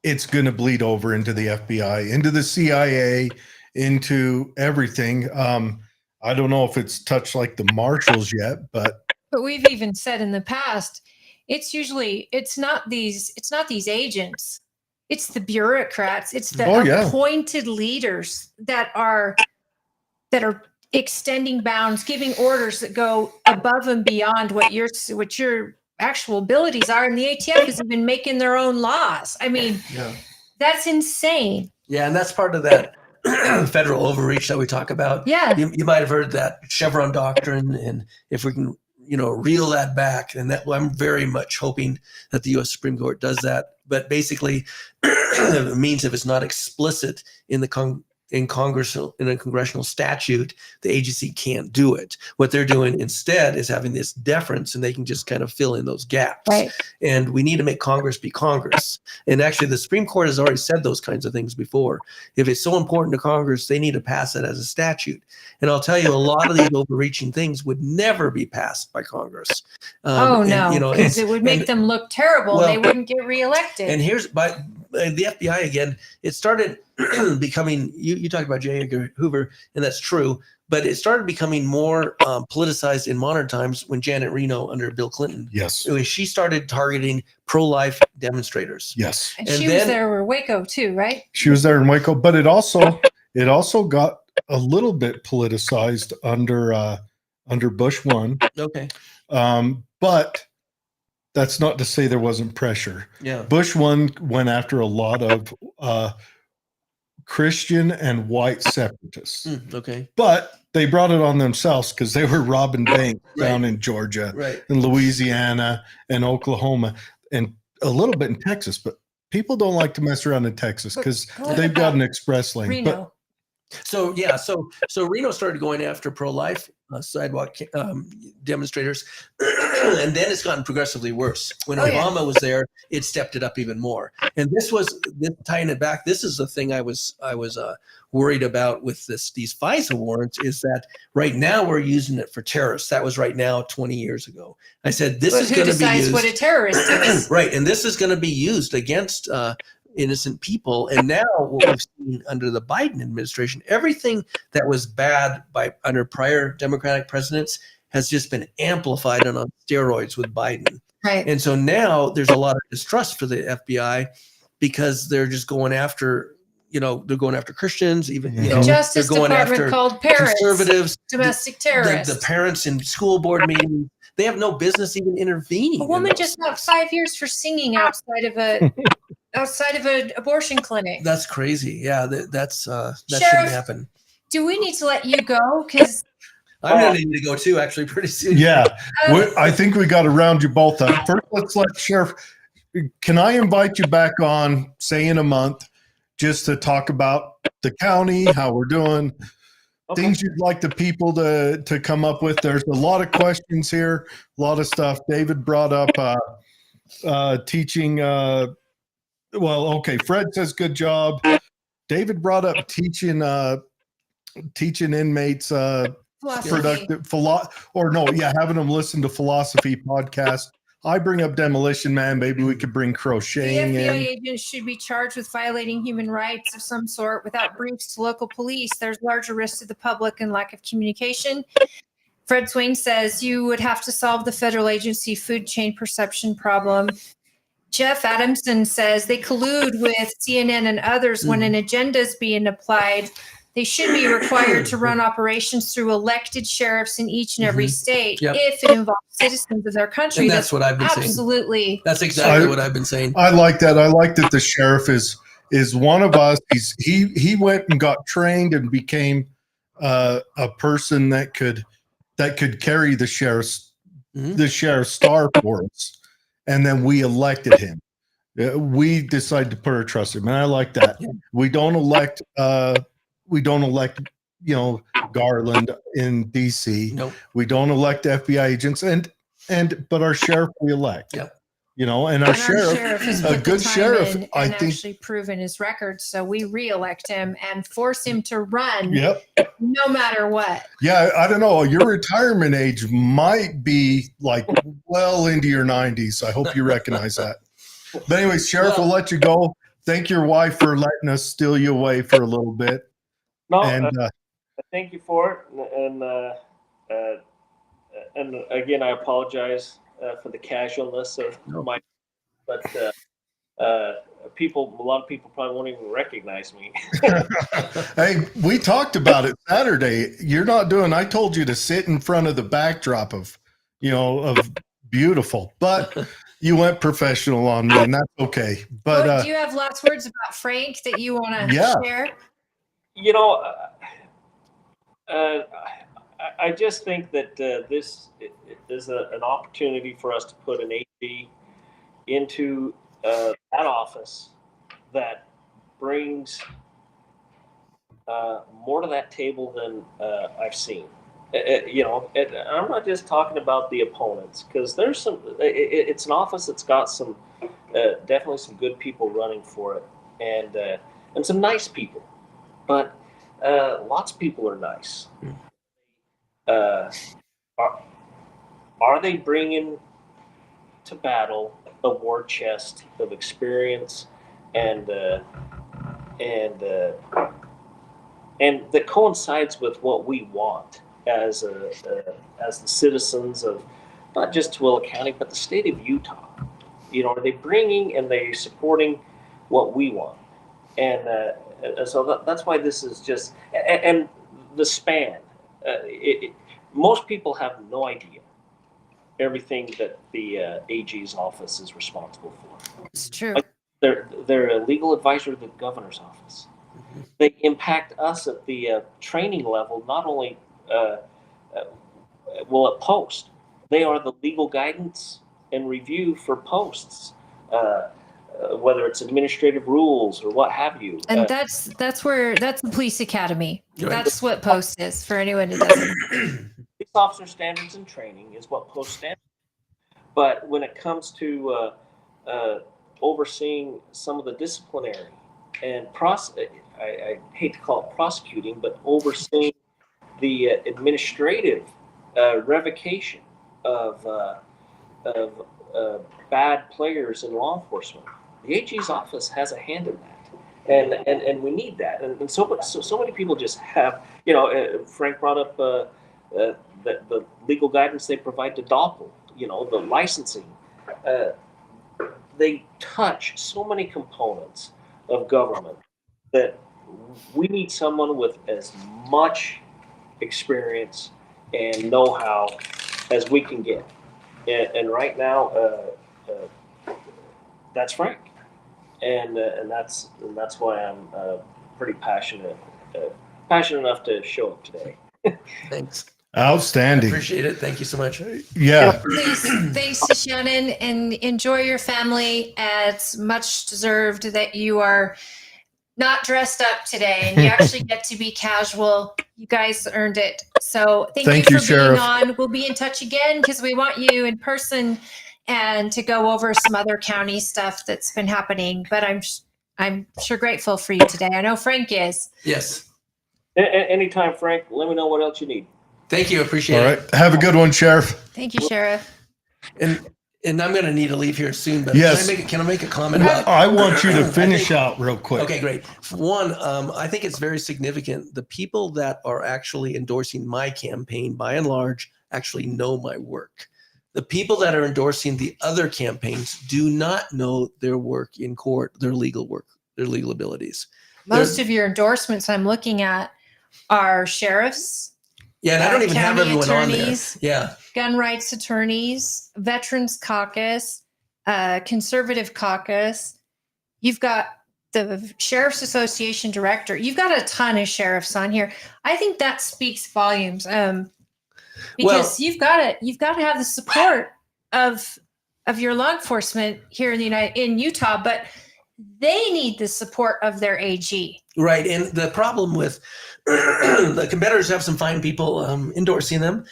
it's going to bleed over into the FBI, into the CIA, into everything. I don't know if it's touched like the marshals yet, but we've even said in the past, it's not these agents. It's the bureaucrats. It's the appointed leaders that are extending bounds, giving orders that go above and beyond what your actual abilities are. And the ATF has been making their own laws. I mean, that's insane. Yeah, and that's part of that federal overreach that we talk about. Yeah, you might have heard that Chevron doctrine, and if we can, reel that back, and that I'm very much hoping that the U.S. Supreme Court does that. But basically, it means if it's not explicit in in a congressional statute, the agency can't do it. What they're doing instead is having this deference, and they can just kind of fill in those gaps. Right. And we need to make Congress be Congress. And actually, the Supreme Court has already said those kinds of things before. If it's so important to Congress, they need to pass it as a statute. And I'll tell you, a lot of these overreaching things would never be passed by Congress. Because it would make them look terrible. Well, they wouldn't get reelected. And here's the FBI again. It started becoming. You talked about J. Edgar Hoover, and that's true. But it started becoming more politicized in modern times when Janet Reno under Bill Clinton. Yes. She started targeting pro-life demonstrators. Yes. And she was there in Waco too, right? She was there in Waco, but it also got a little bit politicized under Bush 1. Okay. But That's not to say there wasn't pressure. Yeah. Bush one went after a lot of Christian and white separatists, Okay. but they brought it on themselves because they were robbing banks down in Georgia, and Louisiana, and Oklahoma, and a little bit in Texas. But people don't like to mess around in Texas because they've got an express lane. Reno. So Reno started going after pro-life sidewalk demonstrators, and then it's gotten progressively worse. When Obama was there, it stepped it up even more. And this tying it back. This is the thing I was worried about with these FISA warrants, is that right now we're using it for terrorists. That was right now 20 years ago. I said this is going to be used. Who decides what a terrorist is? Right, and this is going to be used against innocent people. And now what we've seen under the Biden administration, everything that was bad under prior Democratic presidents has just been amplified and on steroids with Biden. Right. And so now there's a lot of distrust for the FBI because they're just going after, they're going after Christians, even, Justice they're going Department after called parents, conservatives, domestic terrorists. The parents in school board meetings. They have no business even intervening. A woman just got 5 years for singing outside of an abortion clinic. That's crazy. Yeah, that Sheriff, shouldn't happen. Do we need to let you go? Because I'm going to need to go too, actually, pretty soon. Yeah, I think we got to round you both up. First, let's let Sheriff. Can I invite you back on, say in a month, just to talk about the county, how we're doing, things you'd like the people to come up with? There's a lot of questions here, a lot of stuff. David brought up teaching. Fred says good job. David brought up teaching inmates productive having them listen to philosophy podcast. I bring up demolition man. Maybe we could bring crocheting the FBI in. agents should be charged with violating human rights of some sort without briefs to local police. There's larger risks to the public and lack of communication. Fred Swain says you would have to solve the federal agency food chain perception problem. Jeff Adamson says they collude with CNN and others when an agenda is being applied. They should be required to run operations through elected sheriffs in each and every state if it involves citizens of their country. And that's what I've been saying. Absolutely. That's exactly what I've been saying. I like that. I like that the sheriff is one of us. He went and got trained and became a person that could carry the sheriff's star for us. And then we elected him. We decided to put our trust in him, and I like that. We don't elect Garland in DC. Nope. We don't elect FBI agents, but our sheriff we elect. Yep. And our sheriff is a good sheriff. I think actually proven his record, so we reelect him and force him to run. Yep. No matter what. Yeah, I don't know. Your retirement age might be well into your 90s. I hope you recognize that. But anyways, Sheriff, we'll let you go. Thank your wife for letting us steal you away for a little bit. No, thank you for it. And again, I apologize for the casualness of my. But a lot of people probably won't even recognize me. Hey, we talked about it Saturday. You're not doing. I told you to sit in front of the backdrop of beautiful, but you went professional on me, and that's okay. But do you have last words about Frank that you want to share? I just think that this is an opportunity for us to put an AG into that office that brings more to that table than I've seen. I'm not just talking about the opponents, because there's some. It's an office that's got some definitely some good people running for it, and some nice people, but lots of people are nice. Are they bringing to battle a war chest of experience and that coincides with what we want as the citizens of not just Tooele County but the state of Utah? Are they bringing and they supporting what we want? And so that's why this is just and the span. Most people have no idea everything that the AG's office is responsible for. It's true. Like, they're a legal advisor to the governor's office. Mm-hmm. They impact us at the training level, not only at post. They are the legal guidance and review for posts, whether it's administrative rules or what have you. And that's the police academy. Right. That's what post is for anyone who doesn't. Police officer standards and training is what post stands. But when it comes to overseeing some of the disciplinary and I hate to call it prosecuting, but overseeing the administrative revocation of bad players in law enforcement, the AG's office has a hand in that, and we need that. And so many people just have, Frank brought up the legal guidance they provide to Doppel, the licensing. They touch so many components of government that we need someone with as much experience and know-how as we can get. And right now, that's Frank, and that's why I'm pretty passionate enough to show up today. Thanks. Outstanding. Appreciate it. Thank you so much. Yeah. Thanks to Shannon, and enjoy your family. It's much deserved that you are not dressed up today and you actually get to be casual. You guys earned it. So thank you for Sheriff. being on. We'll be in touch again because we want you in person and to go over some other county stuff that's been happening. But I'm sure grateful for you today. I know Frank is. Yes. Anytime, Frank. Let me know what else you need. Thank you. Appreciate All it. right. Have a good one, Sheriff. Thank you, Sheriff. And I'm going to need to leave here soon, but Yes. can I make a comment about? I want you to finish out real quick. Okay, great. One, I think it's very significant. The people that are actually endorsing my campaign, by and large, actually know my work. The people that are endorsing the other campaigns do not know their work in court, their legal work, their legal abilities. Most of your endorsements I'm looking at are sheriffs. Yeah, and I don't even have county everyone attorneys, on there. Yeah. Gun rights attorneys, Veterans Caucus, Conservative Caucus. You've got the Sheriff's Association director. You've got a ton of sheriffs on here. I think that speaks volumes. Because you've got to have the support of your law enforcement here in Utah, but they need the support of their AG. Right, and the problem with the competitors have some fine people endorsing them.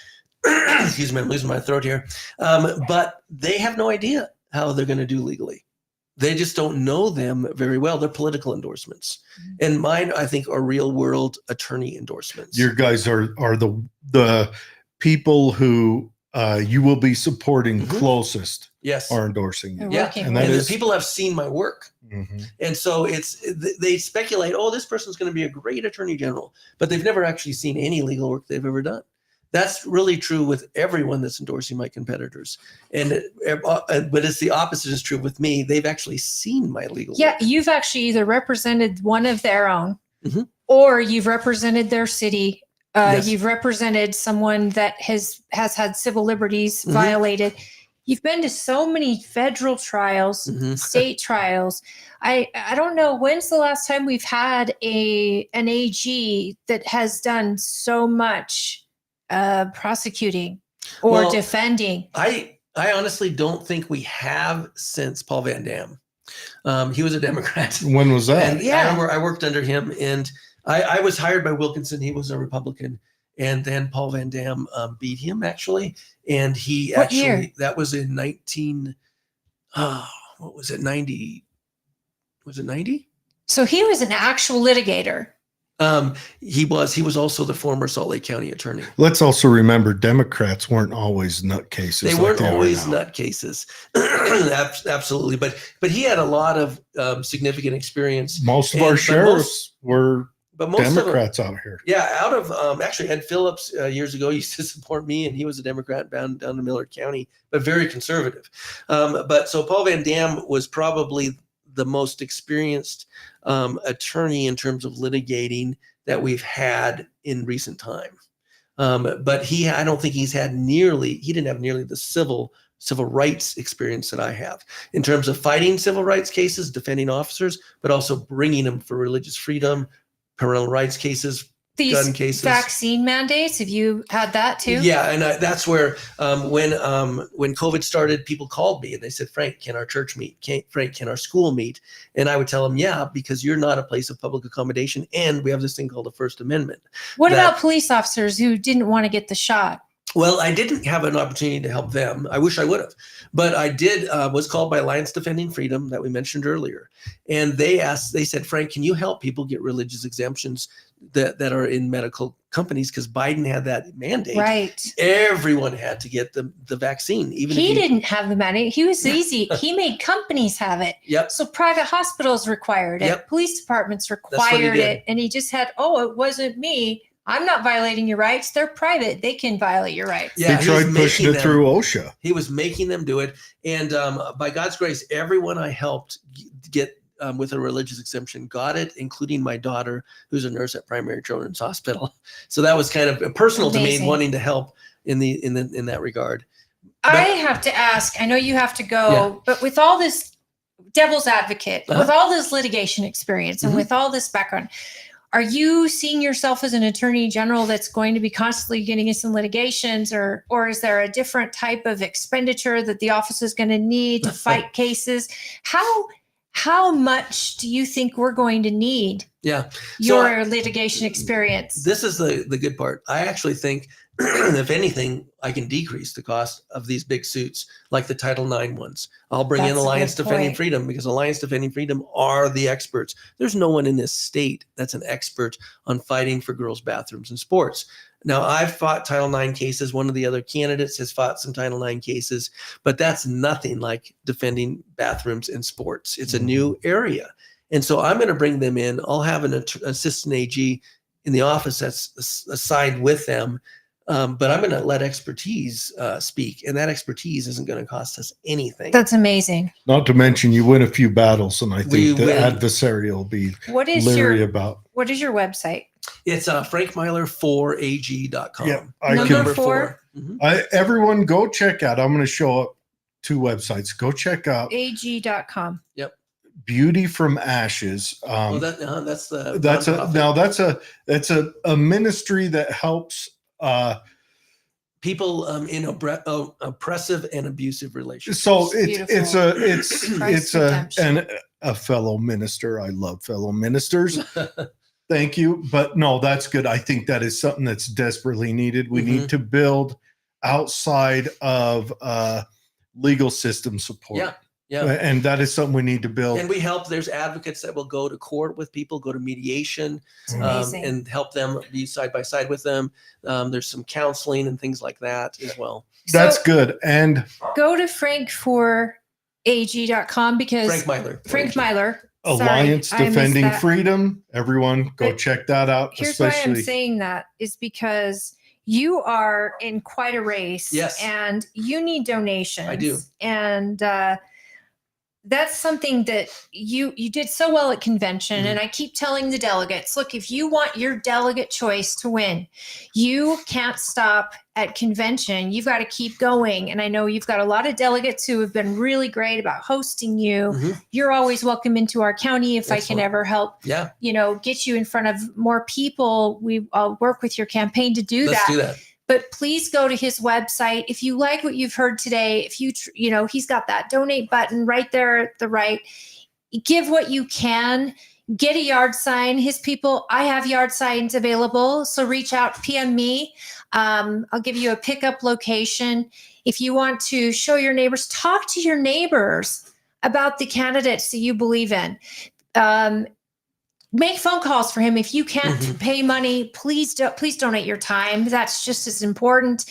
Excuse me, I'm losing my throat here. But they have no idea how they're going to do legally. They just don't know them very well. They're political endorsements. Mm-hmm. And mine, I think, are real world attorney endorsements. Your guys are the people who you will be supporting Mm-hmm. closest. Yes. Are endorsing you. Yeah, and the people have seen my work. Mm-hmm. And so they speculate, oh, this person's going to be a great attorney general, but they've never actually seen any legal work they've ever done. That's really true with everyone that's endorsing my competitors. But it's the opposite is true with me. They've actually seen my legal work. Yeah, you've actually either represented one of their own mm-hmm. or you've represented their city. Yes. You've represented someone that has had civil liberties mm-hmm. violated. You've been to so many federal trials, mm-hmm. state trials. I don't know when's the last time we've had an AG that has done so much prosecuting or defending. I honestly don't think we have since Paul Van Dam. He was a Democrat. When was that? And I remember I worked under him, and I was hired by Wilkinson. He was a Republican. And then Paul Van Dam beat him, actually. And he what year? That was in 90? Was it 90? So he was an actual litigator. He was also the former Salt Lake County attorney. Let's also remember Democrats weren't always nutcases. They weren't always nutcases. Absolutely. But he had a lot of significant experience. Most of our sheriffs were Democrats out here. Yeah, out of actually Ed Phillips years ago used to support me, and he was a Democrat down in Millard County, but very conservative. But so Paul Van Dam was probably the most experienced attorney in terms of litigating that we've had in recent time. But I don't think he didn't have nearly the civil rights experience that I have in terms of fighting civil rights cases, defending officers, but also bringing them for religious freedom, parental rights cases, These gun cases. vaccine mandates, have you had that too? Yeah, and that's where when COVID started, people called me and they said, Frank, can our church meet? Frank, can our school meet? And I would tell them, yeah, because you're not a place of public accommodation, and we have this thing called the First Amendment. What about police officers who didn't want to get the shot? Well, I didn't have an opportunity to help them. I wish I would have, but I did. Was called by Alliance Defending Freedom that we mentioned earlier, and they said, Frank, can you help people get religious exemptions that are in medical companies? Because Biden had that mandate. Right. Everyone had to get the vaccine. Even he didn't have the mandate. He was easy. He made companies have it. Yep. So private hospitals required it. Yep. Police departments required it, and he just had, it wasn't me. I'm not violating your rights. They're private. They can violate your rights. Yeah, he tried pushing it through OSHA. He was making them do it. And by God's grace, everyone I helped get with a religious exemption got it, including my daughter, who's a nurse at Primary Children's Hospital. So that was kind of personal to me, wanting to help in that regard. I have to ask, I know you have to go, but with all this devil's advocate, with all this litigation experience and with all this background, are you seeing yourself as an attorney general that's going to be constantly getting us in litigations, or is there a different type of expenditure that the office is going to need to fight cases? How much do you think we're going to need? Yeah. Your litigation experience. This is the good part. I actually think, if anything, I can decrease the cost of these big suits, like the Title IX ones. I'll bring in Alliance Defending Freedom, because Alliance Defending Freedom are the experts. There's no one in this state that's an expert on fighting for girls' bathrooms in sports. Now, I've fought Title IX cases. One of the other candidates has fought some Title IX cases, but that's nothing like defending bathrooms in sports. It's a new area. And so I'm going to bring them in. I'll have an assistant AG in the office that's assigned with them. But I'm going to let expertise speak, and that expertise isn't going to cost us anything. That's amazing. Not to mention, you win a few battles, and I think the adversary will be leery about. What is your website? It's frankmylar4ag.com. Yeah, Number 4. Everyone go check out. I'm going to show up 2 websites. Go check out ag.com. Yep. Beauty from Ashes. That's a ministry that helps people in oppressive and abusive relationships. So it's a fellow minister. I love fellow ministers. Thank you. But no, that's good. I think that is something that's desperately needed. We need to build outside of legal system support. Yeah. Yeah. And that is something we need to build. And we help. There's advocates that will go to court with people, go to mediation, and help them be side by side with them. There's some counseling and things like that as well. That's good. And go to frankforag.com, because Frank Mylar. Alliance Defending Freedom. Everyone go check that out. Here's why I'm saying that is because you are in quite a race. Yes. And you need donations. I do. And that's something that you did so well at convention. And I keep telling the delegates, look, if you want your delegate choice to win, you can't stop at convention. You've got to keep going. And I know you've got a lot of delegates who have been really great about hosting you. You're always welcome into our county if I can ever help, get you in front of more people. I'll work with your campaign to do Let's do that. But please go to his website. If you like what you've heard today, if he's got that donate button right there at the right. Give what you can. Get a yard sign. His people, I have yard signs available. So reach out, PM me. I'll give you a pickup location. If you want to show your neighbors, talk to your neighbors about the candidates that you believe in. Make phone calls for him. If you can't pay money, please donate your time. That's just as important.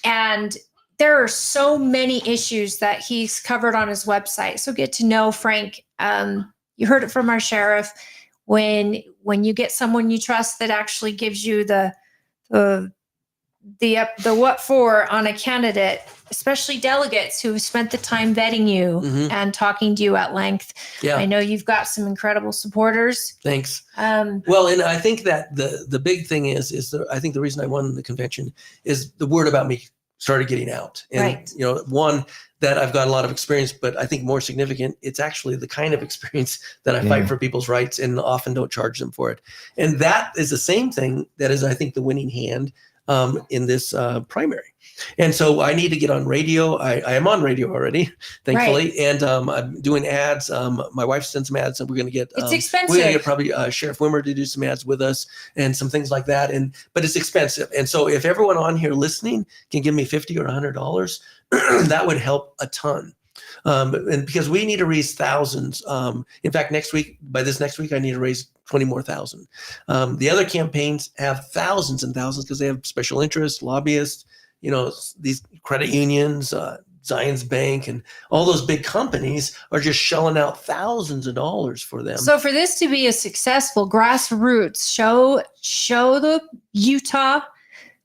And there are so many issues that he's covered on his website. So get to know Frank. You heard it from our sheriff. When you get someone you trust that actually gives you the what for on a candidate, especially delegates who have spent the time vetting you and talking to you at length. Yeah. I know you've got some incredible supporters. Thanks. Well, and I think that the big thing I think the reason I won the convention is the word about me started getting out. And, Right. One, that I've got a lot of experience, but I think more significant, it's actually the kind of experience that I fight for people's rights and often don't charge them for it. And that is the same thing that is, I think, the winning hand in this primary. And so I need to get on radio. I am on radio already, thankfully. Right. And I'm doing ads. My wife sends some ads, and we're going to get, it's expensive. We're going to get probably Sheriff Wimmer to do some ads with us and some things like that. But it's expensive. And so if everyone on here listening can give me $50 or $100, that would help a ton. And because we need to raise thousands. In fact, by this next week, I need to raise 20 more thousand. The other campaigns have thousands and thousands because they have special interests, lobbyists, these credit unions, Zions Bank, and all those big companies are just shelling out thousands of dollars for them. So for this to be a successful grassroots, show the Utah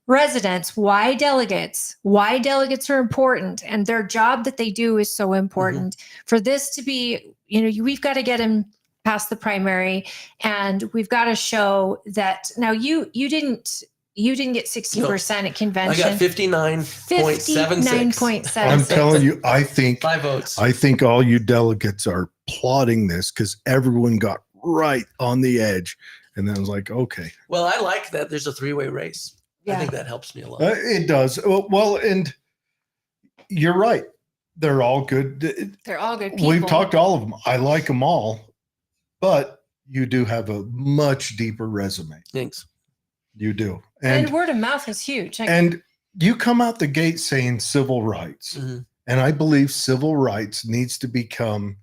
residents why delegates are important, and their job that they do is so important. For this to be, we've got to get them past the primary, and we've got to show that. Now you didn't get 60% at convention. I got 59.76. I'm telling you, I think 5 votes. I think all you delegates are plotting this because everyone got right on the edge, and then I was like, okay. Well, I like that there's a 3-way race. Yeah. I think that helps me a lot. It does. Well, and you're right. They're all good. They're all good people. We've talked to all of them. I like them all, but you do have a much deeper resume. Thanks. You do. And word of mouth is huge. And you come out the gate saying civil rights. And I believe civil rights needs to become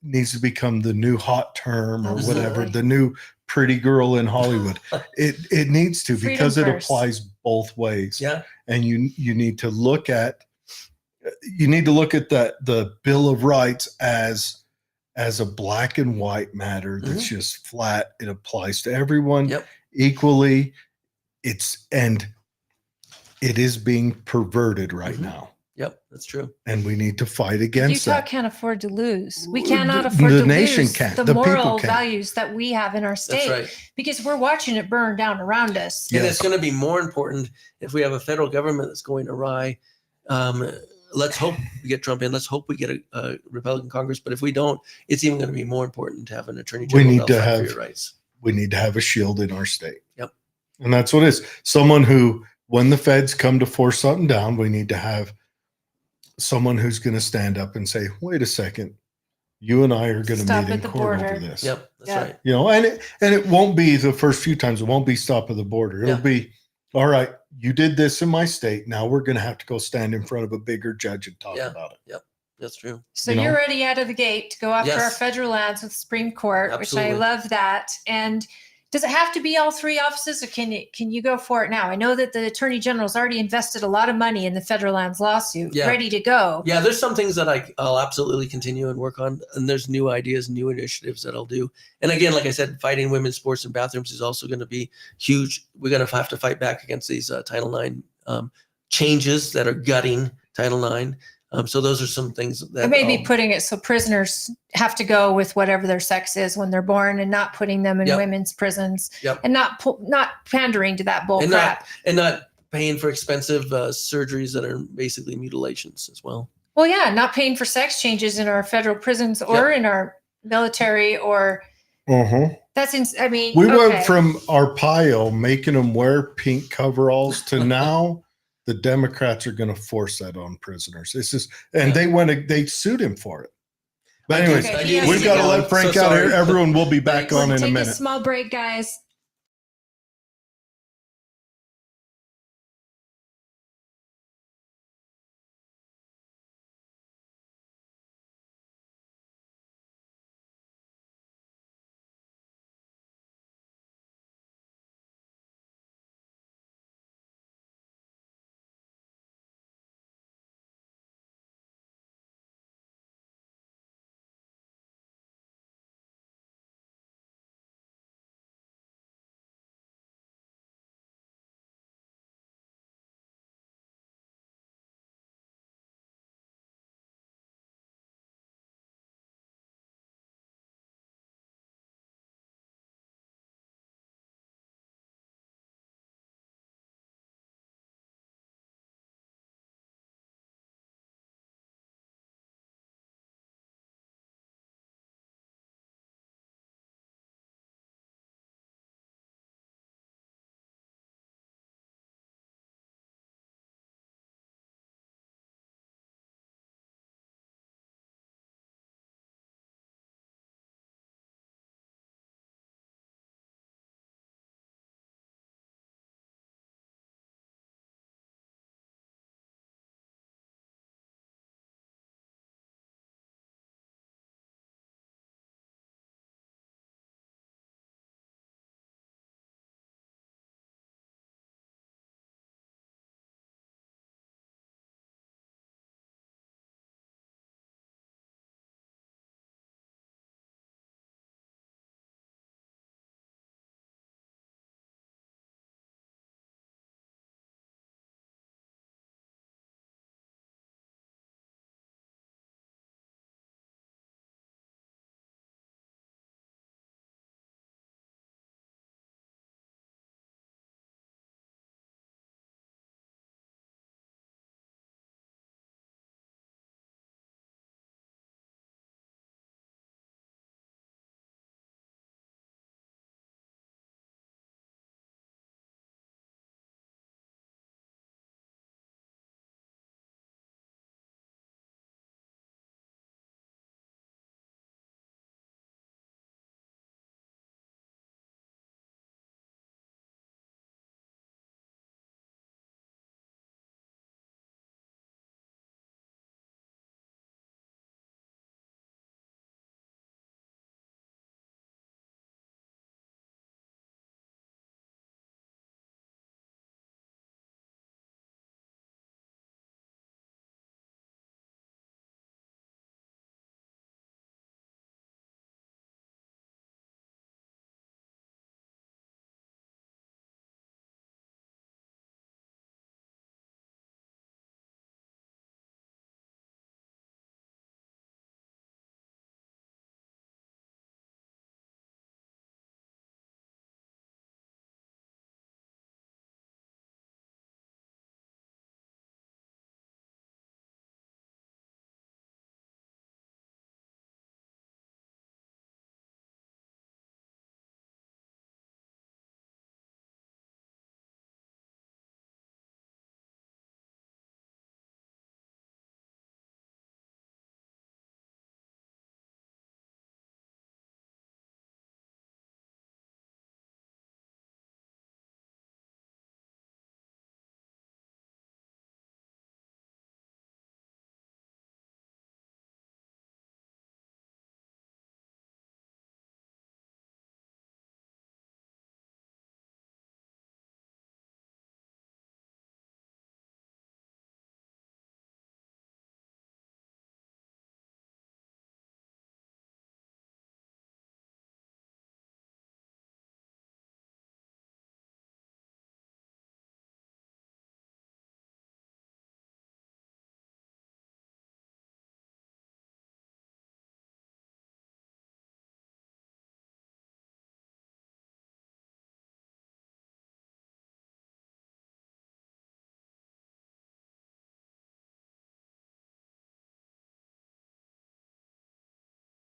the new hot term or whatever, the new pretty girl in Hollywood. It needs to, because it applies both ways. Yeah. And you need to look at the Bill of Rights as a black and white matter that's just flat. It applies to everyone equally. It is being perverted right now. Yep, that's true. And we need to fight against that. Utah can't afford to lose. We cannot afford to lose the moral values that we have in our state. That's right. Because we're watching it burn down around us. And it's going to be more important if we have a federal government that's going awry. Let's hope we get Trump in. Let's hope we get a Republican Congress. But if we don't, it's even going to be more important to have an attorney general fight for your rights. We need to have a shield in our state. Yep. And that's what it is. Someone who, when the feds come to force something down, we need to have someone who's going to stand up and say, wait a second, you and I are going to meet in court over this. Yep, that's right. And it won't be the first few times. It won't be stop at the border. It'll be, all right, you did this in my state. Now we're going to have to go stand in front of a bigger judge and talk about it. Yep, that's true. So you're ready out of the gate to go after our federal lands with the Supreme Court, Absolutely. Which I love that. And does it have to be all 3 offices, or can you go for it now? I know that the Attorney General's already invested a lot of money in the federal lands lawsuit, ready to go. Yeah, there's some things that I'll absolutely continue and work on, and there's new ideas, new initiatives that I'll do. And again, like I said, fighting women's sports and bathrooms is also going to be huge. We're going to have to fight back against these Title IX changes that are gutting Title IX. So those are some things that maybe putting it so prisoners have to go with whatever their sex is when they're born, and not putting them in women's prisons, and not pandering to that bull crap, and not paying for expensive surgeries that are basically mutilations as well. Well, not paying for sex changes in our federal prisons or in our military or. That's we went from Arpaio making them wear pink coveralls to now. The Democrats are going to force that on prisoners. They sued him for it. But anyways, we've got to let Frank out here. Everyone will be back on in a minute. Take a small break, guys.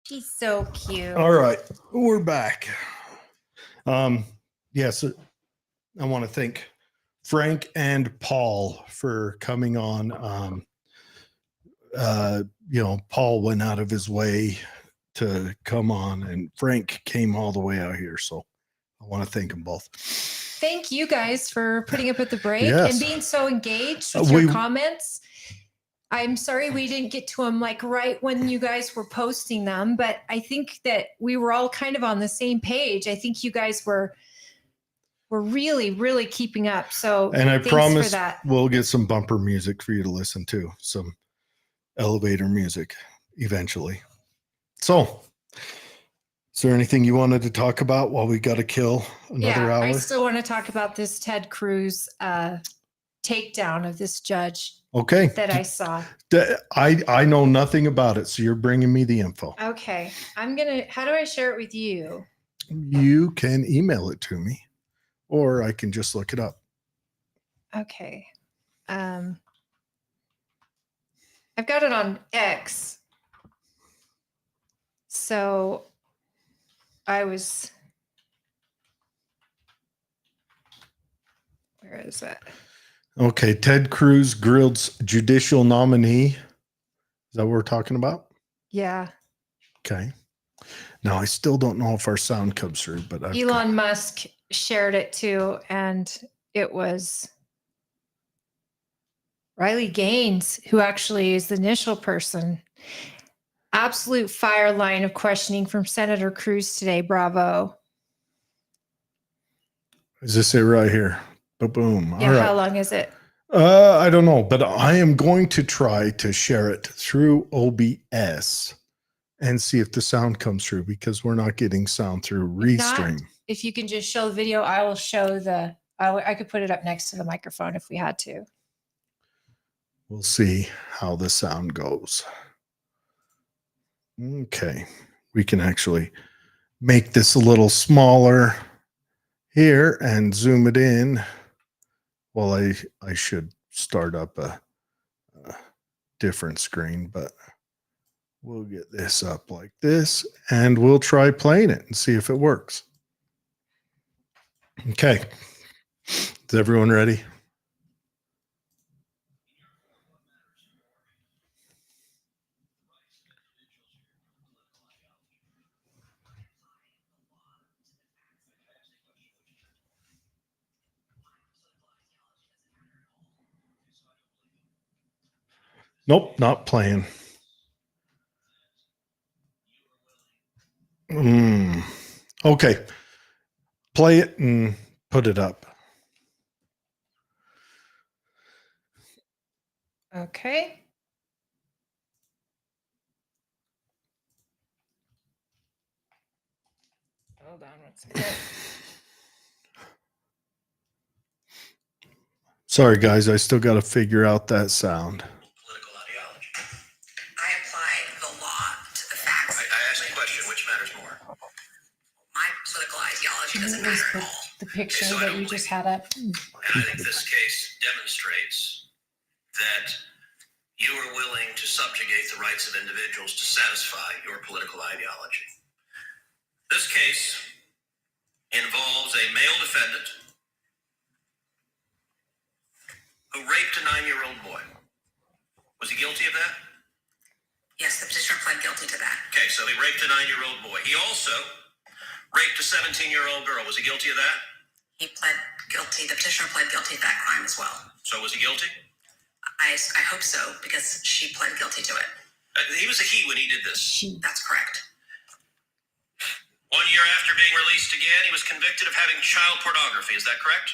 She's so cute. All right, we're back. Yes, I want to thank Frank and Paul for coming on. Paul went out of his way to come on, and Frank came all the way out here. So I want to thank them both. Thank you guys for putting up with the break Yes. and being so engaged with your comments. I'm sorry we didn't get to them like right when you guys were posting them, but I think that we were all kind of on the same page. I think you guys were really, really keeping up. So And I thanks promise for that. we'll get some bumper music for you to listen to, some elevator music eventually. So, is there anything you wanted to talk about while we got to kill another hour? I still want to talk about this Ted Cruz takedown of this judge. Okay. That I saw. I know nothing about it, so you're bringing me the info. Okay. How do I share it with you? You can email it to me, or I can just look it up. Okay. I've got it on X. So where is that? Okay, Ted Cruz grilled judicial nominee. Is that what we're talking about? Yeah. Okay. Now, I still don't know if our sound comes through, but Elon Musk shared it too, and it was Riley Gaines, who actually is the initial person. Absolute fire line of questioning from Senator Cruz today. Bravo. Is this it right here? Boom. Yeah, all right. How long is it? I don't know, but I am going to try to share it through OBS and see if the sound comes through, because we're not getting sound through Restream. If you can just show the video, I will show I could put it up next to the microphone if we had to. We'll see how the sound goes. Okay. We can actually make this a little smaller here and zoom it in. Well, I should start up a different screen, but we'll get this up like this, and we'll try playing it and see if it works. Okay. Is everyone ready? Nope, not playing. Okay. Play it and put it up. Okay. Hold on one second. Sorry, guys. I still got to figure out that sound. Political ideology. I applied the law to the facts. I asked the question, which matters more? My political ideology doesn't matter at all. The picture that you just had up. And I think this case demonstrates that you are willing to subjugate the rights of individuals to satisfy your political ideology. This case involves a male defendant who raped a 9-year-old boy. Was he guilty of that? Yes, the petitioner pled guilty to that. Okay, so he raped a 9-year-old boy. He also raped a 17-year-old girl. Was he guilty of that? He pled guilty. The petitioner pled guilty to that crime as well. So was he guilty? I hope so, because she pled guilty to it. He was a he when he did this. That's correct. 1 year after being released again, he was convicted of having child pornography. Is that correct?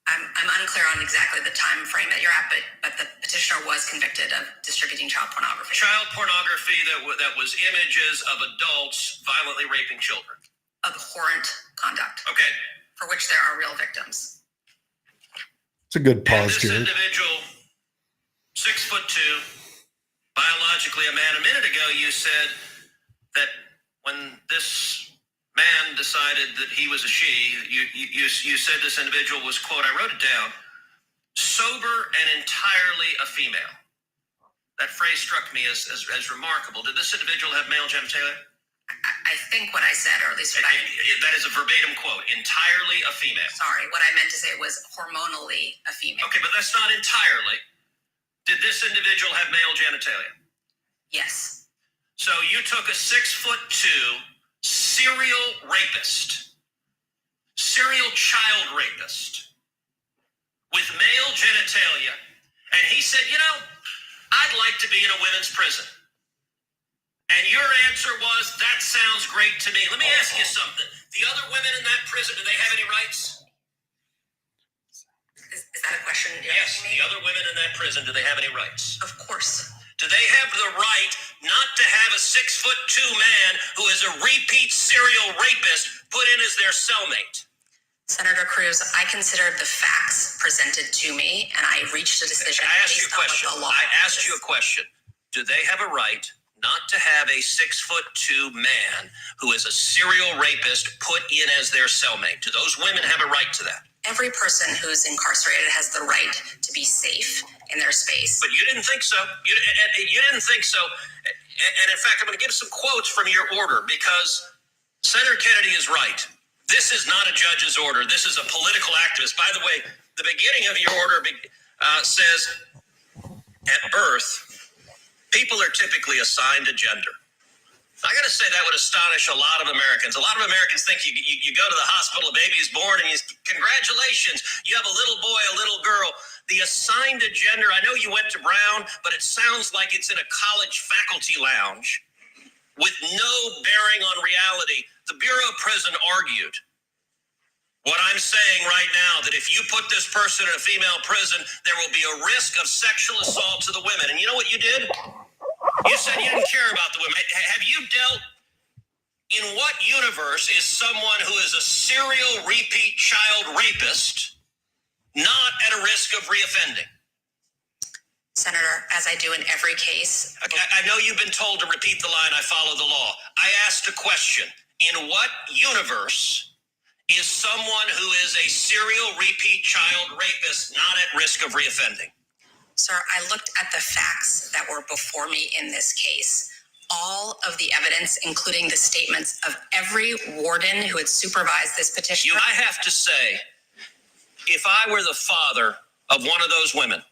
I'm unclear on exactly the time frame that you're at, but the petitioner was convicted of distributing child pornography. Child pornography that was images of adults violently raping children. Abhorrent conduct. Okay. For which there are real victims. It's a good pause here. here. This individual, 6'2", biologically a man. A minute ago, you said that when this man decided that he was a she, you said this individual was, quote, I wrote it down, sober and entirely a female. That phrase struck me as remarkable. Did this individual have male genitalia? I think what I said, or at least what that is a verbatim quote, entirely a female. Sorry, what I meant to say was hormonally a female. Okay, but that's not entirely. Did this individual have male genitalia? Yes. So you took a 6'2" serial rapist, serial child rapist with male genitalia, and he said, I'd like to be in a women's prison. And your answer was, that sounds great to me. Let me ask you something. The other women in that prison, do they have any rights? Is that a question? Yes, the other women in that prison, do they have any rights? Of course. Do they have the right not to have a 6'2" man who is a repeat serial rapist put in as their cellmate? Senator Cruz, I considered the facts presented to me, and I reached a decision. I asked you a question. I asked you a question. Do they have a right not to have a 6'2" man who is a serial rapist put in as their cellmate? Do those women have a right to that? Every person who's incarcerated has the right to be safe in their space. But you didn't think so. You didn't think so. And in fact, I'm going to give some quotes from your order because Senator Kennedy is right. This is not a judge's order. This is a political activist. By the way, the beginning of your order says, at birth, people are typically assigned a gender. I got to say that would astonish a lot of Americans. A lot of Americans think you go to the hospital, a baby is born, and congratulations, you have a little boy, a little girl. The assigned a gender, I know you went to Brown, but it sounds like it's in a college faculty lounge with no bearing on reality. The Bureau of Prison argued what I'm saying right now, that if you put this person in a female prison, there will be a risk of sexual assault to the women. And you know what you did? You said you didn't care about the women. Have you dealt in what universe is someone who is a serial repeat child rapist not at a risk of reoffending? Senator, as I do in every case. I know you've been told to repeat the line, I follow the law. I asked a question. In what universe is someone who is a serial repeat child rapist not at risk of reoffending? Sir, I looked at the facts that were before me in this case. All of the evidence, including the statements of every warden who had supervised this petition. I have to say, if I were the father of one of those women,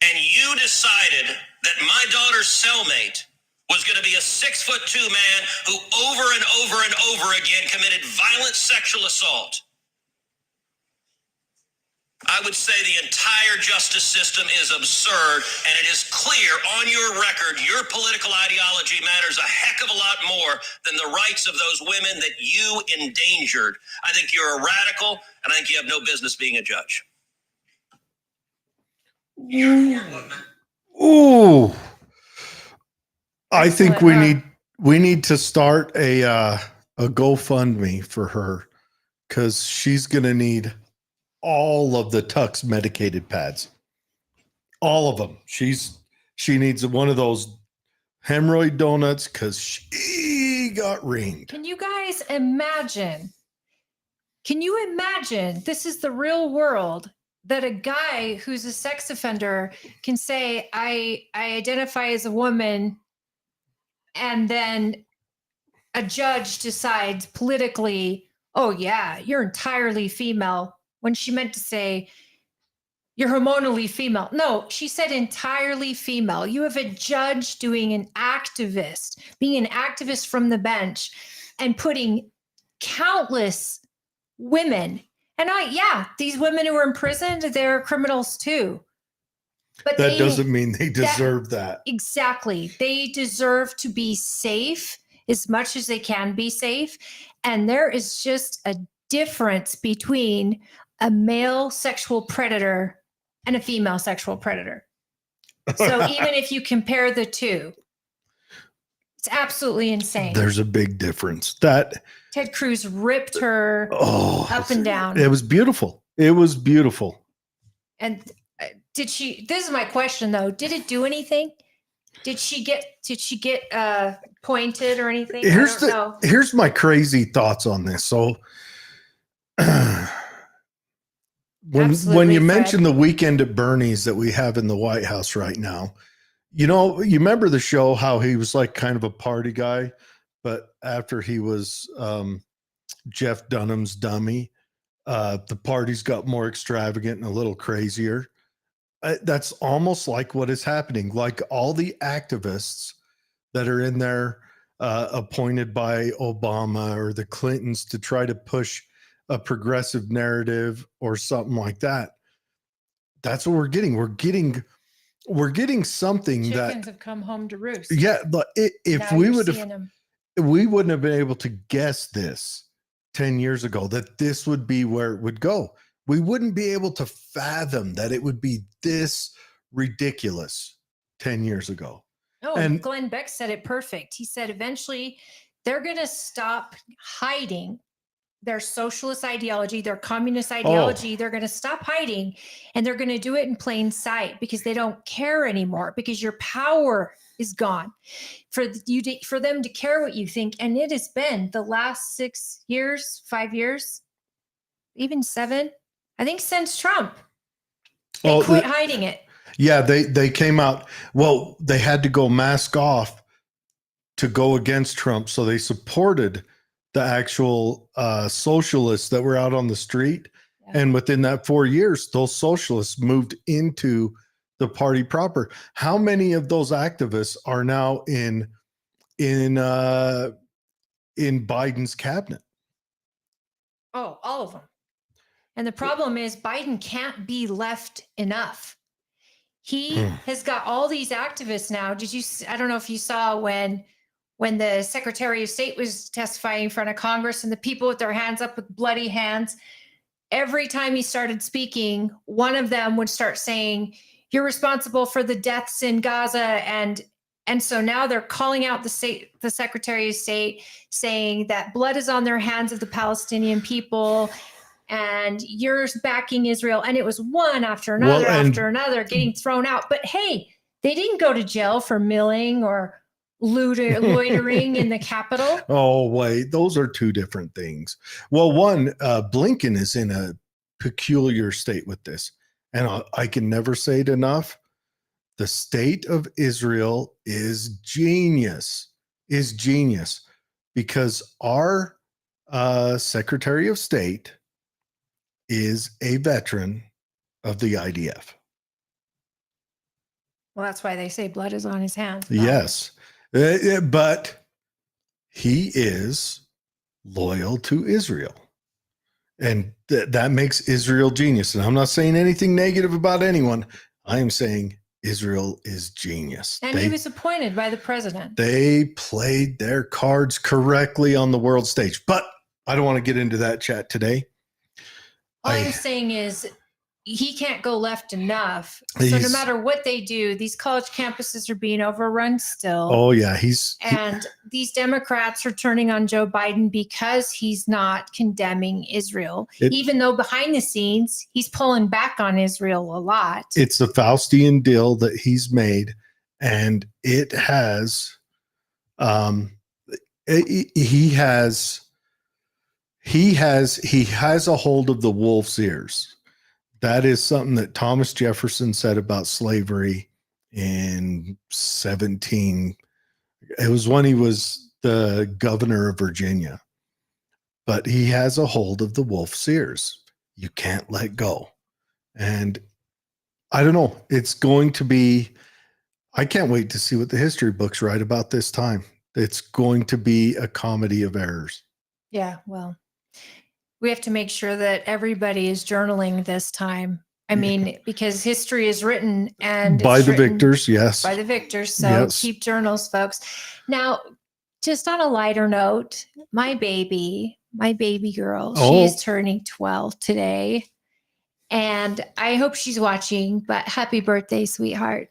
and you decided that my daughter's cellmate was going to be a 6'2" man who over and over and over again committed violent sexual assault, I would say the entire justice system is absurd, and it is clear on your record your political ideology matters a heck of a lot more than the rights of those women that you endangered. I think you're a radical, and I think you have no business being a judge. Ooh. I think we need to start a GoFundMe for her, because she's going to need all of the Tux medicated pads, all of them. She needs one of those hemorrhoid donuts because she got ringed. Can you guys imagine? Can you imagine? This is the real world, that a guy who's a sex offender can say, I identify as a woman, and then a judge decides politically, oh yeah, you're entirely female, when she meant to say you're hormonally female. No, she said entirely female. You have a judge being an activist from the bench and putting countless women. And these women who are imprisoned, they're criminals too. But that doesn't mean they deserve that. Exactly. They deserve to be safe as much as they can be safe. And there is just a difference between a male sexual predator and a female sexual predator. So even if you compare the two, it's absolutely insane. There's a big difference. That Ted Cruz ripped her up and down. It was beautiful. It was beautiful. And this is my question though. Did it do anything? Did she get pointed or anything? Here's my crazy thoughts on this. So when Absolutely, you Fred. mention the Weekend at Bernie's that we have in the White House right now, you remember the show, how he was like kind of a party guy, but after he was Jeff Dunham's dummy, the parties got more extravagant and a little crazier. That's almost like what is happening. Like all the activists that are in there appointed by Obama or the Clintons to try to push a progressive narrative or something like that. That's what we're getting. We're getting something Chickens that have come home to roost. Yeah, but if Now we you're would seeing have, them. we wouldn't have been able to guess this 10 years ago, that this would be where it would go. We wouldn't be able to fathom that it would be this ridiculous 10 years ago. Oh, And- Glenn Beck said it perfect. He said eventually they're going to stop hiding their socialist ideology, their communist ideology. They're going to stop hiding, and they're going to do it in plain sight because they don't care anymore, because your power is gone for them to care what you think. And it has been the last 6 years, 5 years, even 7, I think, since Trump. They quit hiding it. Yeah, they came out. Well, they had to go mask off to go against Trump. So they supported the actual socialists that were out on the street. Yeah. And within that 4 years, those socialists moved into the party proper. How many of those activists are now in Biden's cabinet? Oh, all of them. And the problem is Biden can't be left enough. He has got all these activists now. I don't know if you saw when the Secretary of State was testifying in front of Congress and the people with their hands up with bloody hands, every time he started speaking, one of them would start saying, "You're responsible for the deaths in Gaza." And so now they're calling out the Secretary of State, saying that blood is on their hands of the Palestinian people, and you're backing Israel. And it was one after another after another getting thrown out. But hey, they didn't go to jail for milling or loitering in the Capitol. Oh, wait, those are two different things. Well, one, Blinken is in a peculiar state with this, and I can never say it enough. The state of Israel is genius, because our Secretary of State is a veteran of the IDF. Well, that's why they say blood is on his hands. Yes. But he is loyal to Israel. And that makes Israel genius. And I'm not saying anything negative about anyone. I am saying Israel is genius. And he was appointed by the president. They played their cards correctly on the world stage. But I don't want to get into that chat today. All I'm saying is he can't go left enough. So no matter what they do, these college campuses are being overrun still. Oh, yeah. And these Democrats are turning on Joe Biden because he's not condemning Israel, even though behind the scenes, he's pulling back on Israel a lot. It's the Faustian deal that he's made. And it has, he has a hold of the wolf's ears. That is something that Thomas Jefferson said about slavery in 17. It was when he was the governor of Virginia. But he has a hold of the wolf's ears. You can't let go. And I don't know. It's going to be, I can't wait to see what the history books write about this time. It's going to be a comedy of errors. Yeah, well, we have to make sure that everybody is journaling this time. I mean, because history is written and by the victors, yes. By the victors. So keep journals, folks. Now, just on a lighter note, my baby girl, she is turning 12 today. And I hope she's watching, but happy birthday, sweetheart.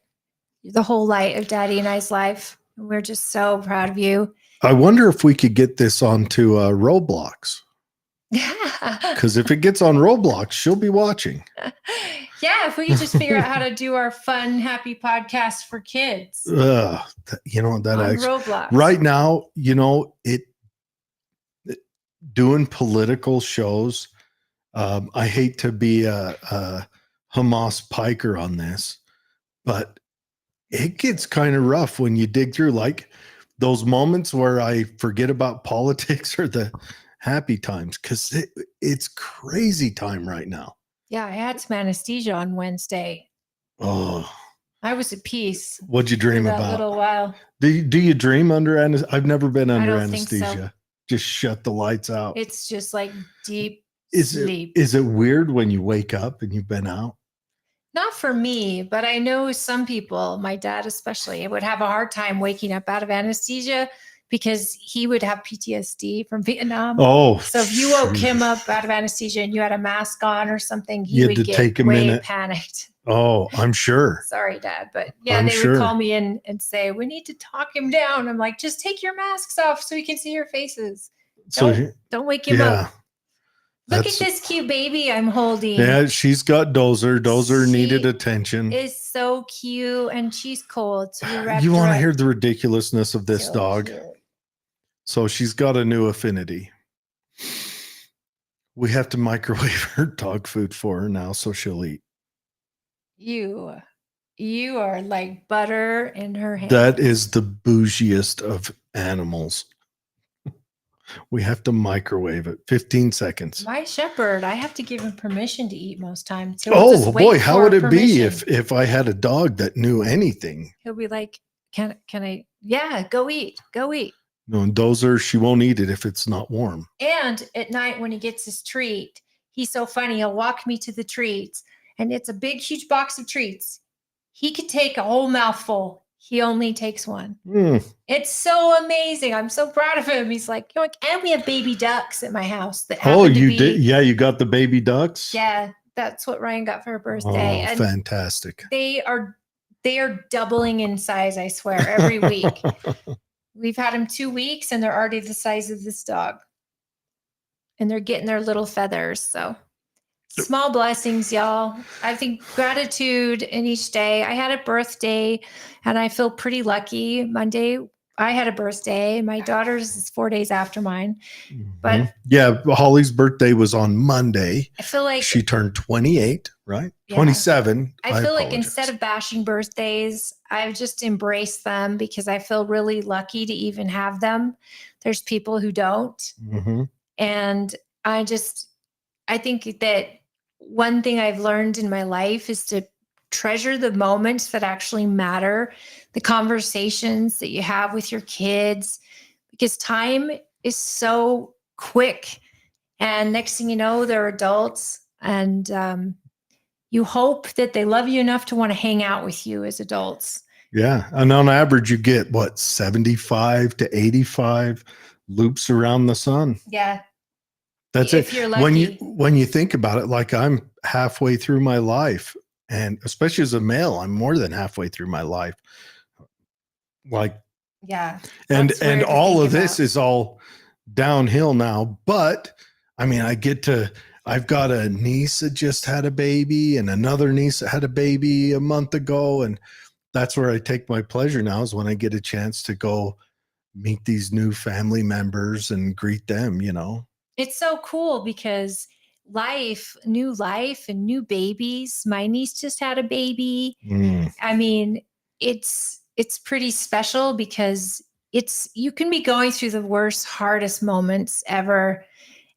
You're the whole light of Daddy and I's life. We're just so proud of you. I wonder if we could get this onto Roblox. Because if it gets on Roblox, she'll be watching. Yeah, if we could just figure out how to do our fun, happy podcast for kids. Roblox. Right now, doing political shows I hate to be a Hamas piker on this, but it gets kind of rough when you dig through, like those moments where I forget about politics or the happy times, because it's crazy time right now. Yeah, I had some anesthesia on Wednesday. Oh, I was at peace. what'd you dream for that about? little while. Do you dream under anesthesia? I've never been under don't think so. anesthesia. Just shut the lights out. It's just like deep Is sleep. it weird when you wake up and you've been out? Not for me, but I know some people, my dad especially, would have a hard time waking up out of anesthesia because he would have PTSD from Vietnam. Oh, So if you woke him up out of anesthesia and you had a mask on or something, he You had would to get take a way minute. panicked. Oh, I'm sure. Sorry, Dad. But yeah, I'm they sure. would call me in and say, we need to talk him down. I'm like, just take your masks off so we can see your faces. So Don't wake him yeah, up. Look at this cute baby I'm holding. yeah, she's got Dozer. Dozer She needed attention. Is so cute and she's cold. So we wrapped You her want to up. hear the ridiculousness of this So dog? cute. So she's got a new affinity. We have to microwave her dog food for her now so she'll eat. You are like butter in her hand. That is the bougiest of animals. We have to microwave it. 15 seconds. My shepherd, I have to give him permission to eat most times. He'll Oh just wait boy, how for would it be permission. if I had a dog that knew anything? He'll be like, can I? Yeah, go eat. Go eat. No, and Dozer, she won't eat it if it's not warm. And at night when he gets his treat, he's so funny. He'll walk me to the treats, and it's a big, huge box of treats. He could take a whole mouthful. He only takes one. It's so amazing. I'm so proud of him. He's like, and we have baby ducks at my house that happen Oh, to you be, did? Yeah, you got the baby ducks? Yeah, that's what Ryan got for her birthday. Oh, And fantastic. they are doubling in size, I swear, every week. We've had them 2 weeks and they're already the size of this dog. And they're getting their little feathers. So small blessings, y'all. I think gratitude in each day. I had a birthday and I feel pretty lucky. Monday, I had a birthday. My daughter's is 4 days after mine. But yeah, Holly's birthday was on Monday. I feel like she turned 28, right? Yeah. 27. I feel like instead of bashing birthdays, I've just embraced them because I feel really lucky to even have them. There's people who don't. Mm-hmm. And I think that one thing I've learned in my life is to treasure the moments that actually matter, the conversations that you have with your kids, because time is so quick. And next thing you know, they're adults, and you hope that they love you enough to want to hang out with you as adults. Yeah. And on average, you get 75 to 85 loops around the sun. Yeah. That's if it. You're lucky. When you think about it, like I'm halfway through my life, and especially as a male, I'm more than halfway through my life. Like, yeah. And all of this is all downhill now. But I mean, I've got a niece that just had a baby and another niece that had a baby a month ago. And that's where I take my pleasure now, is when I get a chance to go meet these new family members and greet them, It's so cool because new life and new babies. My niece just had a baby. I mean, it's pretty special because you can be going through the worst, hardest moments ever.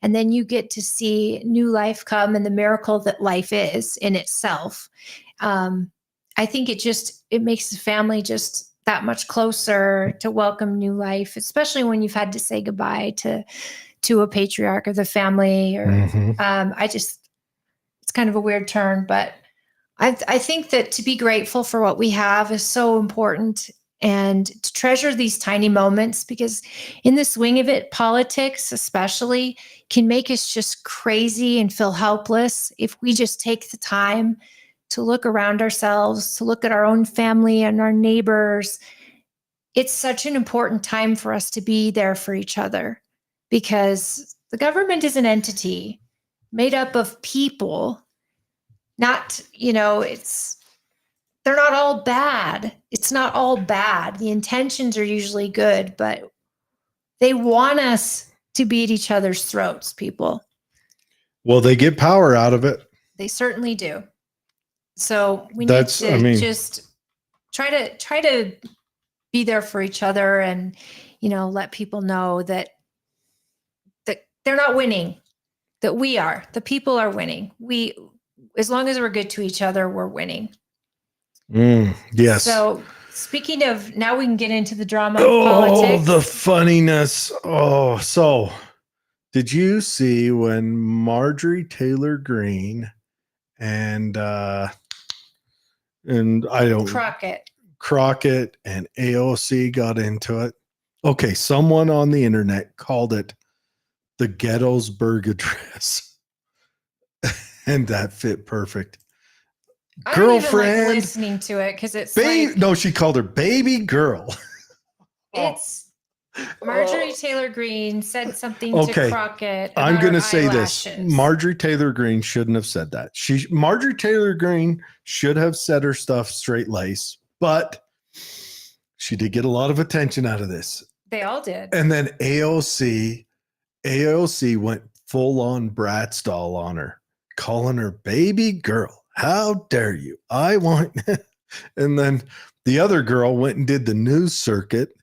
And then you get to see new life come and the miracle that life is in itself. I think it makes the family just that much closer to welcome new life, especially when you've had to say goodbye to a patriarch of the family. Or it's kind of a weird turn, but I think that to be grateful for what we have is so important, and to treasure these tiny moments, because in the swing of it, politics especially can make us just crazy and feel helpless if we just take the time to look around ourselves, to look at our own family and our neighbors. It's such an important time for us to be there for each other, because the government is an entity made up of people. They're not all bad. It's not all bad. The intentions are usually good, but they want us to be at each other's throats, people. Well, they get power out of it. They certainly do. So we need That's, to I mean, just try to be there for each other, and let people know that they're not winning, that we are. The people are winning. As long as we're good to each other, we're winning. Yes. So speaking of, now we can get into the drama of Oh, politics. the funniness. Oh, so did you see when Marjorie Taylor Greene and I don't Crockett and AOC got into it? Okay, someone on the internet called it the Gettysburg Address, and that fit perfect. I don't even Girlfriend, like listening to it because it's no, she called her baby girl. It's Marjorie Taylor Greene said something to Crockett. I'm going to say eyelashes. this. Marjorie Taylor Greene shouldn't have said that. Marjorie Taylor Greene should have said her stuff straight lace, but she did get a lot of attention out of this. They all did. And then AOC went full on Bratz doll on her, calling her baby girl. How dare you? I want. And then the other girl went and did the news circuit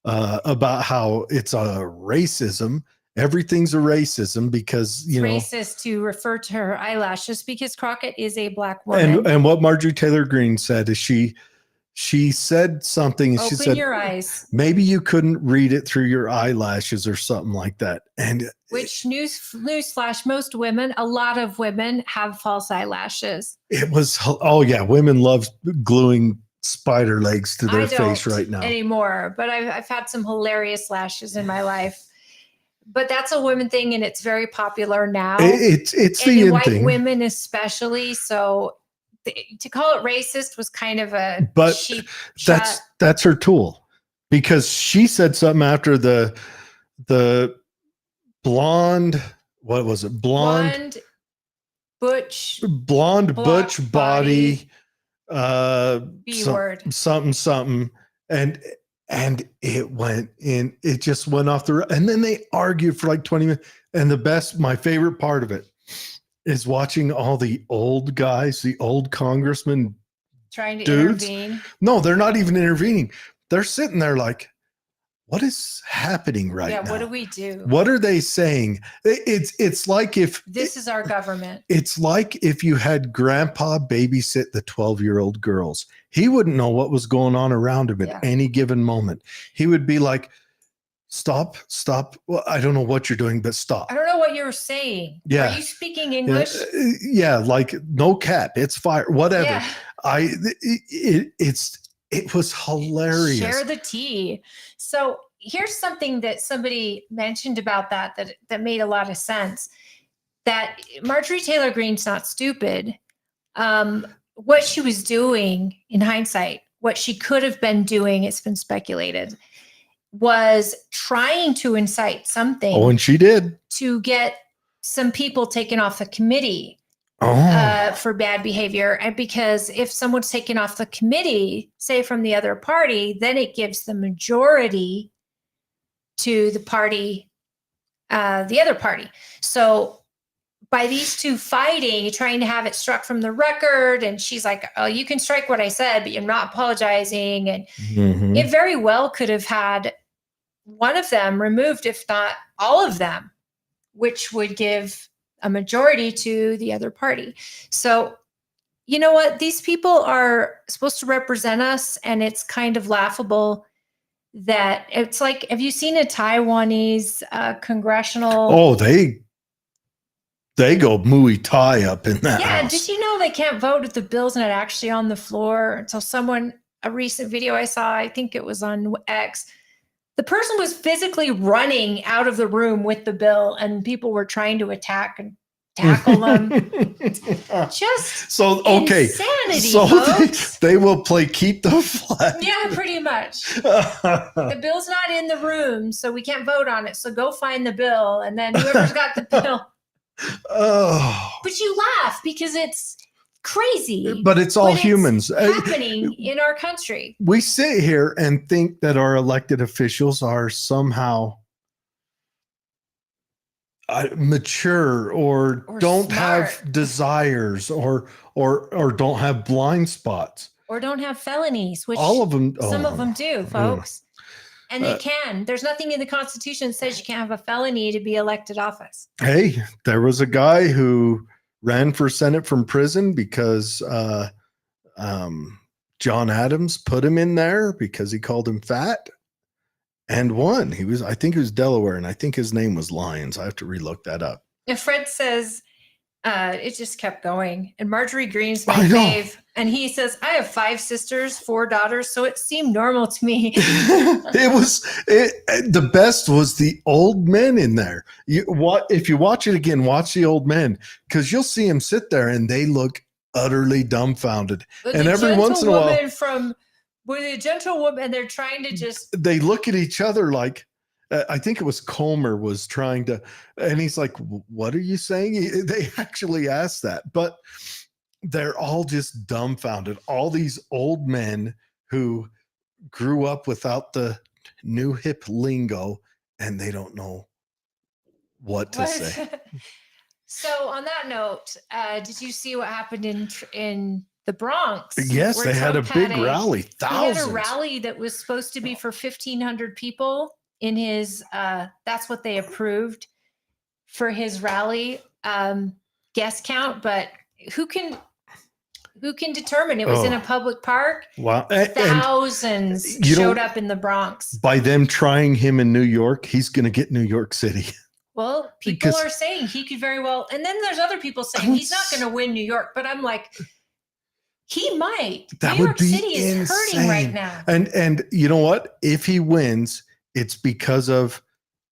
about how it's a racism. Everything's a racism because, racist to refer to her eyelashes because Crockett is a black woman. And what Marjorie Taylor Greene said is she said something. Open she said, your eyes. Maybe you couldn't read it through your eyelashes or something like that. And which newsflash, a lot of women have false eyelashes. It was, women love gluing spider legs to their face right now anymore, but I've had some hilarious lashes in my life. But that's a women thing, and it's very popular now. It's the in white thing. Women especially. So to call it racist was kind of a cheap shot. That's her tool, because she said something after the blonde, what was it? Blonde butch body B-word. something. And it went in, it just went off the, and then they argued for like 20 minutes. And my favorite part of it is watching all the old guys, the old congressmen trying to intervene. No, they're not even intervening. They're sitting there like, what is happening now? Yeah, what do we do? What are they saying? It's like if this is our government. It's like if you had grandpa babysit the 12-year-old girls. He wouldn't know what was going on around him at any given moment. He would be like, stop. Well, I don't know what you're doing, but stop. I don't know what you're saying. Yeah. Are you speaking English? Yeah, like no cap, it's fire, whatever. Yeah. It was hilarious. Share the tea. So here's something that somebody mentioned about that made a lot of sense. That Marjorie Taylor Greene's not stupid. What she was doing in hindsight, what she could have been doing, it's been speculated, was trying to incite something. Oh, and she did. To get some people taken off the committee. For bad behavior. And because if someone's taken off the committee, say from the other party, then it gives the majority to the party, the other party. So by these two fighting, trying to have it struck from the record, and she's like, oh, you can strike what I said, but you're not apologizing. And it very well could have had one of them removed, if not all of them, which would give a majority to the other party. So, you know what? These people are supposed to represent us, and it's kind of laughable that it's like, have you seen a Taiwanese congressional? Oh, they go Muay Thai up in that house. Did you know they can't vote if the bill's not actually on the floor? Until a recent video I saw, I think it was on X, the person was physically running out of the room with the bill, and people were trying to attack and tackle them. Just insanity, so folks. They will play keep the flag. Yeah, pretty much. The bill's not in the room, so we can't vote on it. So go find the bill, and then whoever's got the bill. Oh. But you laugh because it's crazy. But it's all humans happening in our country. We sit here and think that our elected officials are somehow mature or don't smart. have desires or don't have blind spots Or don't have felonies, which all of them some of them do, folks. And they Uh, can. There's nothing in the Constitution that says you can't have a felony to be elected office. Hey, there was a guy who ran for Senate from prison because John Adams put him in there because he called him fat and won. I think he was Delaware, and I think his name was Lyons. I have to relook that up. And Fred says, it just kept going. And Marjorie Green's my I know. fave. And he says, I have 5 sisters, 4 daughters, so it seemed normal to me. The best was the old men in there. If you watch it again, watch the old men, because you'll see them sit there and they look utterly dumbfounded. But and every once in a while, with a gentle woman, they're trying to just. They look at each other like, I think it was Comer was trying to, and he's like, what are you saying? They actually asked that, but they're all just dumbfounded. All these old men who grew up without the new hip lingo, and they don't know what to say. So on that note, did you see what happened in the Bronx? Yes, they had a big rally. Thousands. He had a rally that was supposed to be for 1,500 people in his, that's what they approved for his rally guest count. But who can determine? It was in a public park. Wow. Thousands showed up in the Bronx. By them trying him in New York, he's going to get New York City. Well, people are saying he could very well. And then there's other people saying he's not going to win New York. But I'm like, he might. That New would York be City is insane. hurting right now. And you know what? If he wins, it's because of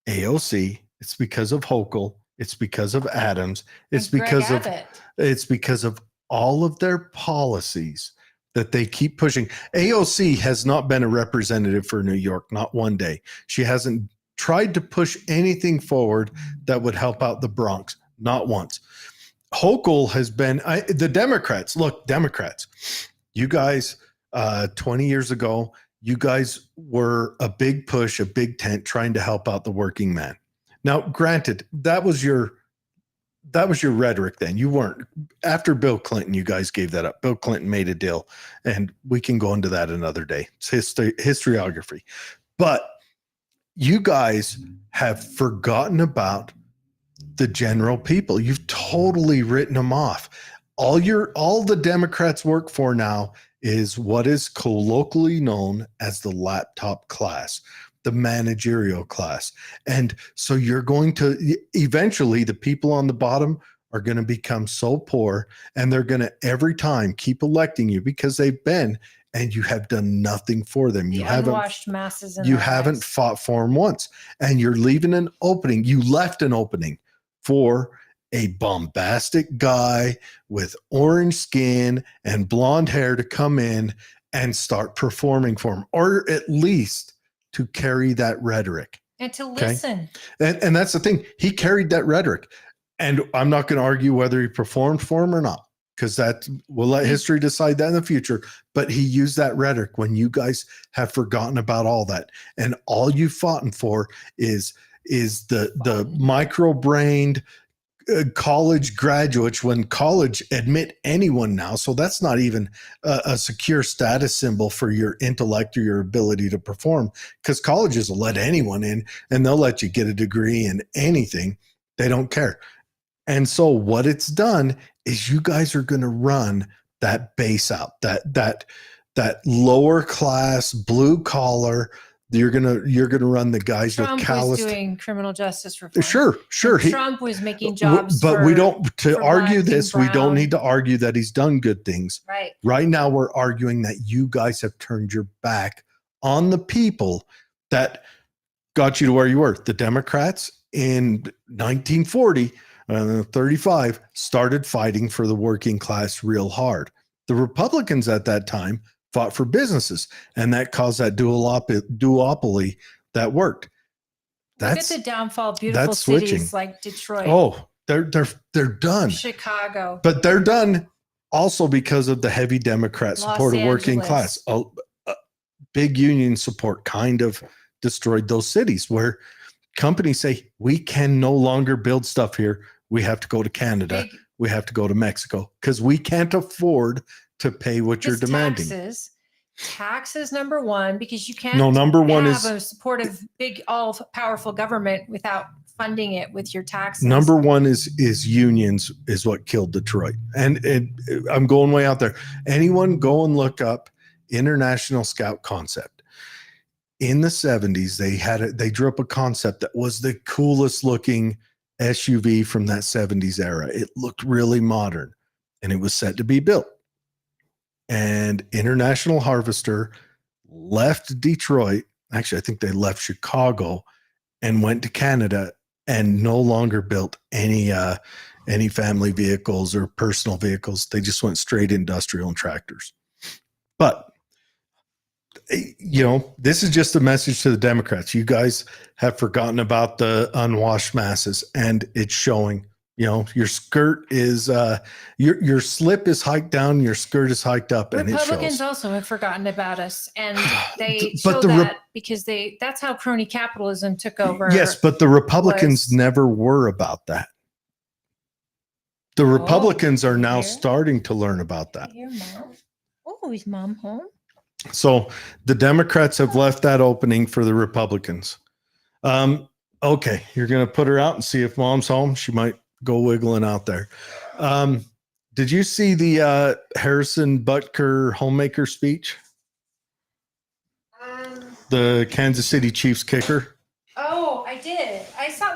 AOC. It's because of Hochul. It's because of Adams. It's because of all of their policies that they keep pushing. AOC has not been a representative for New York, not one day. She hasn't tried to push anything forward that would help out the Bronx, not once. Hochul has been, the Democrats, look, Democrats, you guys, 20 years ago, you guys were a big push, a big tent trying to help out the working man. Now, granted, that was your rhetoric then. You weren't. After Bill Clinton, you guys gave that up. Bill Clinton made a deal, and we can go into that another day. It's historiography. But you guys have forgotten about the general people. You've totally written them off. All the Democrats work for now is what is colloquially known as the laptop class, the managerial class. And so you're going to, eventually the people on the bottom are going to become so poor, and they're going to every time keep electing you because they've been, and you have done nothing for them. You unwashed masses. You haven't fought for them once, and you're leaving an opening. You left an opening for a bombastic guy with orange skin and blonde hair to come in and start performing for him, or at least to carry that rhetoric. And to listen. And that's the thing. He carried that rhetoric. And I'm not going to argue whether he performed for him or not, because we'll let history decide that in the future. But he used that rhetoric when you guys have forgotten about all that. And all you've fought for is the micro-brained college graduates, when college admit anyone now. So that's not even a secure status symbol for your intellect or your ability to perform, because colleges will let anyone in and they'll let you get a degree in anything. They don't care. And so what it's done is you guys are going to run that base out, that lower class blue collar. You're gonna run the guys Trump with callous. Was doing criminal justice reform. Sure. Trump was making jobs. But we don't to argue this. We don't need to argue that he's done good things. Right. Right now, we're arguing that you guys have turned your back on the people that got you to where you were. The Democrats in 1940. 35 started fighting for the working class real hard. The Republicans at that time fought for businesses, and that caused that duopoly that worked. Look at the downfall of beautiful cities like Detroit. Oh, they're done. Chicago. But they're done also because of the heavy Democrat support of working class. Big union support kind of destroyed those cities where companies say, we can no longer build stuff here. We have to go to Canada. We have to go to Mexico because we can't afford to pay what you're demanding. Taxes number one, because you can't number one have is a supportive, big, all powerful government without funding it with your taxes. Number one is unions is what killed Detroit. And I'm going way out there. Anyone go and look up International Scout Concept. In the 70s, they drew up a concept that was the coolest looking SUV from that 70s era. It looked really modern and it was set to be built. And International Harvester left Detroit. Actually, I think they left Chicago and went to Canada and no longer built any family vehicles or personal vehicles. They just went straight industrial and tractors. But, this is just a message to the Democrats. You guys have forgotten about the unwashed masses, and it's showing. Your skirt is your slip is hiked down, your skirt is hiked up, and Republicans it shows. Also have forgotten about us, and they show that because that's how crony capitalism took over. Yes, but the Republicans never were about that. The Republicans are now starting to learn about that. Your mom? Oh, is mom home? So the Democrats have left that opening for the Republicans. Okay, you're going to put her out and see if mom's home. She might go wiggling out there. Did you see the Harrison Butker homemaker speech? The Kansas City Chiefs kicker. Oh, I did. I saw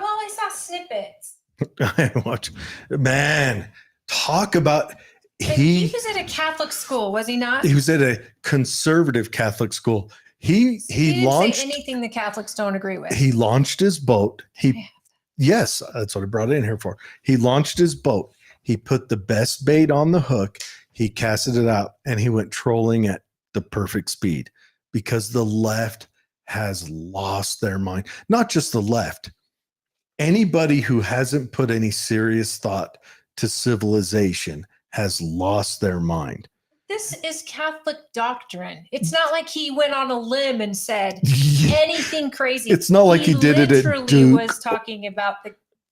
snippets. I watch. Man, talk about he was at a Catholic school, was he not? He was at a conservative Catholic school. He didn't launched say anything the Catholics don't agree with. He launched his boat. Yes, that's what I brought it in here for. He launched his boat. He put the best bait on the hook. He casted it out, and he went trolling at the perfect speed because the left has lost their mind. Not just the left. Anybody who hasn't put any serious thought to civilization has lost their mind. This is Catholic doctrine. It's not like he went on a limb and said anything crazy. It's not like he did it at Duke. He was talking about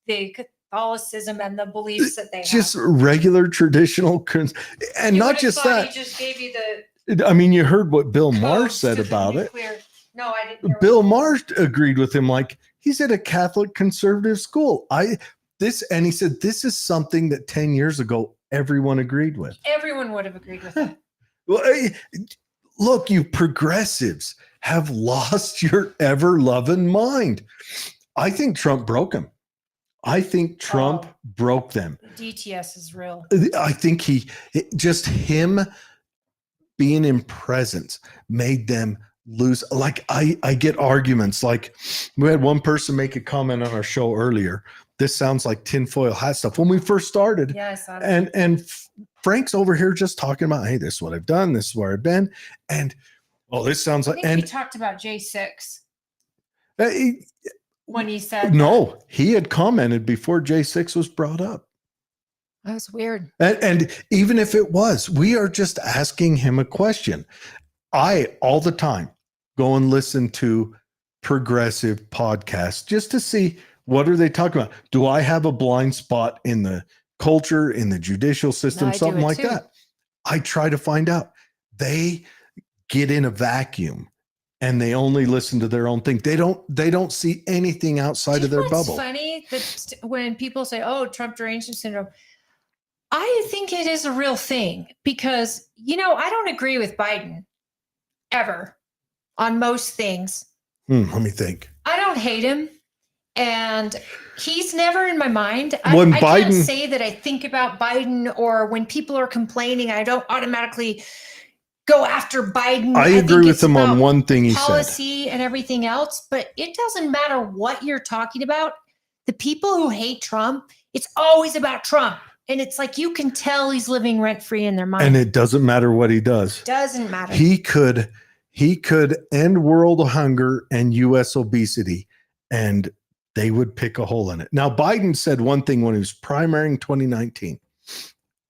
the Catholicism and the beliefs that they just have. Regular traditional, and you not just that. He just gave you you heard what Bill Maher said about it. No, I didn't hear Bill Maher agreed with him. Like, he's at a Catholic conservative school. And he said, this is something that 10 years ago, everyone agreed with. Everyone would have agreed with it. Well, look, you progressives have lost your ever-loving mind. I think Trump broke them. I think Trump broke them. DTS is real. I think him being in presence made them lose. Like, I get arguments. Like, we had one person make a comment on our show earlier. This sounds like tinfoil hat stuff. When we first started, and Frank's over here just talking about, hey, this is what I've done. This is where I've been. And, this sounds like. And he talked about J6 when he said. No, he had commented before J6 was brought up. That was weird. And even if it was, we are just asking him a question. I, all the time, go and listen to progressive podcasts just to see what are they talking about. Do I have a blind spot in the culture, in the judicial system, something like that? I try to find out. They get in a vacuum and they only listen to their own thing. They don't see anything outside of their bubble. It's funny that when people say, Trump derangement syndrome, I think it is a real thing because, I don't agree with Biden ever on most things. Let me think. I don't hate him. And he's never in my mind. I can't say that I think about Biden, or when people are complaining, I don't automatically go after Biden. I agree with him on one thing he said. Policy and everything else, but it doesn't matter what you're talking about. The people who hate Trump, it's always about Trump. And it's like you can tell he's living rent-free in their mind. And it doesn't matter what he does. Doesn't matter. He could end world hunger and U.S. obesity, and they would pick a hole in it. Now, Biden said one thing when he was primarying 2019.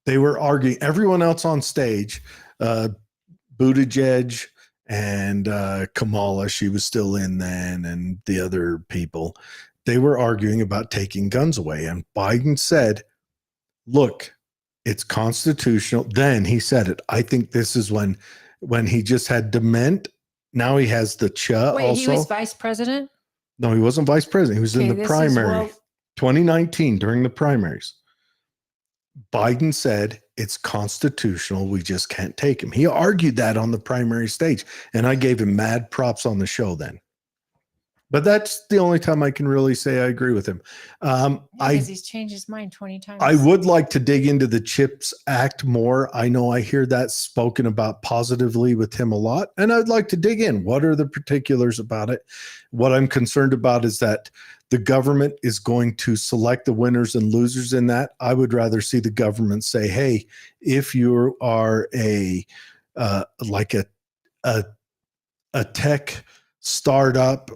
They were arguing, everyone else on stage, Buttigieg and Kamala, she was still in then, and the other people, they were arguing about taking guns away. And Biden said, look, it's constitutional. Then he said it. I think this is when he just had dement. Now he has the Wait, also. he was vice president? No, he wasn't vice president. He was in the primary. 2019 during the primaries. Biden said it's constitutional. We just can't take him. He argued that on the primary stage, and I gave him mad props on the show then. But that's the only time I can really say I agree with him. Because he's changed his mind 20 times. I would like to dig into the CHIPS Act more. I know I hear that spoken about positively with him a lot, and I'd like to dig in. What are the particulars about it? What I'm concerned about is that the government is going to select the winners and losers in that. I would rather see the government say, hey, if you are like a tech startup,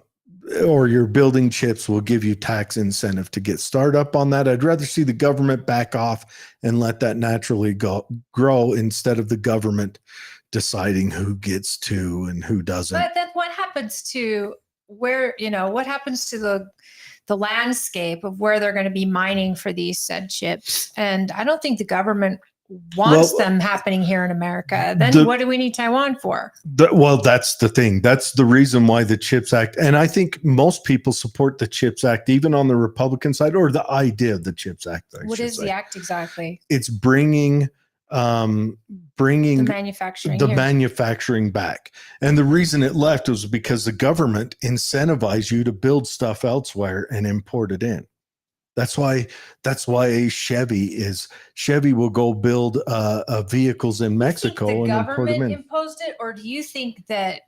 or you're building chips, will give you tax incentive to get started up on that. I'd rather see the government back off and let that naturally grow instead of the government deciding who gets to and who doesn't. But then what happens to what happens to the landscape of where they're going to be mining for these said chips? And I don't think the government wants them happening here in America. Then what do we need Taiwan for? That's the thing. That's the reason why the CHIPS Act, and I think most people support the CHIPS Act, even on the Republican side, or the idea of the CHIPS Act. What is the act exactly? It's bringing The manufacturing back. And the reason it left was because the government incentivized you to build stuff elsewhere and import it in. That's why Chevy will go build vehicles in Mexico and import them in. The government imposed it, or do you think that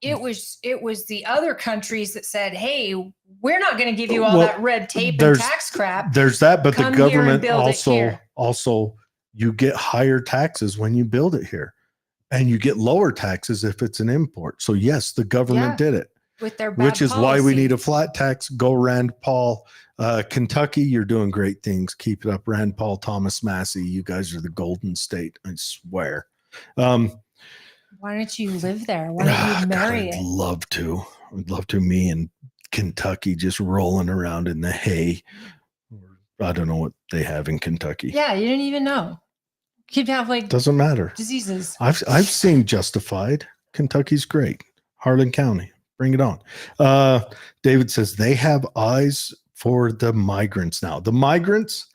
it was the other countries that said, hey, we're not going to give you all that red tape and tax crap. There's that, but the government also you get higher taxes when you build it here, and you get lower taxes if it's an import. So yes, the government did it. With their bad which is policy. why we need a flat tax. Go Rand Paul. Kentucky, you're doing great things. Keep it up. Rand Paul, Thomas Massey, you guys are the golden state, I swear. Why don't you live there? Why don't you marry it? I'd love to. Me and Kentucky just rolling around in the hay. I don't know what they have in Kentucky. Yeah, you didn't even know. You'd have doesn't matter. Diseases. I've seen Justified. Kentucky's great. Harlan County. Bring it on. David says they have eyes for the migrants now. The migrants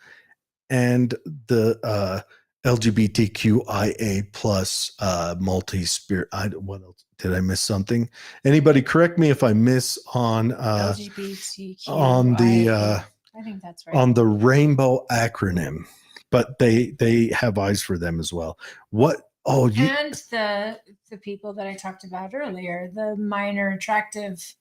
and the LGBTQIA plus multi-spirit. What else? Did I miss something? Anybody correct me if I miss on LGBTQIA. on the I think that's right. On the rainbow acronym, but they have eyes for them as well. What? Oh, and the people that I talked about earlier, the minor attractive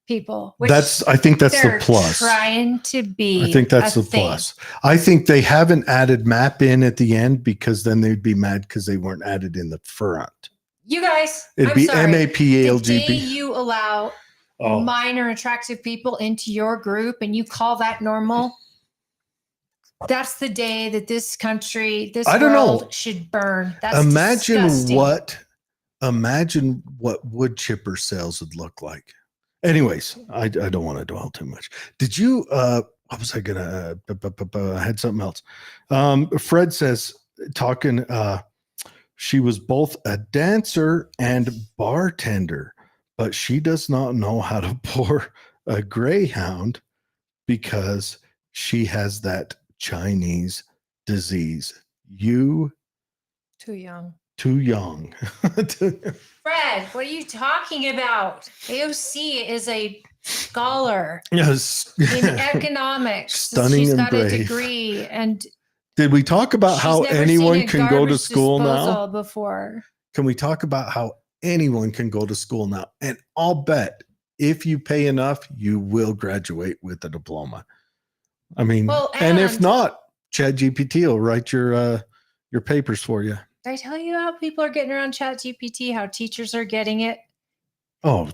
people. Which I think that's the plus. Trying to be. I think that's the plus. I think they haven't added map in at the end because then they'd be mad because they weren't added in the front. You guys, it'd be MAP, LGBT. The day you allow minor attractive people into your group and you call that normal. That's the day that this country, this world should burn. That's disgusting. Imagine what wood chipper sales would look like. Anyways, I don't want to dwell too much. Did you, what was I going to, I had something else. Fred says, she was both a dancer and bartender, but she does not know how to pour a Greyhound because she has that Chinese disease. Too young. Fred, what are you talking about? AOC is a scholar in economics. Stunning. She's got a degree. And did we talk about how anyone can go to school now? Before. Can we talk about how anyone can go to school now? And I'll bet if you pay enough, you will graduate with a diploma. I mean, and if not, ChatGPT will write your papers for you. Did I tell you how people are getting around ChatGPT? How teachers are getting it? Oh,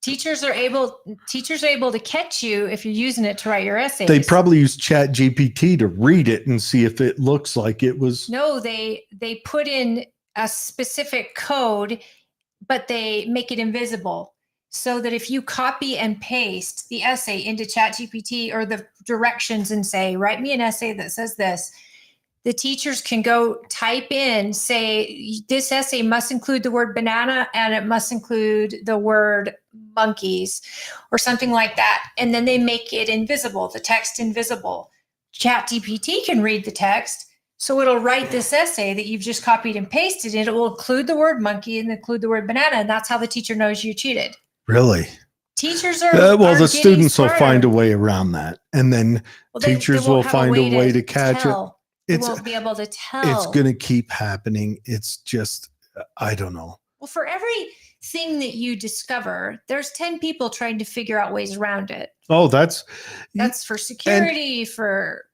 teachers are able to catch you if you're using it to write your essays. They probably use ChatGPT to read it and see if it looks like it was. No, they put in a specific code, but they make it invisible so that if you copy and paste the essay into ChatGPT or the directions and say, write me an essay that says this, the teachers can go type in, say, this essay must include the word banana and it must include the word monkeys or something like that. And then they make it invisible, the text invisible. ChatGPT can read the text. So it'll write this essay that you've just copied and pasted, and it will include the word monkey and include the word banana. And that's how the teacher knows you cheated. Really? Teachers are well, are the students will smarter. find a way around that. And then teachers will find a way to catch it. They won't be able to tell. It's going to keep happening. It's just, I don't know. Well, for everything that you discover, there's 10 people trying to figure out ways around it. Oh, that's for security, for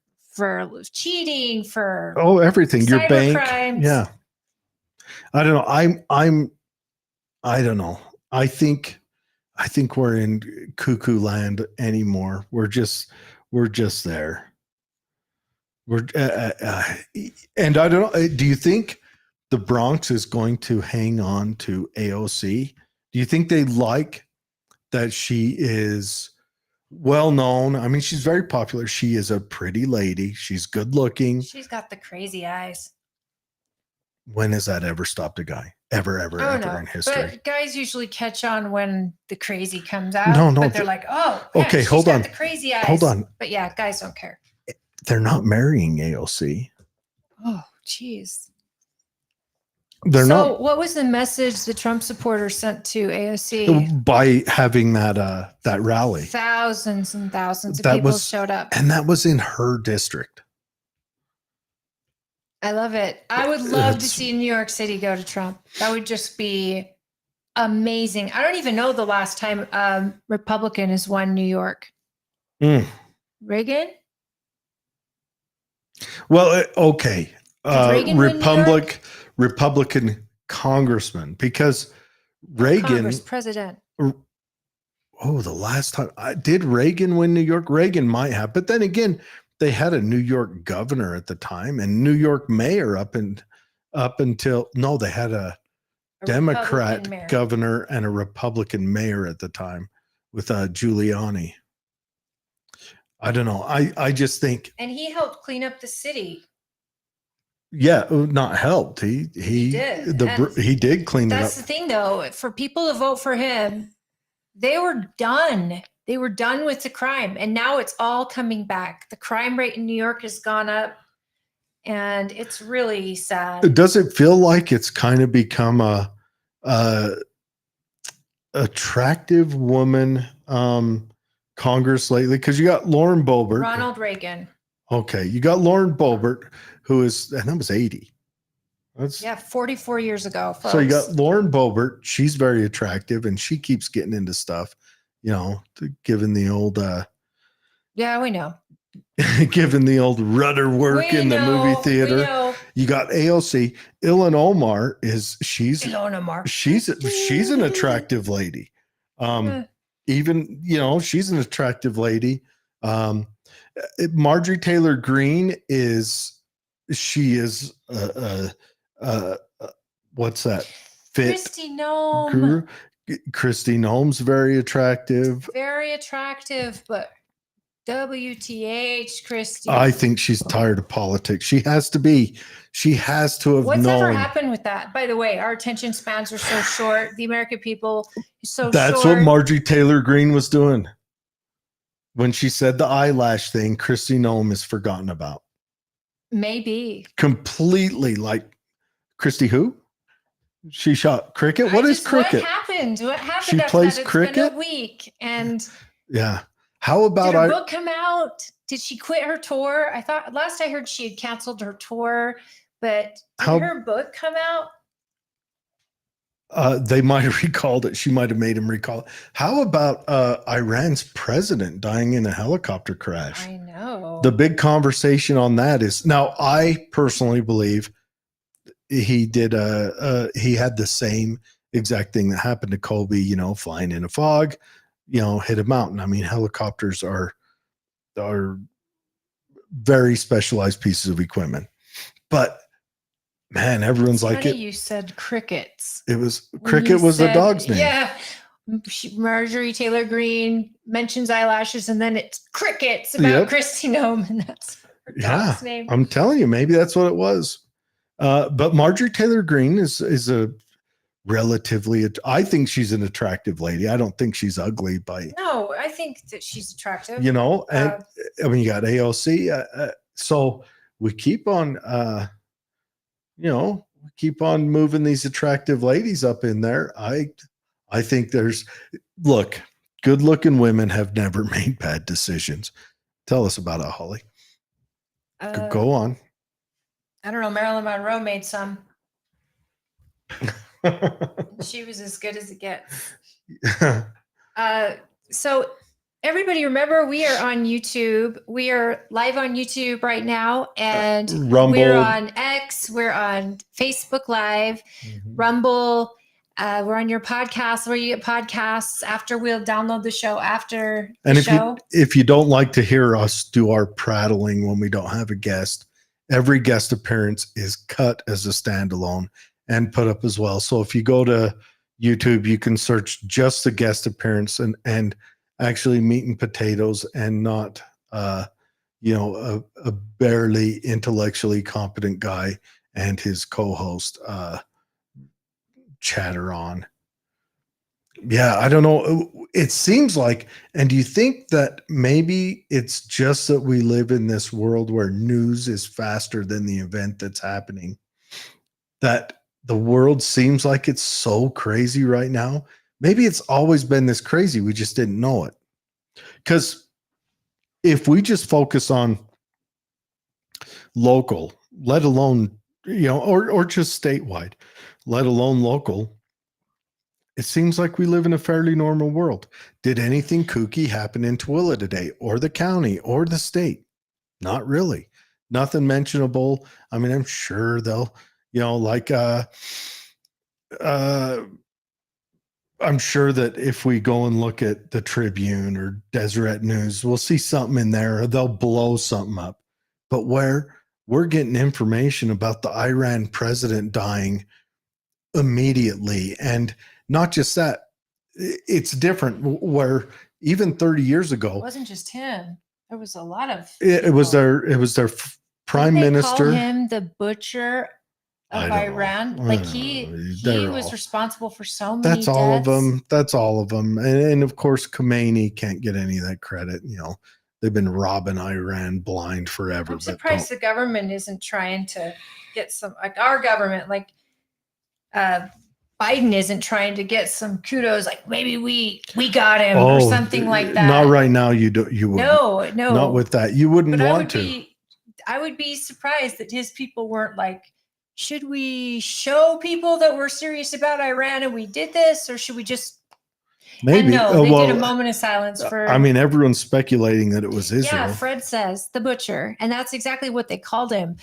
cheating, for everything. Your bank. Crimes. Yeah. I don't know. I don't know. I think we're in cuckoo land anymore. We're just there. We're and I don't know. Do you think the Bronx is going to hang on to AOC? Do you think they like that she is well known? I mean, she's very popular. She is a pretty lady. She's good looking. She's got the crazy eyes. When has that ever stopped a guy? Ever in history? But guys usually catch on when the crazy comes out. No, but they're like, oh, yeah, okay, she's hold got on. the crazy eyes. Hold on. But yeah, guys don't care. They're not marrying AOC. Oh, geez. Not. What was the message the Trump supporters sent to AOC? By having that rally. Thousands and thousands of people showed up. And that was in her district. I love it. I would love to see New York City go to Trump. That would just be amazing. I don't even know the last time Republican has won New York. Reagan? Well, okay. Republican congressman, because Reagan. President. Oh, the last time did Reagan win New York? Reagan might have, but then again, they had a New York governor at the time and New York mayor up until they had a Democrat governor and a Republican mayor at the time with Giuliani. I don't know. I just think, and he helped clean up the city. Yeah, not helped. He did. He did clean it up. That's the thing, though. For people to vote for him, they were done. They were done with the crime, and now it's all coming back. The crime rate in New York has gone up, and it's really sad. Does it feel like it's kind of become a attractive woman Congress lately? Because you got Lauren Boebert, Ronald Reagan. Okay, you got Lauren Boebert, and that was 80. That's 44 years ago, folks. So you got Lauren Boebert. She's very attractive, and she keeps getting into stuff, given the old yeah, we know. Given the old rudder work in the movie theater. You got AOC. Ilhan Omar she's an attractive lady. Even, she's an attractive lady. Marjorie Taylor Greene what's that? Fit Kristi Noem. Guru. Kristi Noem's very attractive. Very attractive, but WTH, Kristi. I think she's tired of politics. She has to be. She has to have known. What's ever happened with that? By the way, our attention spans are so short. The American people is so That's short. what Marjorie Taylor Greene was doing. When she said the eyelash thing, Kristi Noem is forgotten about. Maybe. Completely. Like, Kristi who? She shot cricket? What is cricket? What happened? She plays cricket? It's been a week. And yeah. How about did her book come out? Did she quit her tour? I thought last I heard she had canceled her tour, but did her book come out? They might have recalled it. She might have made him recall it. How about Iran's president dying in a helicopter crash? I know. The big conversation on that is, now I personally believe he did he had the same exact thing that happened to Kobe, flying in a fog, hit a mountain. I mean, helicopters are very specialized pieces of equipment. But Man, everyone's It's like funny it. you said crickets. It was When Cricket you was the said- dog's name. Yeah. Marjorie Taylor Greene mentions eyelashes, and then it's crickets about Yep. Christy Nome, and that's her dog's name. I'm telling you, maybe that's what it was. But Marjorie Taylor Greene is a relatively, I think she's an attractive lady. I don't think she's ugly by, No, I think that she's attractive. and Uh, I mean, you got AOC. So we keep on, we keep on moving these attractive ladies up in there. I think look, good looking women have never made bad decisions. Tell us about it, Holly. Go on. I don't know. Marilyn Monroe made some. She was as good as it gets. So everybody remember, we are on YouTube. We are live on YouTube right now, and Rumble. we're on X. We're on Facebook Live, Rumble. We're on your podcast where you get podcasts. After we'll download the show after the show. If you don't like to hear us do our prattling when we don't have a guest, every guest appearance is cut as a standalone and put up as well. So if you go to YouTube, you can search just the guest appearance and actually meat and potatoes, and not a barely intellectually competent guy and his co-host chatter on. Yeah, I don't know. It seems like, and do you think that maybe it's just that we live in this world where news is faster than the event that's happening? That the world seems like it's so crazy right now. Maybe it's always been this crazy. We just didn't know it. Because if we just focus on local, let alone, or just statewide, let alone local, it seems like we live in a fairly normal world. Did anything kooky happen in Tooele today, or the county, or the state? Not really. Nothing mentionable. I mean, I'm sure they'll, I'm sure that if we go and look at the Tribune or Deseret News, we'll see something in there, or they'll blow something up. But where we're getting information about the Iran president dying immediately, and not just that, it's different. Where even 30 years ago, It wasn't just him. There was a lot of. it was their prime minister. Call him the butcher of Iran. Like he was responsible for so many. That's all of them. That's all of them. And of course, Khomeini can't get any of that credit. They've been robbing Iran blind forever. I'm surprised the government isn't trying to get some, like our government, like Biden isn't trying to get some kudos, like maybe we got him or something like that. Not right now. You would. No, not with that. You wouldn't want to. I would be surprised that his people weren't like, should we show people that we're serious about Iran and we did this, or should we just? Maybe. And no, they did a moment of silence for. I mean, everyone's speculating that it was Israel. Yeah, Fred says the butcher, and that's exactly what they called him.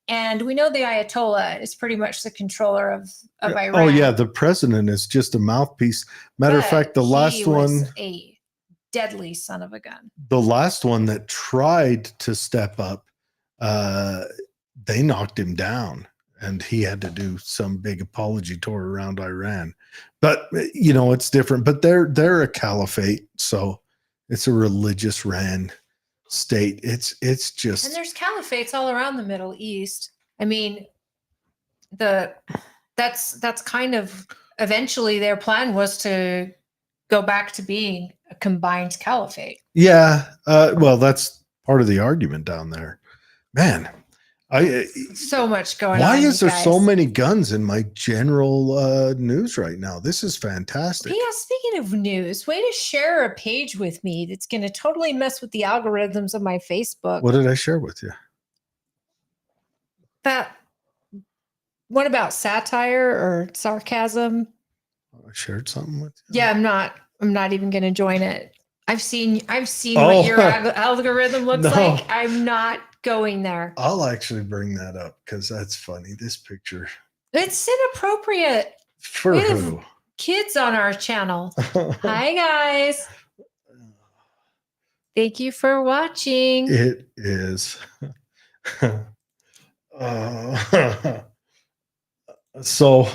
And we know the Ayatollah is pretty much the controller of Iran. Oh yeah, the president is just a mouthpiece. Matter of fact, the last one, a deadly son of a gun. The last one that tried to step up, they knocked him down, and he had to do some big apology tour around Iran. But it's different. But they're a caliphate, so it's a religious ran state. It's just, and there's caliphates all around the Middle East. I mean, that's kind of eventually their plan was to go back to being a combined caliphate. Yeah, well, that's part of the argument down there, man. So much going on. Why is there so many guns in my general news right now? This is fantastic. Yeah, speaking of news, way to share a page with me that's going to totally mess with the algorithms of my Facebook. What did I share with you? That one about satire or sarcasm. I shared something with you. Yeah, I'm not even going to join it. I've seen what your algorithm looks like. I'm not going there. I'll actually bring that up because that's funny. This picture. It's inappropriate. For who? Kids on our channel. Hi, guys. Thank you for watching. It is. So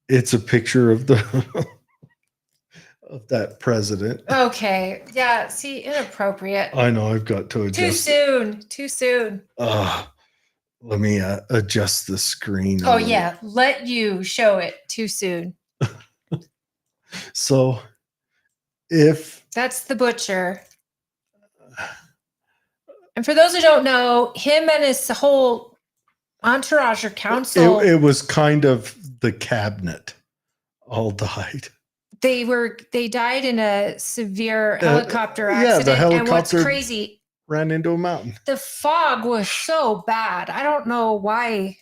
it's a picture of the of that president. Okay. Yeah. See, inappropriate. I know I've got to adjust. Too soon. Let me adjust the screen. Oh, yeah. Let you show it too soon. So if That's the butcher. And for those who don't know, him and his whole entourage or council, it was kind of the cabinet all died. They died in a severe helicopter accident. Yeah, the helicopter and what's crazy, ran into a mountain. the fog was so bad. I don't know why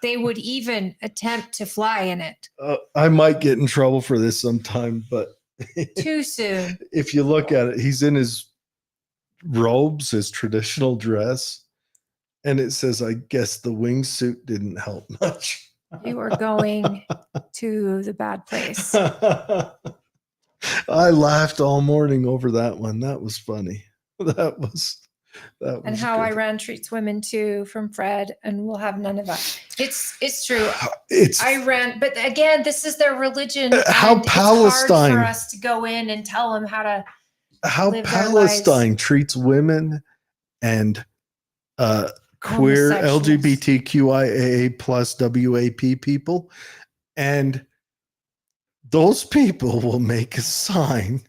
they would even attempt to fly in it. I might get in trouble for this sometime, but Too soon. if you look at it, he's in his robes, his traditional dress, and it says, I guess the wingsuit didn't help much. You are going to the bad place. I laughed all morning over that one. That was funny. That was And how good. Iran treats women too, from Fred, and we'll have none of that. It's true. It's Iran, but again, this is their religion. How and Palestine- it's hard for us to go in and tell them how to. how live their Palestine treats women and queer Homosexuals. LGBTQIA plus WAP people, and those people will make a sign,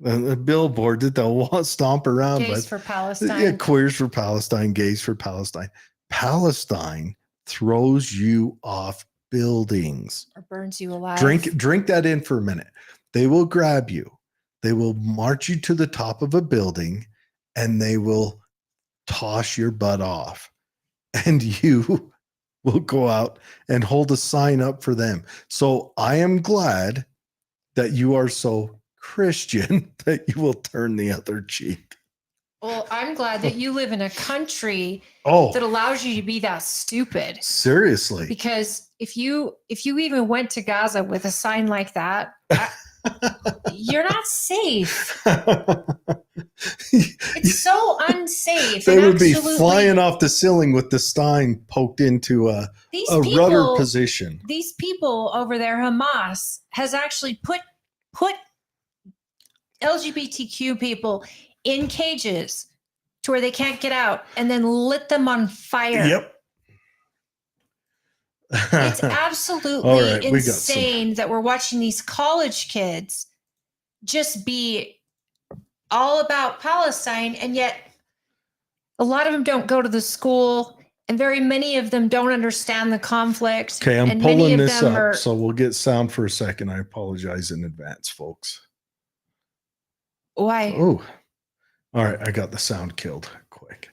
a billboard that they'll stomp around Gays with. for Palestine. Yeah, queers for Palestine, gays for Palestine. Palestine throws you off buildings. Or burns you alive. Drink that in for a minute. They will grab you. They will march you to the top of a building, and they will toss your butt off. And you will go out and hold a sign up for them. So I am glad that you are so Christian that you will turn the other cheek. Well, I'm glad that you live in a country Oh, that allows you to be that stupid. seriously. Because if you even went to Gaza with a sign like that, you're not safe. It's so unsafe. They and would be absolutely- flying off the ceiling with the stein poked into a rudder position. These people over there, Hamas, has actually put LGBTQ people in cages to where they can't get out, and then lit them on fire. Yep. It's absolutely All right, we got insane that we're watching these college kids just be all about Palestine, and yet a lot of them don't go to the school, and very many of them don't understand the conflict. Okay, I'm and many pulling of this them up, are- so we'll get sound for a second. I apologize in advance, folks. Why? Oh, all right. I got the sound killed quick.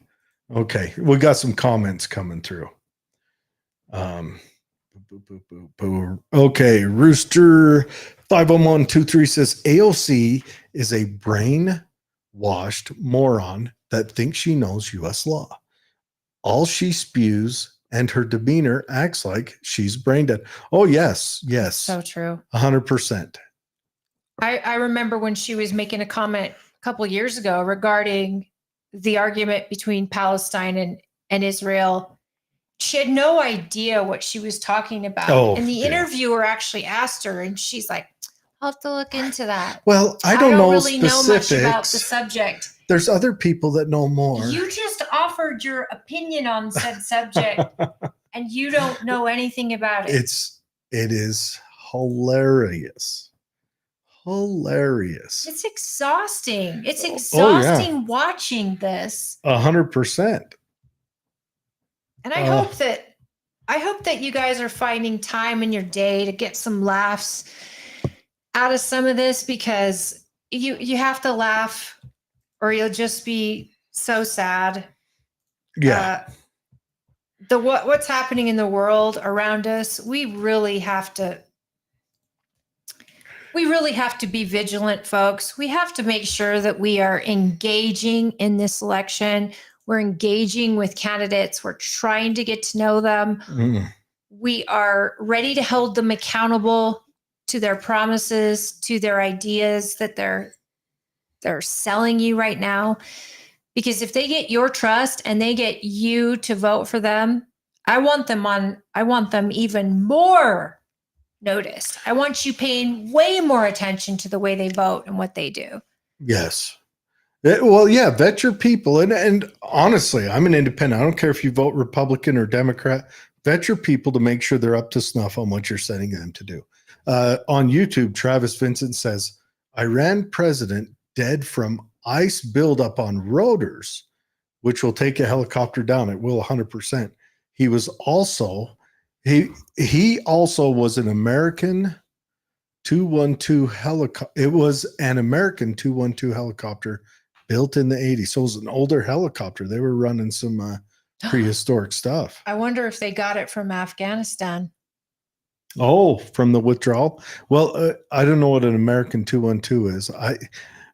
Okay, we got some comments coming through. Okay, Rooster 50123 says AOC is a brainwashed moron that thinks she knows U.S. law. All she spews and her demeanor acts like she's brain dead. Oh, yes, So true. 100%. I remember when she was making a comment a couple of years ago regarding the argument between Palestine and Israel. She had no idea what she was talking about. Oh, and the yeah. interviewer actually asked her, and she's like, I'll have to look into that. Well, I don't know really know much specifics. about the subject. There's other people that know more. You just offered your opinion on said subject, and you don't know anything about it. It is hilarious. Hilarious. It's exhausting. It's Oh, yeah. exhausting watching this. 100%. And I hope that you guys are finding time in your day to get some laughs out of some of this, because you have to laugh or you'll just be so sad. Yeah. What's happening in the world around us, we really have to be vigilant, folks. We have to make sure that we are engaging in this election. We're engaging with candidates. We're trying to get to know them. We are ready to hold them accountable to their promises, to their ideas that they're selling you right now. Because if they get your trust and they get you to vote for them, I want them even more noticed. I want you paying way more attention to the way they vote and what they do. Yes. Well, yeah, vet your people. And honestly, I'm an independent. I don't care if you vote Republican or Democrat. Vet your people to make sure they're up to snuff on what you're sending them to do. On YouTube, Travis Vincent says, Iran president dead from ice buildup on rotors, which will take a helicopter down. It will 100%. He was also, he also was an American 212 helicopter. It was an American 212 helicopter built in the 80s. So it was an older helicopter. They were running some prehistoric stuff. I wonder if they got it from Afghanistan. Oh, from the withdrawal? Well, I don't know what an American 212 is.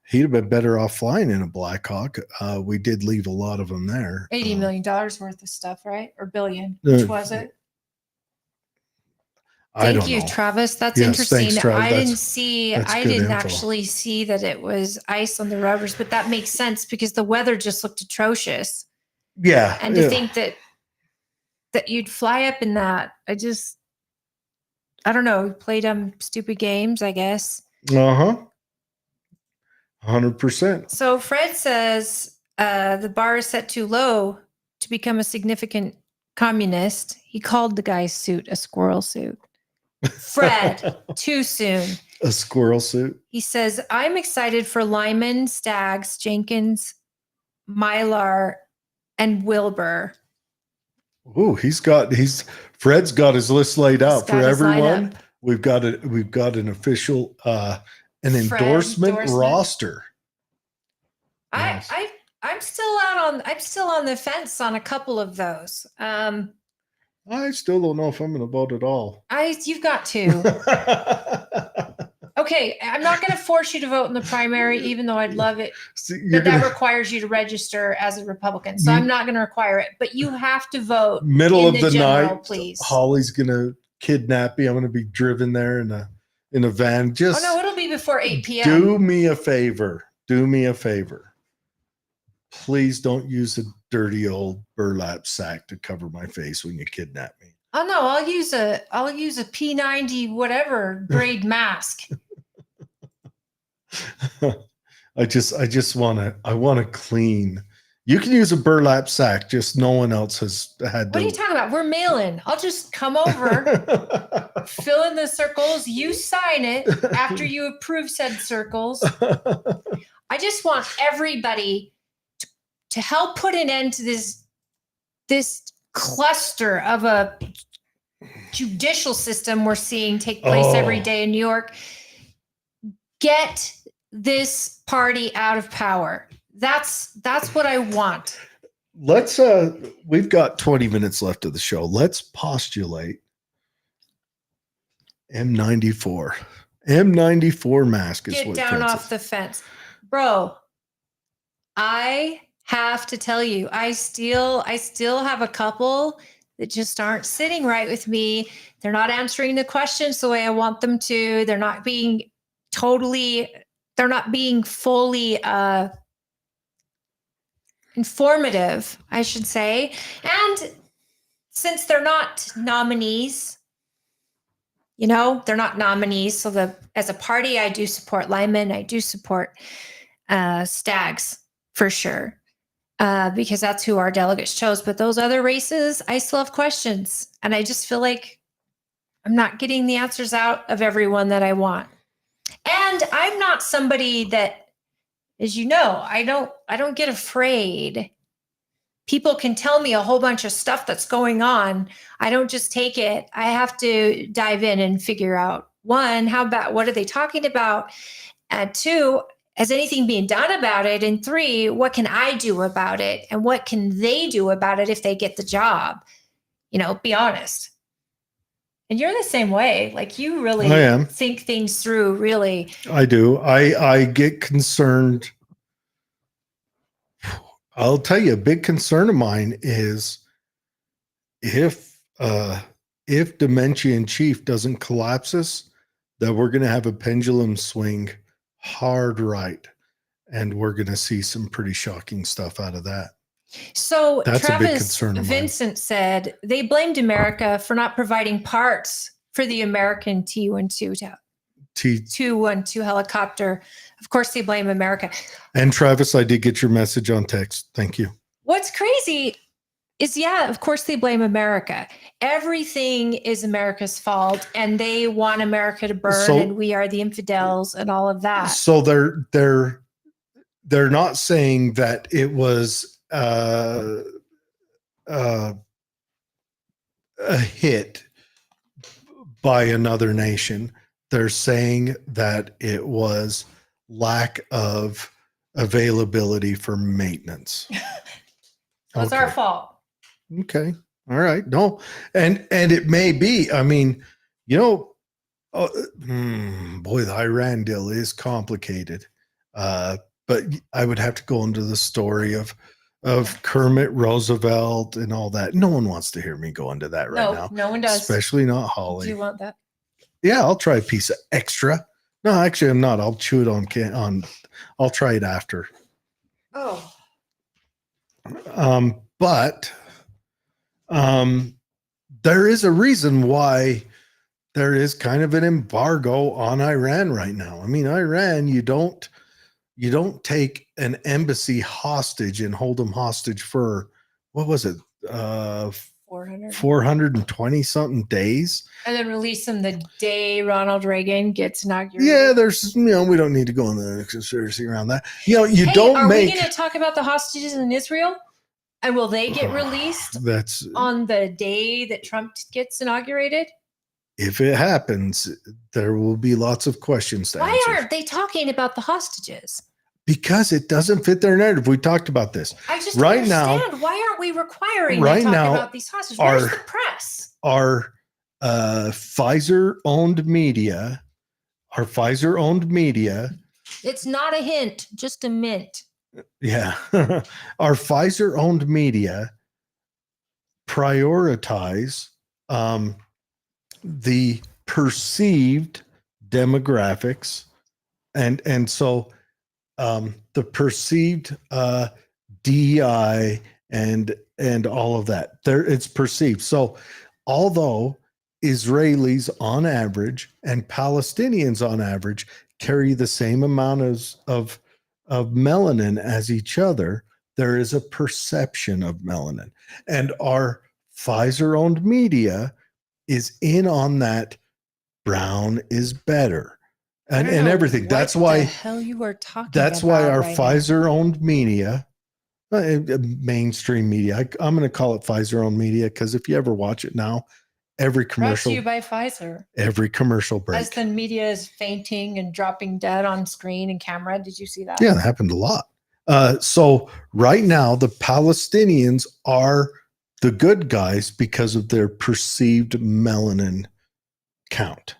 He'd have been better off flying in a Black Hawk. We did leave a lot of them there. $80 million worth of stuff, right? Or billion. Which was it? Thank you, Travis. That's interesting. Thanks, Travis. I didn't actually see that it was ice on the rotors, but that makes sense because the weather just looked atrocious. Yeah. And to think that you'd fly up in that, I don't know, played stupid games, I guess. 100%. So Fred says the bar is set too low to become a significant communist. He called the guy's suit a squirrel suit. Fred, too soon. A squirrel suit. He says, I'm excited for Lyman, Staggs, Jenkins, Mylar, and Wilbur. Ooh, Fred's got his list laid out for everyone. We've got an official an endorsement roster. Yes. I'm still on the fence on a couple of those. I still don't know if I'm going to vote at all. You've got to. Okay, I'm not going to force you to vote in the primary, even though I'd love it. That requires you to register as a Republican, so I'm not going to require it. But you have to vote. Middle of the night, please. Holly's going to kidnap me. I'm going to be driven there in a van. Just it'll be before 8 p.m. Do me a favor. Please don't use a dirty old burlap sack to cover my face when you kidnap me. Oh no, I'll use a P90 whatever grade mask. I want to clean. You can use a burlap sack, just no one else has had. What are you talking about? We're mailing. I'll just come over, fill in the circles, you sign it after you approve said circles. I just want everybody to help put an end to this cluster of a judicial system we're seeing take place every day in New York. Get this party out of power. That's what I want. Let's we've got 20 minutes left of the show. Let's postulate M94. M94 mask is Get what down off the fence. Bro, I have to tell you, I still have a couple that just aren't sitting right with me. They're not answering the questions the way I want them to. They're not being fully informative, I should say. And since they're not nominees, so as a party, I do support Lyman. I do support Staggs for sure. Because that's who our delegates chose. But those other races, I still have questions. And I just feel like I'm not getting the answers out of everyone that I want. And I'm not somebody that, as you know, I don't get afraid. People can tell me a whole bunch of stuff that's going on. I don't just take it. I have to dive in and figure out, one, what are they talking about? And two, has anything being done about it? And three, what can I do about it? And what can they do about it if they get the job? Be honest. And you're the same way. Like you really think things through, really. I do. I get concerned. I'll tell you, a big concern of mine is if dementia in chief doesn't collapse us, that we're going to have a pendulum swing hard right, and we're going to see some pretty shocking stuff out of that. So That's a big Travis concern of mine. Vincent said they blamed America for not providing parts for the American T-212 helicopter. Of course, they blame America. And Travis, I did get your message on text. Thank you. What's crazy is, of course, they blame America. Everything is America's fault, and they want America to burn, and we are the infidels, and all of that. So they're not saying that it was a hit by another nation. They're saying that it was lack of availability for maintenance. It's our fault. Okay. All right. No. And it may be, I mean, boy, the Iran deal is complicated. But I would have to go into the story of Kermit Roosevelt and all that. No one wants to hear me go into that right now. No one does. Especially not Holly. Do you want that? Yeah, I'll try a piece of extra. No, actually, I'm not. I'll chew it on. I'll try it after. Oh. But there is a reason why there is kind of an embargo on Iran right now. I mean, Iran, you don't take an embassy hostage and hold them hostage for, what was it? 420 something days. And then release them the day Ronald Reagan gets inaugurated. Yeah, there's, we don't need to go into the conspiracy around that. Are we going to talk about the hostages in Israel? And will they get released on the day that Trump gets inaugurated? If it happens, there will be lots of questions to answer. Why aren't they talking about the hostages? Because it doesn't fit their narrative. We talked about this. I just don't understand. Why aren't we requiring them to talk about these hostages? Where's the press? Our Pfizer-owned media, It's not a hint, just a mint. Yeah. Our Pfizer-owned media prioritize the perceived demographics and so the perceived DEI and all of that. It's perceived. So although Israelis on average and Palestinians on average carry the same amount of melanin as each other, there is a perception of melanin. And our Pfizer-owned media is in on that brown is better. And everything. That's why the hell you are talking that's about why our right Pfizer-owned media, mainstream media, I'm going to call it Pfizer-owned media, because if you ever watch it now, every commercial. Brought to you by Pfizer. Every commercial break. As the media is fainting and dropping dead on screen and camera. Did you see that? Yeah, that happened a lot. So right now, the Palestinians are the good guys because of their perceived melanin count.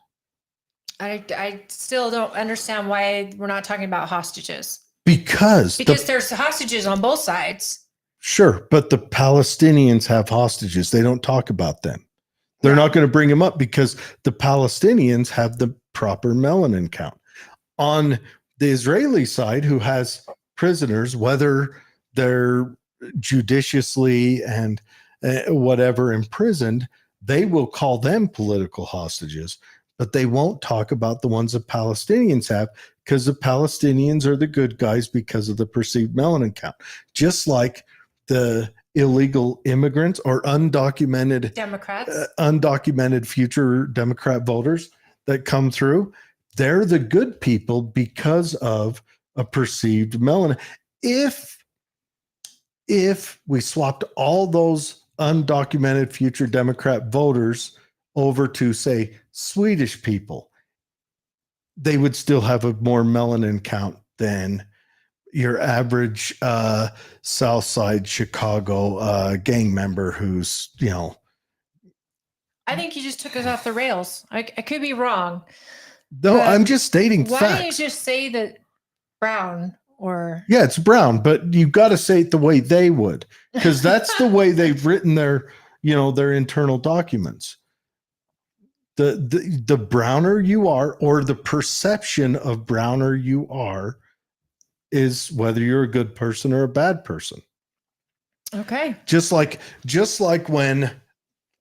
I still don't understand why we're not talking about hostages. Because there's hostages on both sides. Sure, but the Palestinians have hostages. They don't talk about them. They're not going to bring them up because the Palestinians have the proper melanin count. On the Israeli side, who has prisoners, whether they're judiciously and whatever imprisoned, they will call them political hostages, but they won't talk about the ones the Palestinians have, because the Palestinians are the good guys because of the perceived melanin count. Just like the illegal immigrants or undocumented Democrats, undocumented future Democrat voters that come through, they're the good people because of a perceived melanin. If we swapped all those undocumented future Democrat voters over to, say, Swedish people, they would still have a more melanin count than your average South Side Chicago gang member who's, I think you just took us off the rails. I could be wrong. No, I'm just stating facts. Why don't you just say that brown or... Yeah, it's brown, but you got to say it the way they would, because that's the way they've written their internal documents. The browner you are, or the perception of browner you are, is whether you're a good person or a bad person. Okay. Just like when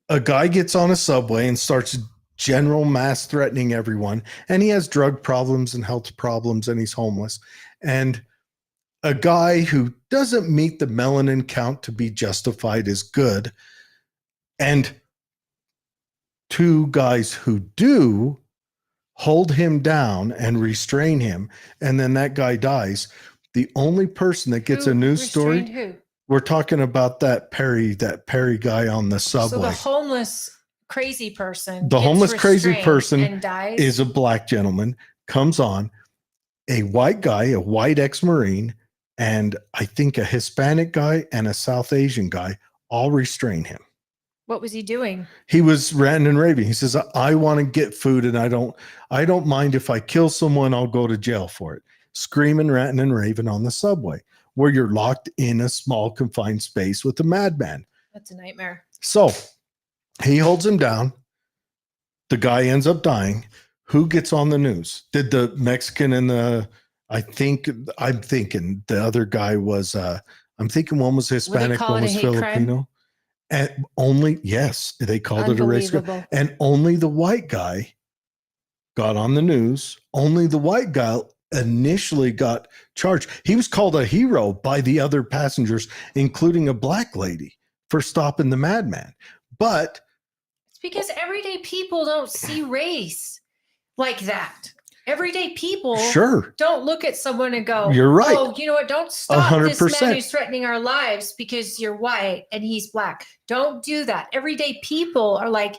a guy gets on a subway and starts general mass threatening everyone, and he has drug problems and health problems and he's homeless, and a guy who doesn't meet the melanin count to be justified is good, and two guys who do hold him down and restrain him, and then that guy dies. The only person that gets a news story, who? we're talking about that Perry guy on the subway. So the homeless crazy person. The gets homeless crazy restrained person and dies. is a black gentleman, comes on, a white guy, a white ex-Marine, and I think a Hispanic guy and a South Asian guy all restrain him. What was he doing? He was ranting and raving. He says, I want to get food, and I don't mind if I kill someone, I'll go to jail for it. Screaming, ranting, and raving on the subway, where you're locked in a small confined space with a madman. That's a nightmare. So he holds him down. The guy ends up dying. Who gets on the news? Did the Mexican and I'm thinking the other guy was, I'm thinking one was Hispanic, one was Filipino. Crime? And yes, they called it a race crime. And only the white guy got on the news. Only the white guy initially got charged. He was called a hero by the other passengers, including a black lady, for stopping the madman. But it's because everyday people don't see race like that. Everyday people don't look at someone and go, you're right. Oh, you know what? Don't stop 100%. This man who's threatening our lives because you're white and he's black. Don't do that. Everyday people are like,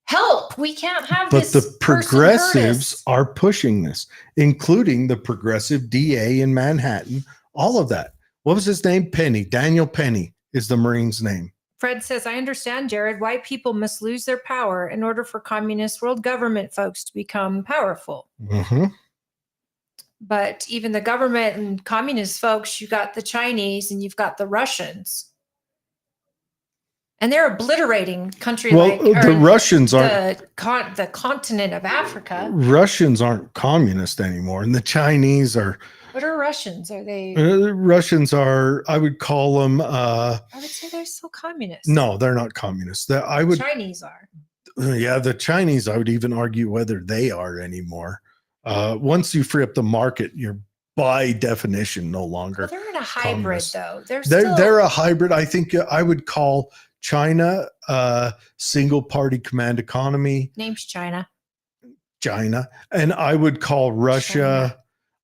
help. We can't have this. But the progressives are pushing this, including the progressive DA in Manhattan, all of that. What was his name? Penny. Daniel Penny is the Marine's name. Fred says, I understand, Jared. White people must lose their power in order for communist world government folks to become powerful. Mm-hmm. But even the government and communist folks, you got the Chinese and you've got the Russians. And they're obliterating country the Russians aren't the continent of Africa. Russians aren't communist anymore, and the Chinese are. What are Russians? Are they? Russians are. I would call them. I would say they're still communist. No, they're not communist. Chinese are. Yeah, the Chinese. I would even argue whether they are anymore. Once you free up the market, you're by definition no longer. Well, they're in a hybrid, communist. Though. They're a hybrid. I think I would call China single party command economy. Name's China. And I would call Russia. China.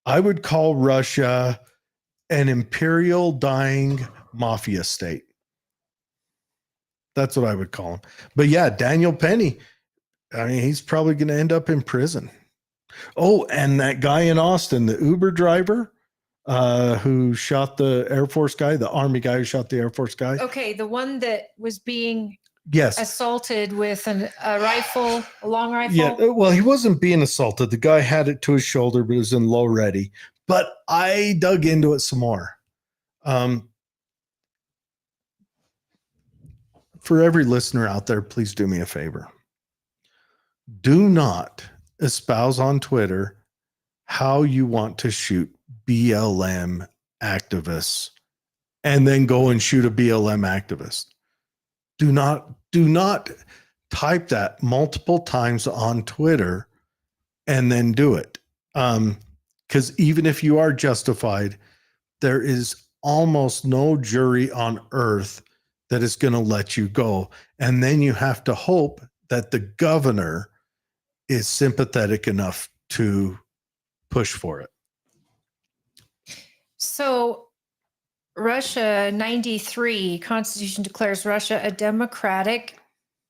I would call Russia an imperial dying mafia state. That's what I would call him. But yeah, Daniel Penny, I mean, he's probably going to end up in prison. Oh, and that guy in Austin, the Uber driver who shot the Air Force guy, the Army guy who shot the Air Force guy. Okay, the one that was being assaulted with a rifle, a long rifle. Yeah, well, he wasn't being assaulted. The guy had it to his shoulder, but it was in low ready. But I dug into it some more. For every listener out there, please do me a favor. Do not espouse on Twitter how you want to shoot BLM activists and then go and shoot a BLM activist. Do not type that multiple times on Twitter and then do it. Because even if you are justified, there is almost no jury on earth that is going to let you go. And then you have to hope that the governor is sympathetic enough to push for it. So Russia 93 Constitution declares Russia a democratic,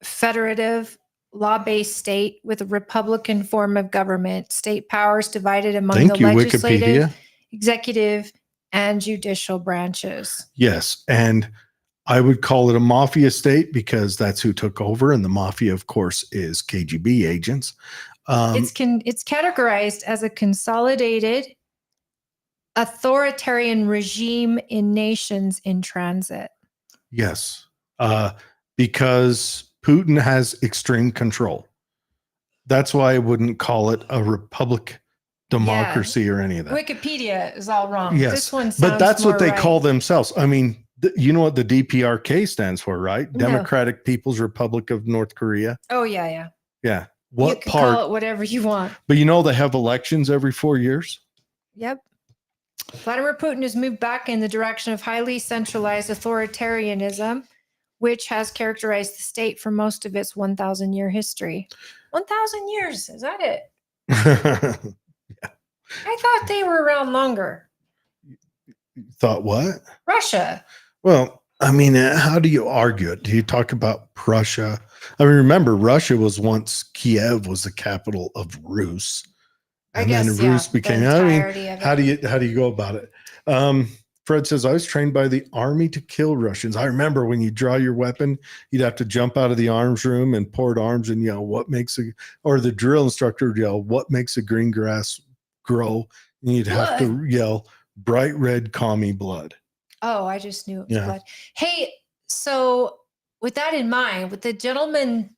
federative, law-based state with a republican form of government. State powers divided among legislative, Wikipedia. Executive, and judicial branches. Yes, and I would call it a mafia state because that's who took over, and the mafia, of course, is KGB agents. It's categorized as a consolidated authoritarian regime in nations in transit. Yes, because Putin has extreme control. That's why I wouldn't call it a republic, democracy, or any of that. Wikipedia is all wrong. Yes, this one sounds but that's what they right. call themselves. I mean, You know what the DPRK stands for, right? No. Democratic People's Republic of North Korea. Oh, yeah. Yeah. You What can part? call it whatever you want. But you know they have elections every 4 years. Yep. Vladimir Putin has moved back in the direction of highly centralized authoritarianism, which has characterized the state for most of its 1,000-year history. 1,000 years, is that it? I thought they were around longer. Thought what? Russia. Well, I mean, how do you argue it? Do you talk about Prussia? I mean, remember, Russia was once Kiev was the capital of Rus, and then Rus became. I mean, how do you go about it? Fred says, I was trained by the army to kill Russians. I remember when you draw your weapon, you'd have to jump out of the arms room and port arms and yell, or the drill instructor would yell, what makes a green grass grow? And you'd have to yell, bright red commie blood. Oh, I just knew it was blood. Hey, so with that in mind, with the gentleman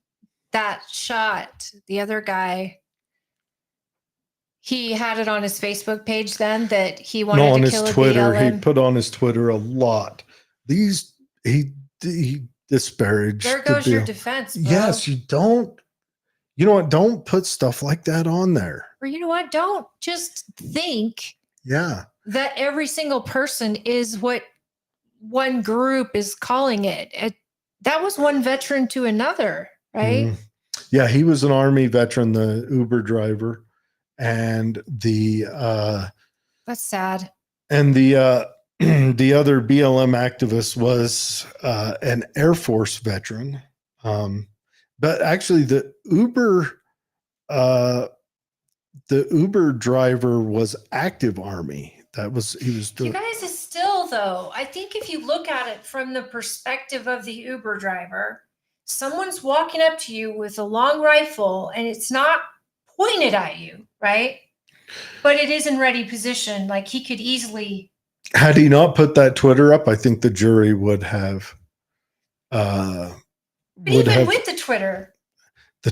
that shot the other guy, he had it on his Facebook page then that he wanted to kill a Twitter. BLM. He put on his Twitter a lot. He disparaged. There goes your defense, bro. Yes, you don't. You know what? Don't put stuff like that on there. Or you know what? Don't just think that every single person is what one group is calling it. That was one veteran to another, right? Yeah, he was an Army veteran, the Uber driver. And that's sad. And the other BLM activist was an Air Force veteran. But actually the Uber driver was active Army. He was doing. You guys is still though. I think if you look at it from the perspective of the Uber driver, someone's walking up to you with a long rifle and it's not pointed at you, right? But it is in ready position. Like he could easily. Had he not put that Twitter up, I think the jury would have. But even with the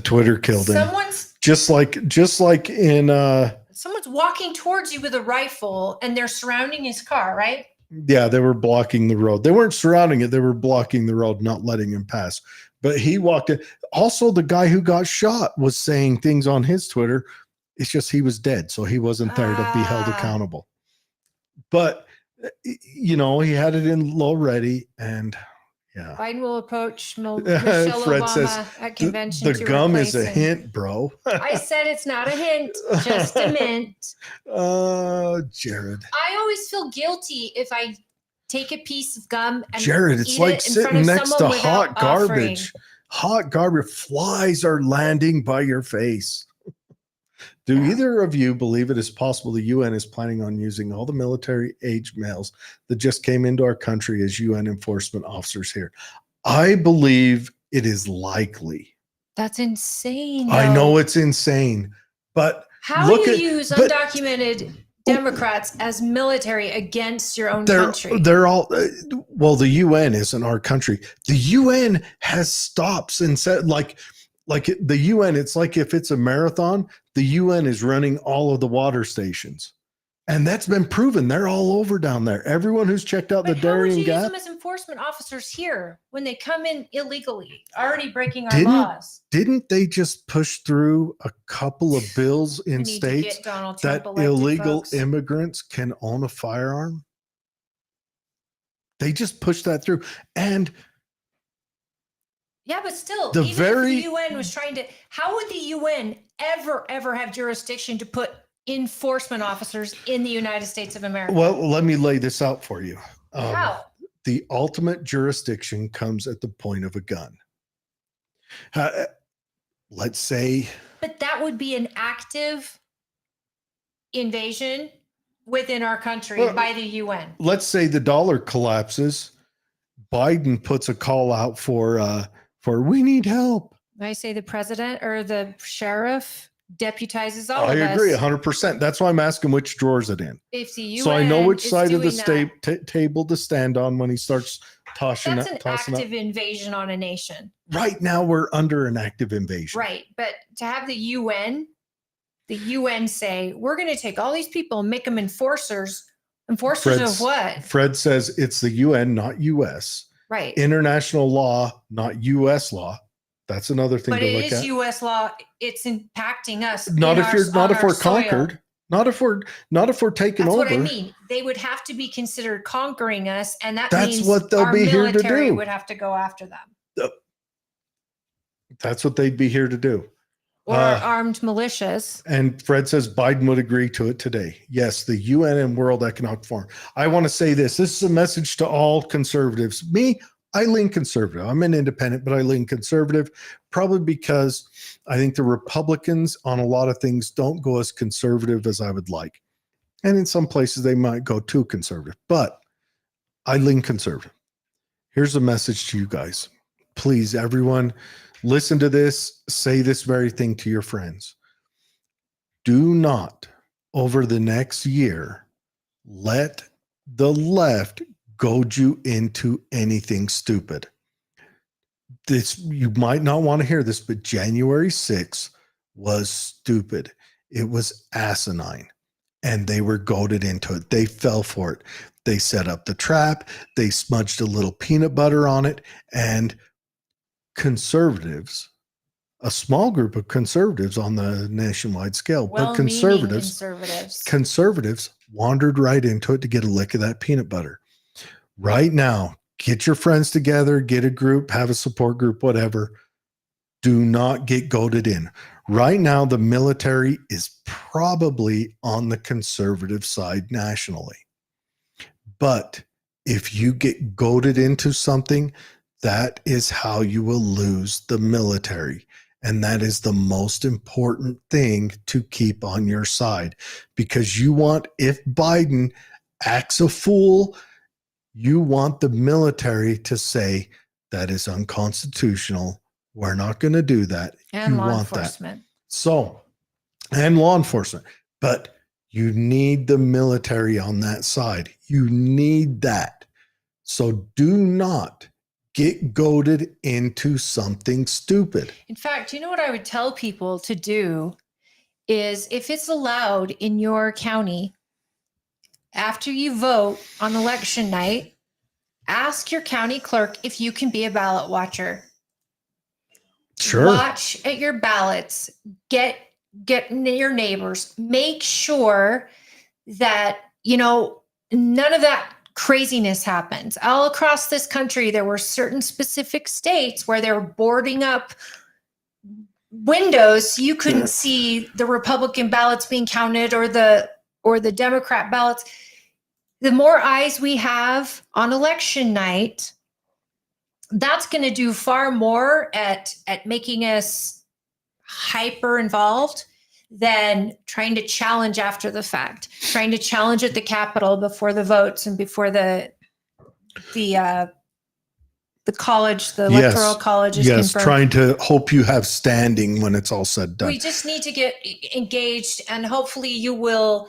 Twitter killed him. Someone's just like in. Someone's walking towards you with a rifle, and they're surrounding his car, right? Yeah, they were blocking the road. They weren't surrounding it; they were blocking the road, not letting him pass. But he walked in. Also, the guy who got shot was saying things on his Twitter. It's just he was dead, so he wasn't there to be held accountable. But, you know, he had it in low ready, and yeah. Biden will approach Michelle Fred Obama says, at convention. The gum is a hint, bro. I said it's not a hint, just a mint. Jared. I always feel guilty if I take a piece of gum and Jared, it's like sitting next to hot garbage. Hot garbage. Flies are landing by your face. Do either of you believe it is possible the UN is planning on using all the military-age males that just came into our country as UN enforcement officers here? I believe it is likely. That's insane. I know it's insane, but how do you use undocumented Democrats as military against your own country? They're all, well, the UN isn't our country. The UN has stops and said, like the UN, it's like if it's a marathon, the UN is running all of the water stations. And that's been proven. They're all over down there. Everyone who's checked out the Darien Gap. How would you use them as enforcement officers here when they come in illegally, already breaking our laws? Didn't they just push through a couple of bills in states that illegal immigrants can own a firearm? They just pushed that through. And yeah, but still, even if the UN was trying to, how would the UN ever have jurisdiction to put enforcement officers in the United States of America? Well, let me lay this out for you. How? The ultimate jurisdiction comes at the point of a gun. Let's say. But that would be an active invasion within our country by the UN. Let's say the dollar collapses. Biden puts a call out for we need help. I say the president or the sheriff deputizes all of us. I agree 100%. That's why I'm asking which drawer is it in. If the UN so I know which side of the table to stand on when he starts tossing. That's an active invasion on a nation. Right now we're under an active invasion. Right, but to have the UN say we're going to take all these people and make them enforcers Enforcers of what? Fred says it's the UN, not US. Right. International law, not US law. That's another thing But to it look is at. US law. It's impacting us. Not if we're soil. conquered. Not if we're taken That's over. what I mean. They would have to be considered conquering us, and that's That's means what they'll our be here to military do. would have to go after them. That's what they'd be here to do. Or armed militias. And Fred says Biden would agree to it today. Yes, the UN and World Economic Forum. I want to say this. This is a message to all conservatives. Me, I lean conservative. I'm an independent, but I lean conservative, probably because I think the Republicans on a lot of things don't go as conservative as I would like. And in some places they might go too conservative, but I lean conservative. Here's a message to you guys. Please, everyone, listen to this. Say this very thing to your friends. Do not, over the next year, let the left goad you into anything stupid. This, you might not want to hear this, but January 6th was stupid. It was asinine, and they were goaded into it. They fell for it. They set up the trap. They smudged a little peanut butter on it, and conservatives, a small group of conservatives on the nationwide scale, but conservatives wandered right into it to get a lick of that peanut butter. Right now, get your friends together, get a group, have a support group, whatever. Do not get goaded in. Right now, the military is probably on the conservative side nationally. But if you get goaded into something, that is how you will lose the military. And that is the most important thing to keep on your side. Because you want, if Biden acts a fool, you want the military to say that is unconstitutional. We're not going to do that. And you law want enforcement. That. So, and law enforcement. But you need the military on that side. You need that. So do not get goaded into something stupid. In fact, you know what I would tell people to do is, if it's allowed in your county, after you vote on election night, ask your county clerk if you can be a ballot watcher. Sure. Watch at your ballots, get your neighbors, make sure that, none of that craziness happens. All across this country, there were certain specific states where they were boarding up windows so you couldn't see the Republican ballots being counted or the Democrat ballots. The more eyes we have on election night, that's going to do far more at making us hyper involved than trying to challenge after the fact, trying to challenge at the Capitol before the votes and before the college, the electoral college is confirmed. Trying to hope you have standing when it's all said and done. We just need to get engaged, and hopefully you will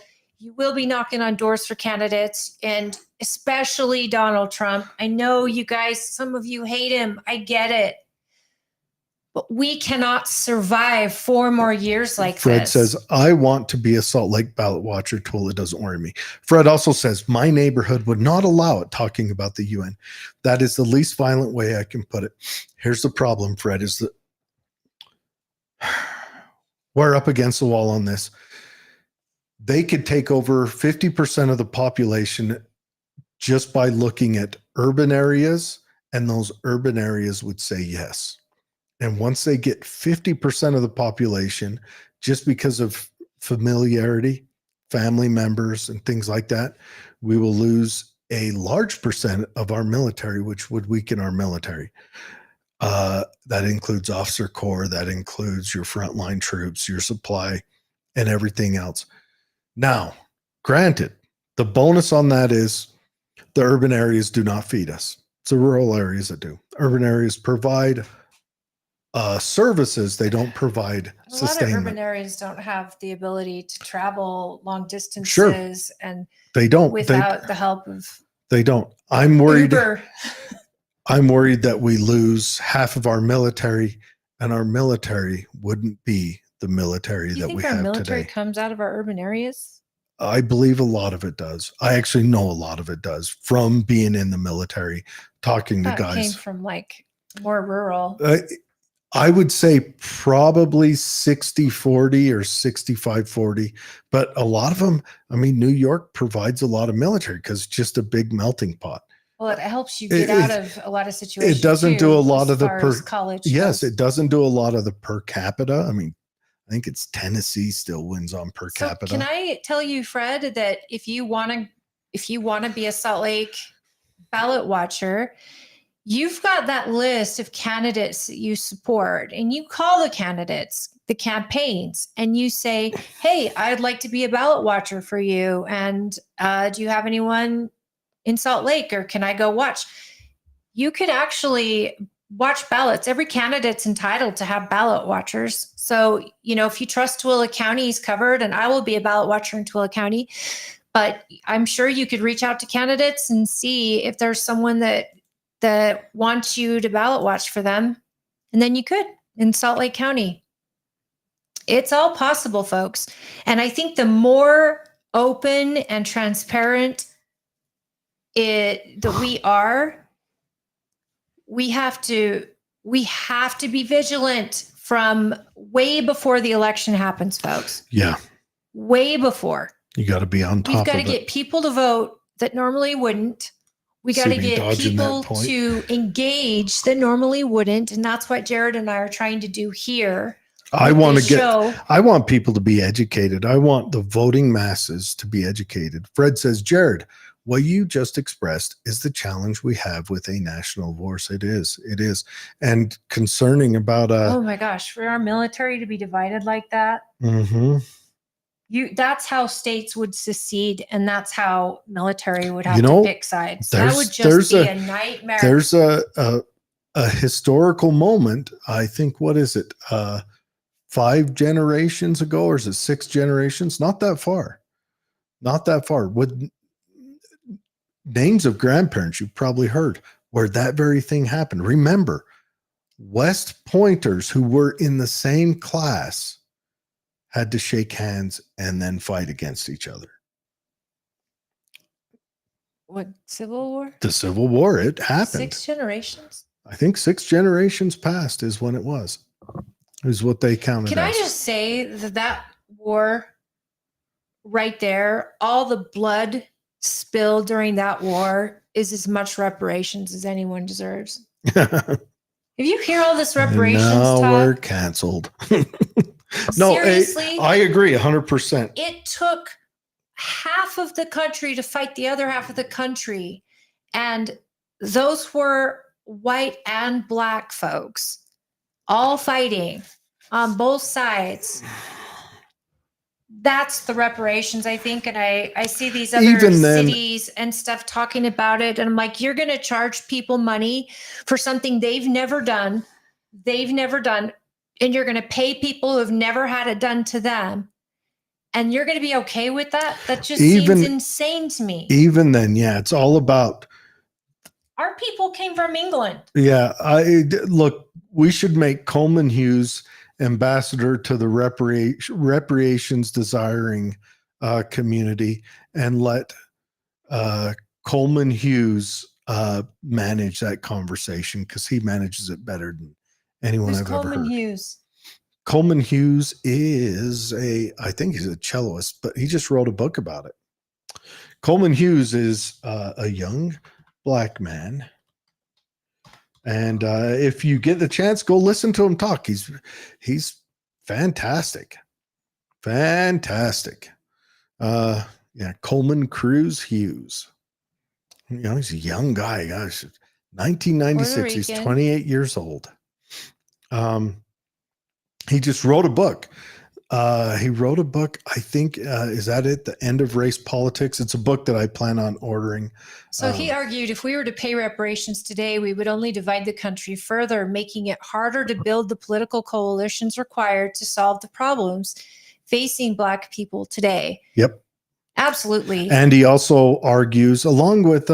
be knocking on doors for candidates, and especially Donald Trump. I know you guys, some of you hate him. I get it. But we cannot survive 4 more years like Fred this. says, I want to be a Salt Lake ballot watcher. Tooele doesn't worry me. Fred also says, my neighborhood would not allow it, talking about the UN. That is the least violent way I can put it. Here's the problem, Fred, is that we're up against the wall on this. They could take over 50% of the population just by looking at urban areas, and those urban areas would say yes. And once they get 50% of the population, just because of familiarity, family members, and things like that, we will lose a large percent of our military, which would weaken our military. That includes officer corps, that includes your frontline troops, your supply, and everything else. Now, granted, the bonus on that is the urban areas do not feed us. It's the rural areas that do. Urban areas provide services. They don't provide sustainment. A lot of urban areas don't have the ability to travel long distances. Sure. And they don't without the help of they don't. I'm worried. Uber. I'm worried that we lose half of our military, and our military wouldn't be the military that we have today. Do you think our military comes out of our urban areas? I believe a lot of it does. I actually know a lot of it does from being in the military, talking to That came guys. from like more rural. I would say probably 60-40 or 65-40, but a lot of them, I mean, New York provides a lot of military because it's just a big melting pot. Well, it helps you get out of a lot of situations. It doesn't do a lot of the college. Yes, goes. it doesn't do a lot of the per capita. I mean, I think it's Tennessee still wins on per So capita. can I tell you, Fred, that if you want to be a Salt Lake ballot watcher, you've got that list of candidates that you support, and you call the candidates, the campaigns, and you say, hey, I'd like to be a ballot watcher for you. And do you have anyone in Salt Lake, or can I go watch? You could actually watch ballots. Every candidate's entitled to have ballot watchers. So, if you trust Tooele County is covered, and I will be a ballot watcher in Tooele County, but I'm sure you could reach out to candidates and see if there's someone that wants you to ballot watch for them. And then you could in Salt Lake County. It's all possible, folks. And I think the more open and transparent that we are, we have to be vigilant from way before the election happens, folks. Yeah. Way before. You got to be on top of it. We've got to get people to vote that normally wouldn't. We got to get people to engage that normally wouldn't. And that's what Jared and I are trying to do here. I want people to be educated. I want the voting masses to be educated. Fred says, Jared, what you just expressed is the challenge we have with a national force. It is. And concerning about oh my gosh, for our military to be divided like that. Mm-hmm. That's how states would secede, and that's how military would have to pick sides. That would just be a nightmare. There's a historical moment. I think, what is it? 5 generations ago, or is it 6 generations? Not that far. With names of grandparents you've probably heard where that very thing happened. Remember, West Pointers who were in the same class had to shake hands and then fight against each other. What, Civil War? The Civil War, it happened. 6 generations? I think 6 generations past is when it was. Is what they counted. Can I just say that war right there, all the blood spilled during that war is as much reparations as anyone deserves. If you hear all this reparations talk, we're canceled. No, seriously, I agree 100%. It took half of the country to fight the other half of the country. And those were white and black folks all fighting on both sides. That's the reparations, I think. And I see these other cities and stuff talking about it. And I'm like, you're going to charge people money for something they've never done. And you're going to pay people who have never had it done to them. And you're going to be okay with that? That just seems insane to me. Even then, yeah, it's all about. Our people came from England. Yeah. Look, we should make Coleman Hughes ambassador to the reparations desiring community, and let Coleman Hughes manage that conversation, because he manages it better than anyone I've ever heard. Coleman Hughes is I think he's a celloist, but he just wrote a book about it. Coleman Hughes is a young black man. And if you get the chance, go listen to him talk. He's fantastic. Fantastic. Coleman Cruz Hughes. He's a young guy. Gosh, 1996. He's 28 years old. He just wrote a book. He wrote a book, I think, is that it? The End of Race Politics. It's a book that I plan on ordering. So he argued if we were to pay reparations today, we would only divide the country further, making it harder to build the political coalitions required to solve the problems facing Black people today. Yep. Absolutely. And he also argues, along with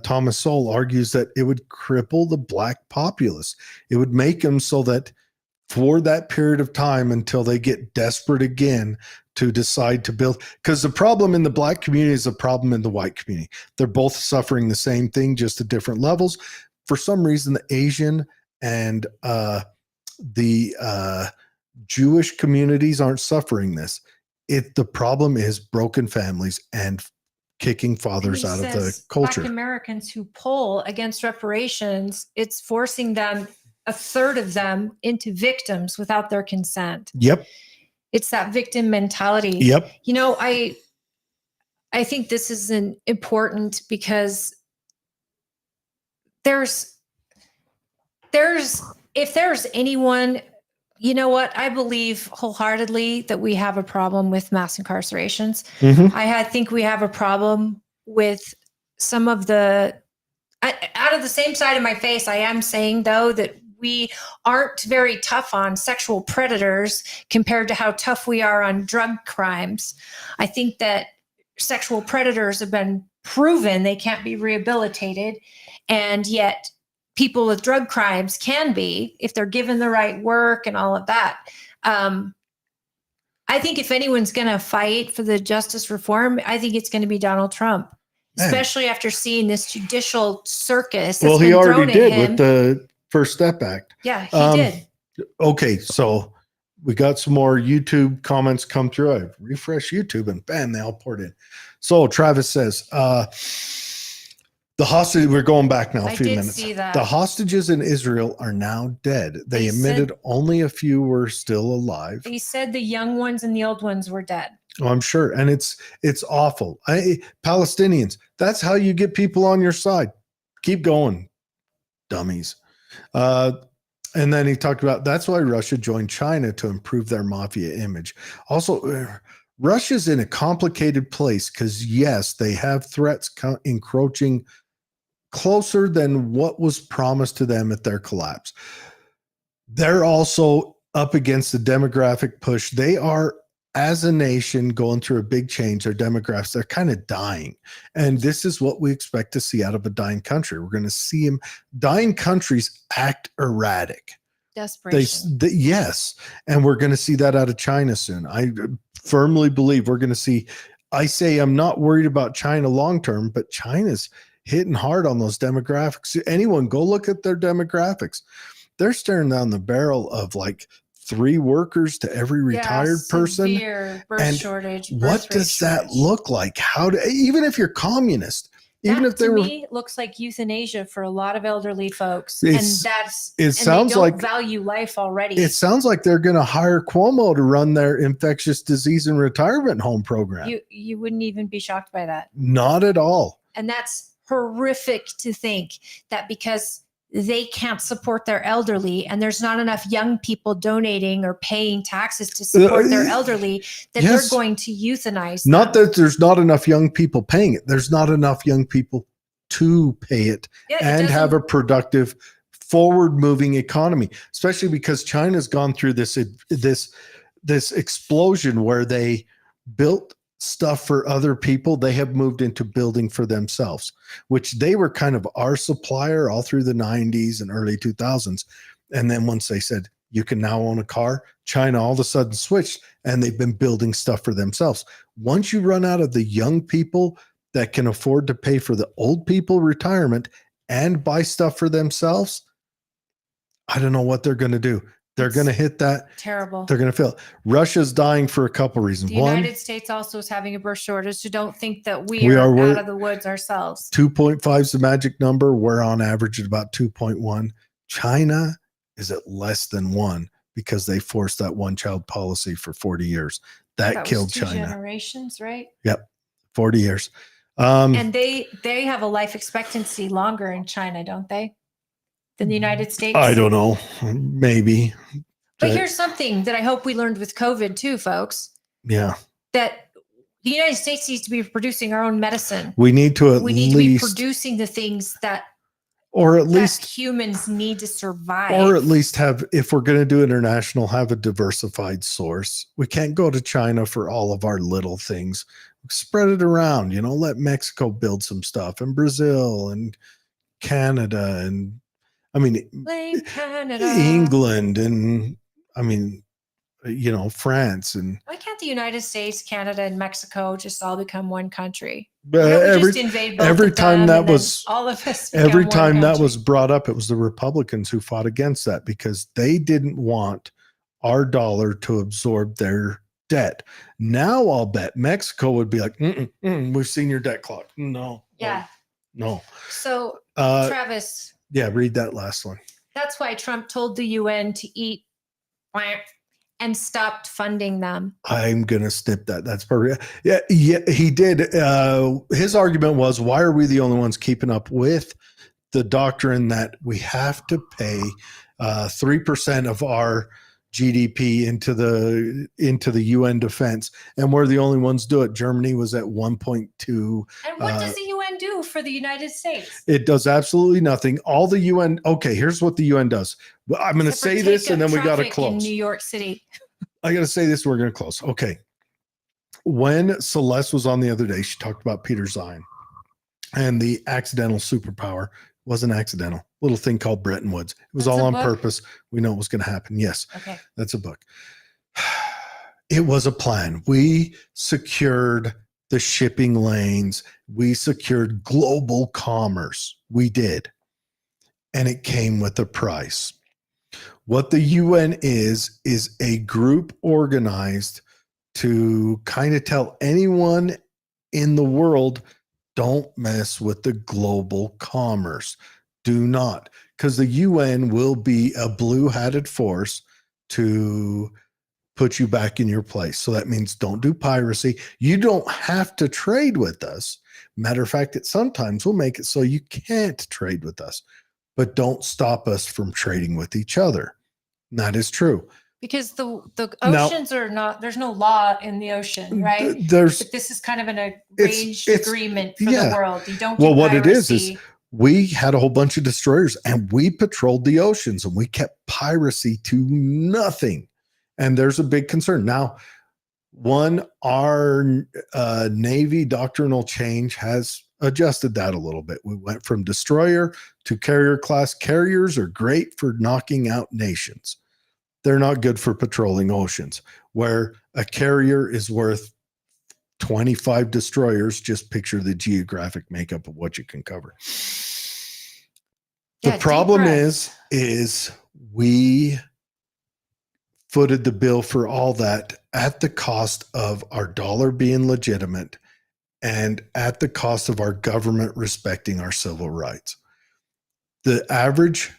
Thomas Sowell, argues that it would cripple the Black populace. It would make them so that for that period of time until they get desperate again to decide to build. Because the problem in the Black community is a problem in the white community. They're both suffering the same thing, just at different levels. For some reason, the Asian and the Jewish communities aren't suffering this. The problem is broken families and kicking fathers out of the culture. Black Americans who poll against reparations, it's forcing them, a third of them, into victims without their consent. Yep. It's that victim mentality. Yep. You know, I think this is important because if there's anyone, you know what, I believe wholeheartedly that we have a problem with mass incarcerations. Mm-hmm. I think we have a problem with some of out of the same side of my face, I am saying though that we aren't very tough on sexual predators compared to how tough we are on drug crimes. I think that sexual predators have been proven they can't be rehabilitated, and yet people with drug crimes can be if they're given the right work and all of that. I think if anyone's going to fight for the justice reform, I think it's going to be Donald Trump, especially after seeing this judicial circus. Well, he already did with the First Step Act. Yeah, he did. Okay, so we got some more YouTube comments come through. I refreshed YouTube and bam, they all poured in. So Travis says, the hostage, we're going back now a few minutes. See that. The hostages in Israel are now dead. They admitted only a few were still alive. He said the young ones and the old ones were dead. Oh, I'm sure. And it's awful. Palestinians, that's how you get people on your side. Keep going, dummies. And then he talked about that's why Russia joined China to improve their mafia image. Also, Russia's in a complicated place because, yes, they have threats encroaching closer than what was promised to them at their collapse. They're also up against the demographic push. They are, as a nation, going through a big change. Their demographics, they're kind of dying. And this is what we expect to see out of a dying country. We're going to see them. Dying countries act erratic. Desperation. Yes. And we're going to see that out of China soon. I firmly believe we're going to see. I say I'm not worried about China long term, but China's hitting hard on those demographics. Anyone go look at their demographics. They're staring down the barrel of like 3 workers to every retired person. Severe birth shortage. What does that look like? Even if you're communist, even if they were, me, looks like euthanasia for a lot of elderly folks, it sounds like value life already. It sounds like they're going to hire Cuomo to run their infectious disease and retirement home program. You wouldn't even be shocked by that. Not at all. And that's horrific to think that because they can't support their elderly and there's not enough young people donating or paying taxes to support their elderly, that they're going to euthanize them. Not that there's not enough young people paying it. There's not enough young people to pay it and have a productive, forward-moving economy, especially because China's gone through this explosion where they built stuff for other people. They have moved into building for themselves, which they were kind of our supplier all through the 90s and early 2000s. And then once they said, you can now own a car, China all of a sudden switched and they've been building stuff for themselves. Once you run out of the young people that can afford to pay for the old people retirement and buy stuff for themselves, I don't know what they're going to do. They're going to hit that. Terrible. They're going to feel it. Russia's dying for a couple reasons. The United States also is having a birth shortage, so don't think that we are out of the woods ourselves. 2.5 is the magic number. We're on average at about 2.1. China is at less than 1 because they forced that one-child policy for 40 years. That killed China. Generations, right? Yep, 40 years. And they have a life expectancy longer in China, don't they? Than the United States? I don't know. Maybe. But here's something that I hope we learned with COVID too, folks. Yeah. That the United States needs to be producing our own medicine. We need to be producing the things that humans need to survive. Or at least have, if we're going to do international, have a diversified source. We can't go to China for all of our little things. Spread it around, let Mexico build some stuff, and Brazil and Canada and blame Canada, England, and I mean, France and Why can't the United States, Canada, and Mexico just all become one country? Why don't we just invade both every of time them that and then was all of us every become one time that country? was brought up, it was the Republicans who fought against that because they didn't want our dollar to absorb their debt. Now I'll bet Mexico would be like, we've seen your debt clock. No. Yeah. No. So, Travis. Yeah, read that last one. That's why Trump told the UN to eat and stopped funding them. I'm going to snip that. That's perfect. Yeah, he did. His argument was, why are we the only ones keeping up with the doctrine that we have to pay 3% of our GDP into the UN defense, and we're the only ones do it. Germany was at 1.2. And what does the UN do for the United States? It does absolutely nothing. All the UN. Okay, here's what the UN does. Well, I'm going to say this, and then we got to close. In New York City. I got to say this. We're going to close. Okay. When Celeste was on the other day, she talked about Peter Zion and the accidental superpower. Wasn't accidental. Little thing called Bretton Woods. It was all on purpose. We know it was going to happen. Yes. Okay. That's a book. It was a plan. We secured the shipping lanes. We secured global commerce. We did. And it came with a price. What the UN is a group organized to kind of tell anyone in the world, don't mess with the global commerce. Do not, because the UN will be a blue-hatted force to put you back in your place. So that means don't do piracy. You don't have to trade with us. Matter of fact, it sometimes will make it so you can't trade with us, but don't stop us from trading with each other. And that is true. Because the oceans are not, there's no law in the ocean, right? But this is kind of an arranged agreement for the world. You don't do piracy. What it is we had a whole bunch of destroyers and we patrolled the oceans and we kept piracy to nothing. And there's a big concern. Now, our Navy doctrinal change has adjusted that a little bit. We went from destroyer to carrier class. Carriers are great for knocking out nations. They're not good for patrolling oceans, where a carrier is worth 25 destroyers. Just picture the geographic makeup of what you can cover. The problem is we footed the bill for all that at the cost of our dollar being legitimate and at the cost of our government respecting our civil rights. The average,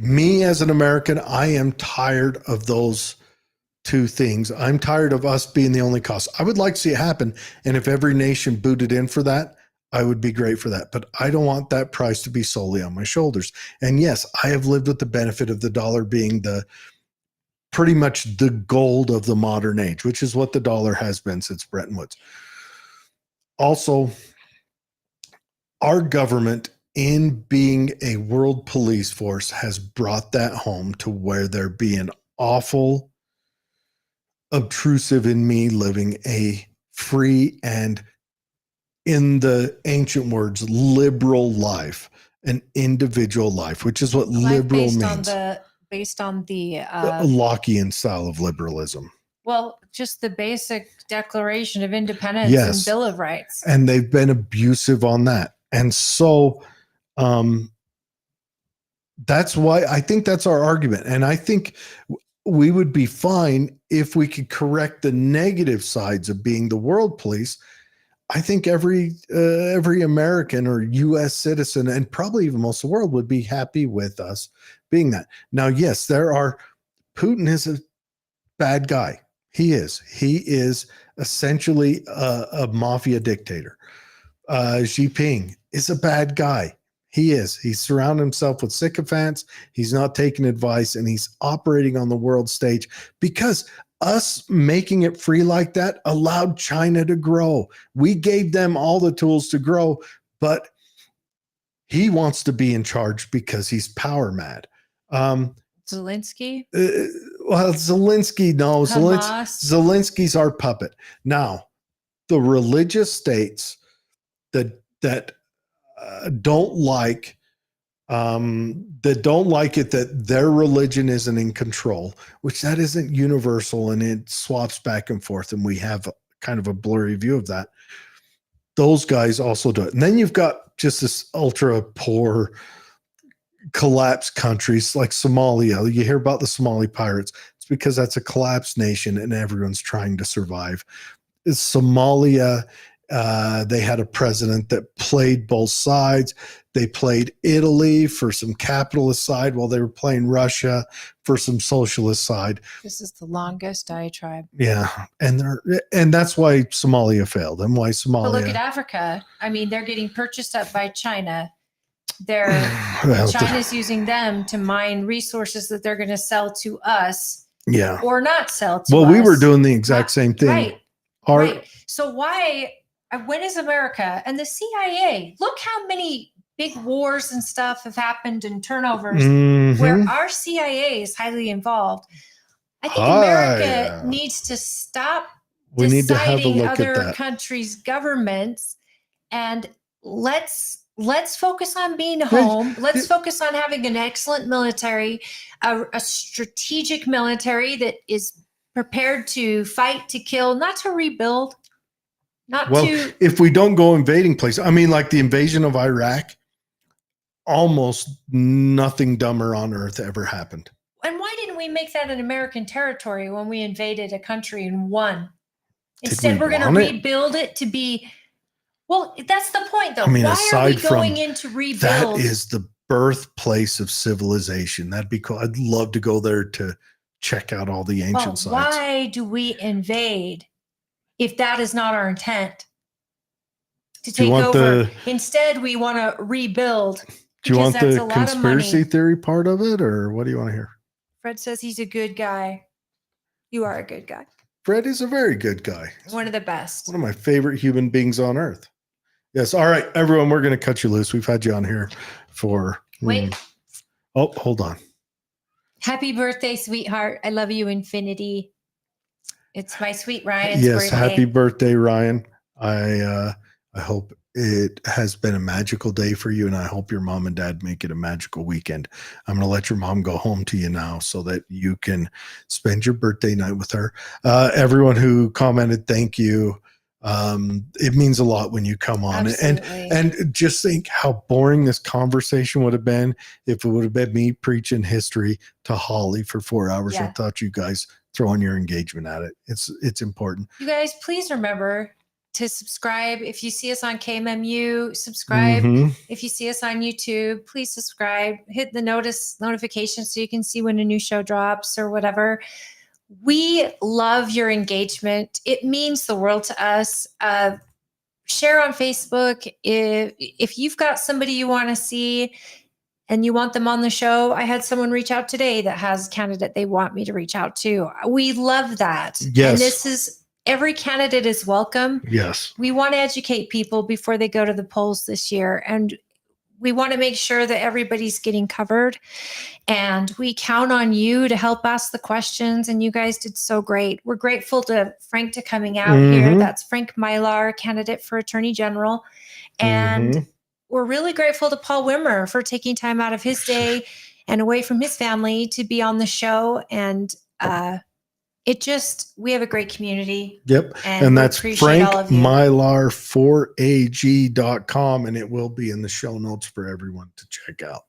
me as an American, I am tired of those two things. I'm tired of us being the only cost. I would like to see it happen. And if every nation booted in for that, I would be great for that. But I don't want that price to be solely on my shoulders. And yes, I have lived with the benefit of the dollar being pretty much the gold of the modern age, which is what the dollar has been since Bretton Woods. Also, our government, in being a world police force, has brought that home to where they're being awful, obtrusive in me living a free and, in the ancient words, liberal life, an individual life, which is what liberal means. Based on the Lockean style of liberalism. Well, just the basic Declaration of Independence and Bill of Rights. And they've been abusive on that. And so that's why I think that's our argument. And I think we would be fine if we could correct the negative sides of being the world police. I think every American or U.S. citizen, and probably even most of the world, would be happy with us being that. Now, yes, Putin is a bad guy. He is essentially a mafia dictator. Xi Jinping is a bad guy. He's surrounded himself with sycophants. He's not taking advice, and he's operating on the world stage because us making it free like that allowed China to grow. We gave them all the tools to grow, but he wants to be in charge because he's power mad. Zelensky? Zelensky, no. Zelensky's our puppet. Now, the religious states that don't like that don't like it that their religion isn't in control, which that isn't universal, and it swaps back and forth, and we have kind of a blurry view of that. Those guys also do it. And then you've got just this ultra poor collapsed countries like Somalia. You hear about the Somali pirates. It's because that's a collapsed nation and everyone's trying to survive. Somalia, they had a president that played both sides. They played Italy for some capitalist side while they were playing Russia for some socialist side. This is the longest diatribe. Yeah, and that's why Somalia failed, and why Somalia. But look at Africa. I mean, they're getting purchased up by China. China's using them to mine resources that they're going to sell to us. Yeah, or not sell to us. Well, we were doing the exact same thing. Right. Right. So why? When is America and the CIA? Look how many big wars and stuff have happened and turnovers where our CIA is highly involved. I think America needs to stop deciding other countries' governments, and let's focus on being home. Let's focus on having an excellent military, a strategic military that is prepared to fight, to kill, not to rebuild. If we don't go invading places, I mean, like the invasion of Iraq, almost nothing dumber on earth ever happened. And why didn't we make that an American territory when we invaded a country and won? Instead, we're going to rebuild it to be, well, that's the point, though. I mean, why are we going in to rebuild? That is the birthplace of civilization. That'd be cool. I'd love to go there to check out all the ancient sites. Why do we invade if that is not our intent? To take over. Instead, we want to rebuild. Do you want the conspiracy theory part of it, or what do you want to hear? Fred says he's a good guy. You are a good guy. Fred is a very good guy. One of the best. One of my favorite human beings on earth. Yes. All right, everyone, we're going to cut you loose. We've had you on here for... Wait. Oh, hold on. Happy birthday, sweetheart. I love you, infinity. It's my sweet Ryan's birthday. Yes, happy birthday, Ryan. I hope it has been a magical day for you, and I hope your mom and dad make it a magical weekend. I'm going to let your mom go home to you now so that you can spend your birthday night with her. Everyone who commented, thank you. It means a lot when you come on. And just think how boring this conversation would have been if it would have been me preaching history to Holly for 4 hours without you guys throwing your engagement at it. It's important. You guys, please remember to subscribe. If you see us on KMMU, subscribe. If you see us on YouTube, please subscribe. Hit the notification so you can see when a new show drops or whatever. We love your engagement. It means the world to us. Share on Facebook. If you've got somebody you want to see and you want them on the show, I had someone reach out today that has a candidate they want me to reach out to. We love that. Yes. And this is, every candidate is welcome. Yes. We want to educate people before they go to the polls this year. And we want to make sure that everybody's getting covered. And we count on you to help ask the questions. And you guys did so great. We're grateful to Frank to coming out here. That's Frank Mylar, candidate for Attorney General. And we're really grateful to Paul Wimmer for taking time out of his day and away from his family to be on the show. And we have a great community. Yep. And that's frankmylar4ag.com. And it will be in the show notes for everyone to check out.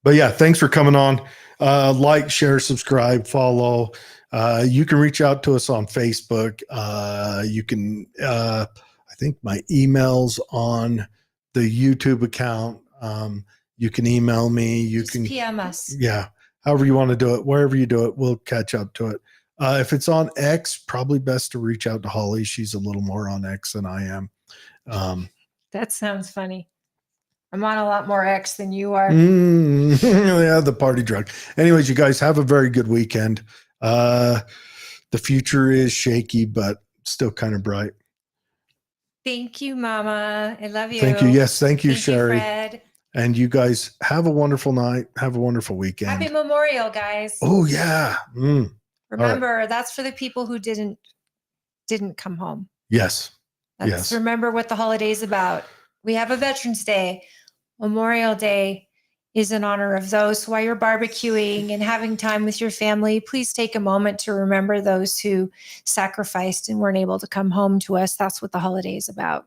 But yeah, thanks for coming on. Like, share, subscribe, follow. You can reach out to us on Facebook. You can, I think my email's on the YouTube account. You can email me. You can PM us. Yeah. However you want to do it, wherever you do it, we'll catch up to it. If it's on X, probably best to reach out to Holly. She's a little more on X than I am. That sounds funny. I'm on a lot more X than you are. Yeah, the party drug. Anyways, you guys have a very good weekend. The future is shaky, but still kind of bright. Thank you, Mama. I love you. Thank you. Yes, thank you, thank Sherry. You, Fred. And you guys have a wonderful night. Have a wonderful weekend. Happy Memorial, guys. Oh, yeah. Remember, that's for the people who didn't come home. Yes. Remember what the holiday's about. We have a Veterans Day, Memorial Day, is in honor of those. So while you're barbecuing and having time with your family, please take a moment to remember those who sacrificed and weren't able to come home to us. That's what the holiday is about.